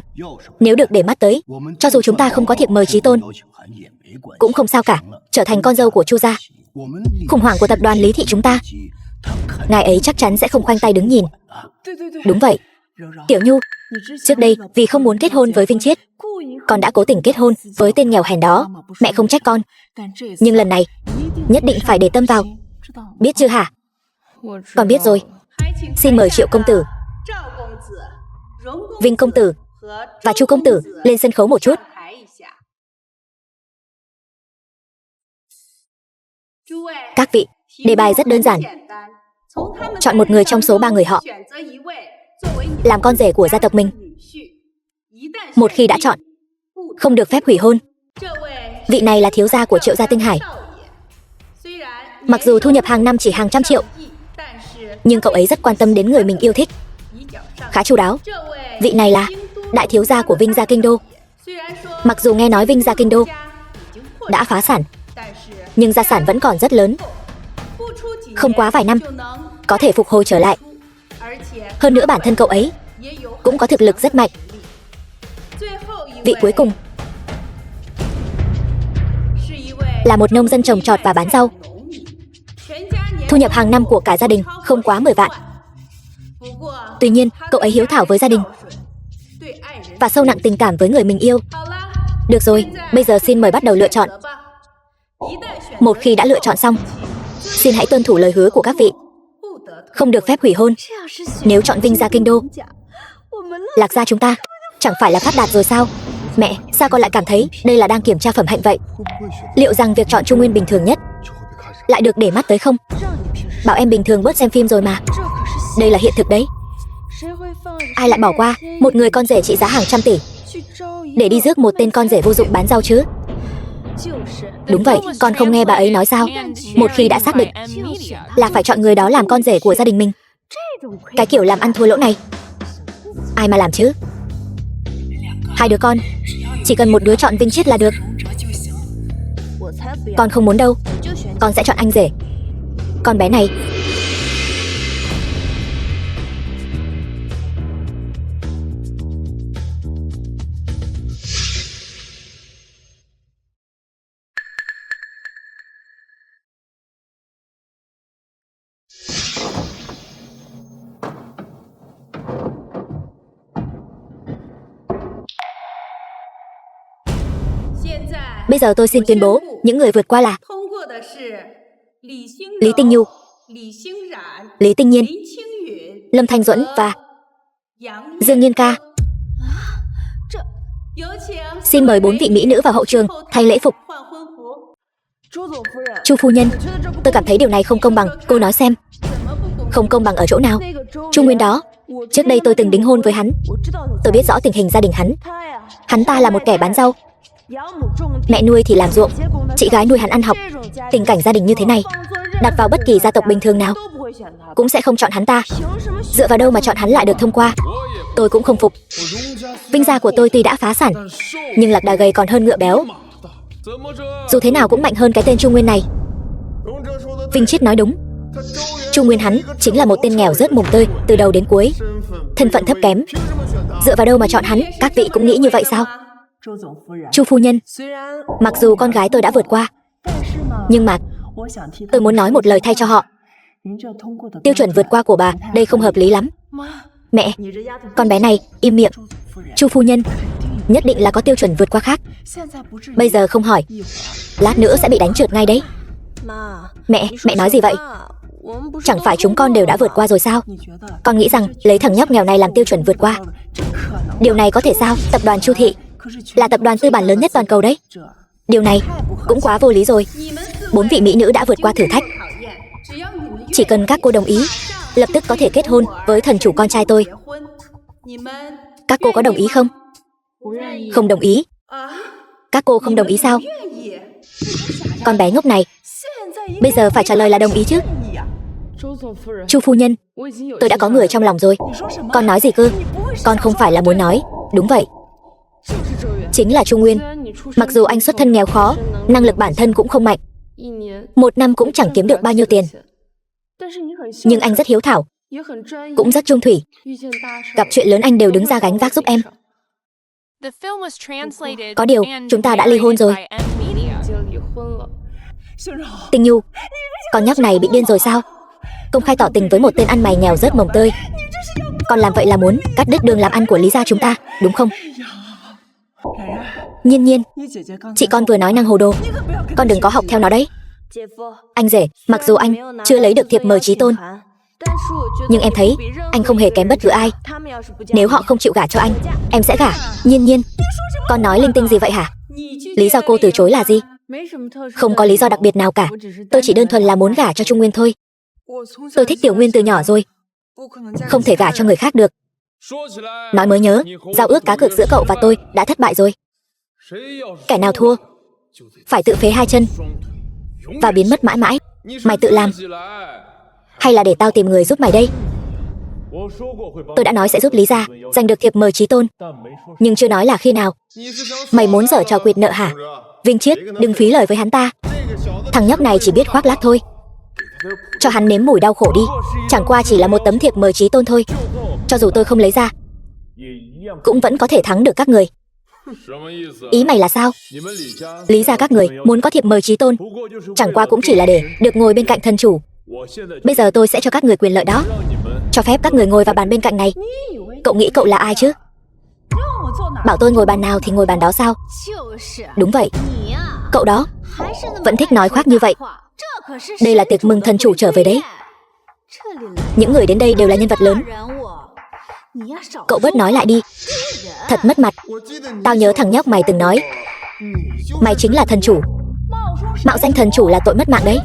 Nếu được để mắt tới, cho dù chúng ta không có thiệp mời chí tôn cũng không sao cả, trở thành con dâu của Chu gia. Khủng hoảng của tập đoàn Lý thị chúng ta, ngài ấy chắc chắn sẽ không khoanh tay đứng nhìn. Đúng vậy, Tiểu Nhu, trước đây vì không muốn kết hôn với Vinh Chiết, con đã cố tình kết hôn với tên nghèo hèn đó. Mẹ không trách con, nhưng lần này nhất định phải để tâm vào, biết chưa hả? Con biết rồi. Xin mời Triệu công tử, Vinh công tử và Chu công tử lên sân khấu một chút. Các vị, đề bài rất đơn giản. Chọn một người trong số 3 người họ làm con rể của gia tộc mình. Một khi đã chọn, không được phép hủy hôn. Vị này là thiếu gia của Triệu gia Tinh Hải. Mặc dù thu nhập hàng năm chỉ hàng trăm triệu, nhưng cậu ấy rất quan tâm đến người mình yêu thích, khá chu đáo. Vị này là đại thiếu gia của Vinh gia Kinh Đô. Mặc dù nghe nói Vinh gia Kinh Đô đã phá sản, nhưng gia sản vẫn còn rất lớn, không quá vài năm có thể phục hồi trở lại. Hơn nữa bản thân cậu ấy cũng có thực lực rất mạnh. Vị cuối cùng là một nông dân trồng trọt và bán rau. Thu nhập hàng năm của cả gia đình không quá 10 vạn. Tuy nhiên, cậu ấy hiếu thảo với gia đình và sâu nặng tình cảm với người mình yêu. Được rồi, bây giờ xin mời bắt đầu lựa chọn. Một khi đã lựa chọn xong, xin hãy tuân thủ lời hứa của các vị, không được phép hủy hôn. Nếu chọn Vinh gia Kinh Đô, Lạc gia chúng ta chẳng phải là phát đạt rồi sao? Mẹ, sao con lại cảm thấy đây là đang kiểm tra phẩm hạnh vậy? Liệu rằng việc chọn Trung Nguyên bình thường nhất lại được để mắt tới không? Bảo em bình thường bớt xem phim rồi mà. Đây là hiện thực đấy. Ai lại bỏ qua một người con rể trị giá hàng trăm tỷ để đi rước một tên con rể vô dụng bán rau chứ? Đúng vậy, con không nghe bà ấy nói sao? Một khi đã xác định là phải chọn người đó làm con rể của gia đình mình, cái kiểu làm ăn thua lỗ này ai mà làm chứ? Hai đứa con, chỉ cần một đứa chọn Vinh Chiết là được. Con không muốn đâu. Con sẽ chọn anh rể. Con bé này. Bây giờ tôi xin tuyên bố, những người vượt qua là Lý Tinh Nhu, Lý Tinh Nhiên, Lâm Thanh Duẫn và Dương Nhiên Ca. Xin mời 4 vị mỹ nữ vào hậu trường thay lễ phục. Chu phu nhân, tôi cảm thấy điều này không công bằng. Cô nói xem. Không công bằng ở chỗ nào? Chu Nguyên đó, trước đây tôi từng đính hôn với hắn. Tôi biết rõ tình hình gia đình hắn. Hắn ta là một kẻ bán rau, mẹ nuôi thì làm ruộng, chị gái nuôi hắn ăn học. Tình cảnh gia đình như thế này, đặt vào bất kỳ gia tộc bình thường nào cũng sẽ không chọn hắn ta. Dựa vào đâu mà chọn hắn lại được thông qua? Tôi cũng không phục. Vinh gia của tôi tuy đã phá sản, nhưng lạc đà gầy còn hơn ngựa béo. Dù thế nào cũng mạnh hơn cái tên Chu Nguyên này. Vinh Chiết nói đúng. Chu Nguyên hắn chính là một tên nghèo rớt mùng tơi từ đầu đến cuối, thân phận thấp kém. Dựa vào đâu mà chọn hắn? Các vị cũng nghĩ như vậy sao? Chu phu nhân, mặc dù con gái tôi đã vượt qua, nhưng mà tôi muốn nói một lời thay cho họ. Tiêu chuẩn vượt qua của bà đây không hợp lý lắm. Mẹ, con bé này im miệng. Chu phu nhân, nhất định là có tiêu chuẩn vượt qua khác. Bây giờ không hỏi, lát nữa sẽ bị đánh trượt ngay đấy. Mẹ nói gì vậy? Chẳng phải chúng con đều đã vượt qua rồi sao? Con nghĩ rằng lấy thằng nhóc nghèo này làm tiêu chuẩn vượt qua, điều này có thể sao? Tập đoàn Chu Thị là tập đoàn tư bản lớn nhất toàn cầu đấy. Điều này cũng quá vô lý rồi. 4 vị mỹ nữ đã vượt qua thử thách. Chỉ cần các cô đồng ý, lập tức có thể kết hôn với thần chủ con trai tôi. Các cô có đồng ý không? Không đồng ý. Các cô không đồng ý sao? Con bé ngốc này, bây giờ phải trả lời là đồng ý chứ. Chu phu nhân, tôi đã có người trong lòng rồi. Con nói gì cơ? Con không phải là muốn nói. Đúng vậy, chính là Chu Nguyên. Mặc dù anh xuất thân nghèo khó, năng lực bản thân cũng không mạnh, 1 năm cũng chẳng kiếm được bao nhiêu tiền, nhưng anh rất hiếu thảo, cũng rất trung thủy. Gặp chuyện lớn anh đều đứng ra gánh vác giúp em. Có điều, chúng ta đã ly hôn rồi. Tinh Nhu, con nhóc này bị điên rồi sao? Công khai tỏ tình với một tên ăn mày nghèo rớt mồng tơi. Con làm vậy là muốn cắt đứt đường làm ăn của Lý gia chúng ta, đúng không? Nhiên Nhiên, chị con vừa nói năng hồ đồ, con đừng có học theo nó đấy. Anh rể, mặc dù anh chưa lấy được thiệp mời chí tôn, nhưng em thấy anh không hề kém bất cứ ai. Nếu họ không chịu gả cho anh, em sẽ gả. Nhiên Nhiên, con nói linh tinh gì vậy hả? Lý do cô từ chối là gì? Không có lý do đặc biệt nào cả. Tôi chỉ đơn thuần là muốn gả cho Trung Nguyên thôi. Tôi thích Tiểu Nguyên từ nhỏ rồi, không thể gả cho người khác được. Nói mới nhớ, giao ước cá cược giữa cậu và tôi đã thất bại rồi. Kẻ nào thua phải tự phế 2 chân và biến mất mãi mãi. Mày tự làm hay là để tao tìm người giúp mày đây? Tôi đã nói sẽ giúp Lý gia giành được thiệp mời chí tôn, nhưng chưa nói là khi nào. Mày muốn giở trò quỵt nợ hả? Vinh Chiết, đừng phí lời với hắn ta. Thằng nhóc này chỉ biết khoác lác thôi. Cho hắn nếm mùi đau khổ đi. Chẳng qua chỉ là một tấm thiệp mời chí tôn thôi. Cho dù tôi không lấy ra, cũng vẫn có thể thắng được các người. Ý mày là sao? Lý gia các người muốn có thiệp mời chí tôn, chẳng qua cũng chỉ là để được ngồi bên cạnh thân chủ. Bây giờ tôi sẽ cho các người quyền lợi đó, cho phép các người ngồi vào bàn bên cạnh này. Cậu nghĩ cậu là ai chứ? Bảo tôi ngồi bàn nào thì ngồi bàn đó sao? Đúng vậy, cậu đó vẫn thích nói khoác như vậy. Đây là tiệc mừng thần chủ trở về đấy. Những người đến đây đều là nhân vật lớn. Cậu bớt nói lại đi. Thật mất mặt. Tao nhớ thằng nhóc mày từng nói mày chính là thần chủ. Mạo danh thần chủ là tội mất mạng đấy.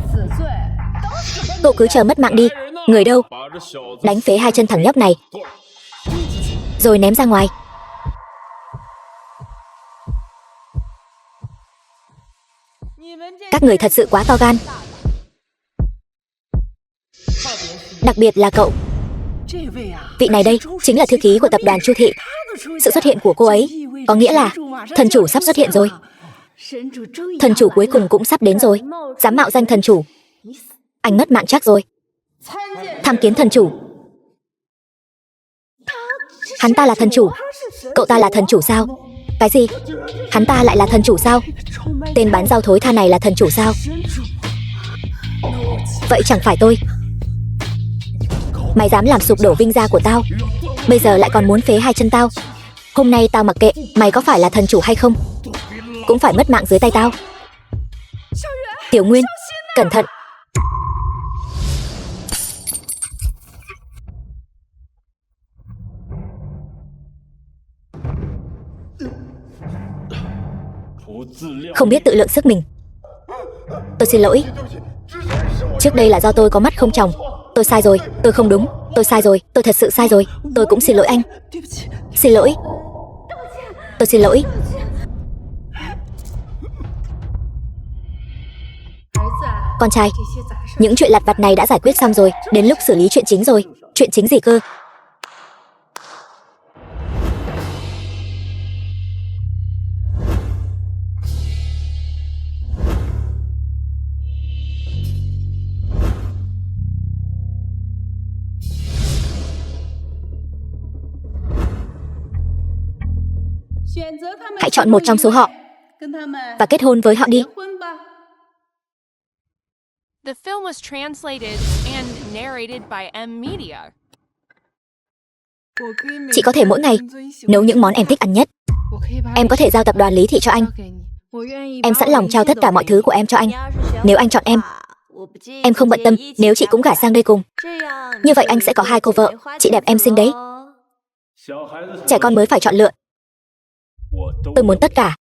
Cậu cứ chờ mất mạng đi. Người đâu? Đánh phế 2 chân thằng nhóc này, rồi ném ra ngoài. Các người thật sự quá to gan. Đặc biệt là cậu. Vị này đây chính là thư ký của tập đoàn Chu Thị. Sự xuất hiện của cô ấy có nghĩa là thần chủ sắp xuất hiện rồi. Thần chủ cuối cùng cũng sắp đến rồi. Dám mạo danh thần chủ, anh mất mạng chắc rồi. Tham kiến thần chủ. Hắn ta là thần chủ. Cậu ta là thần chủ sao? Cái gì? Hắn ta lại là thần chủ sao? Tên bán rau thối tha này là thần chủ sao? Vậy chẳng phải tôi. Mày dám làm sụp đổ vinh gia của tao, bây giờ lại còn muốn phế 2 chân tao. Hôm nay tao mặc kệ mày có phải là thần chủ hay không, cũng phải mất mạng dưới tay tao. Tiểu Nguyên, cẩn thận. Không biết tự lượng sức mình. Tôi xin lỗi. Trước đây là do tôi có mắt không tròng. Tôi sai rồi, tôi không đúng. Tôi sai rồi, tôi thật sự sai rồi. Tôi cũng xin lỗi anh. Xin lỗi. Tôi xin lỗi. Con trai, những chuyện lặt vặt này đã giải quyết xong rồi. Đến lúc xử lý chuyện chính rồi. Chuyện chính gì cơ? Hãy chọn một trong số họ và kết hôn với họ đi. The film was translated and narrated by M Media. Chị có thể mỗi ngày nấu những món em thích ăn nhất. Em có thể giao tập đoàn Lý Thị cho anh. Em sẵn lòng trao tất cả mọi thứ của em cho anh. Nếu anh chọn em không bận tâm nếu chị cũng gả sang đây cùng. Như vậy anh sẽ có 2 cô vợ. Chị đẹp em xinh đấy. Trẻ con mới phải chọn lựa. Tôi muốn tất cả.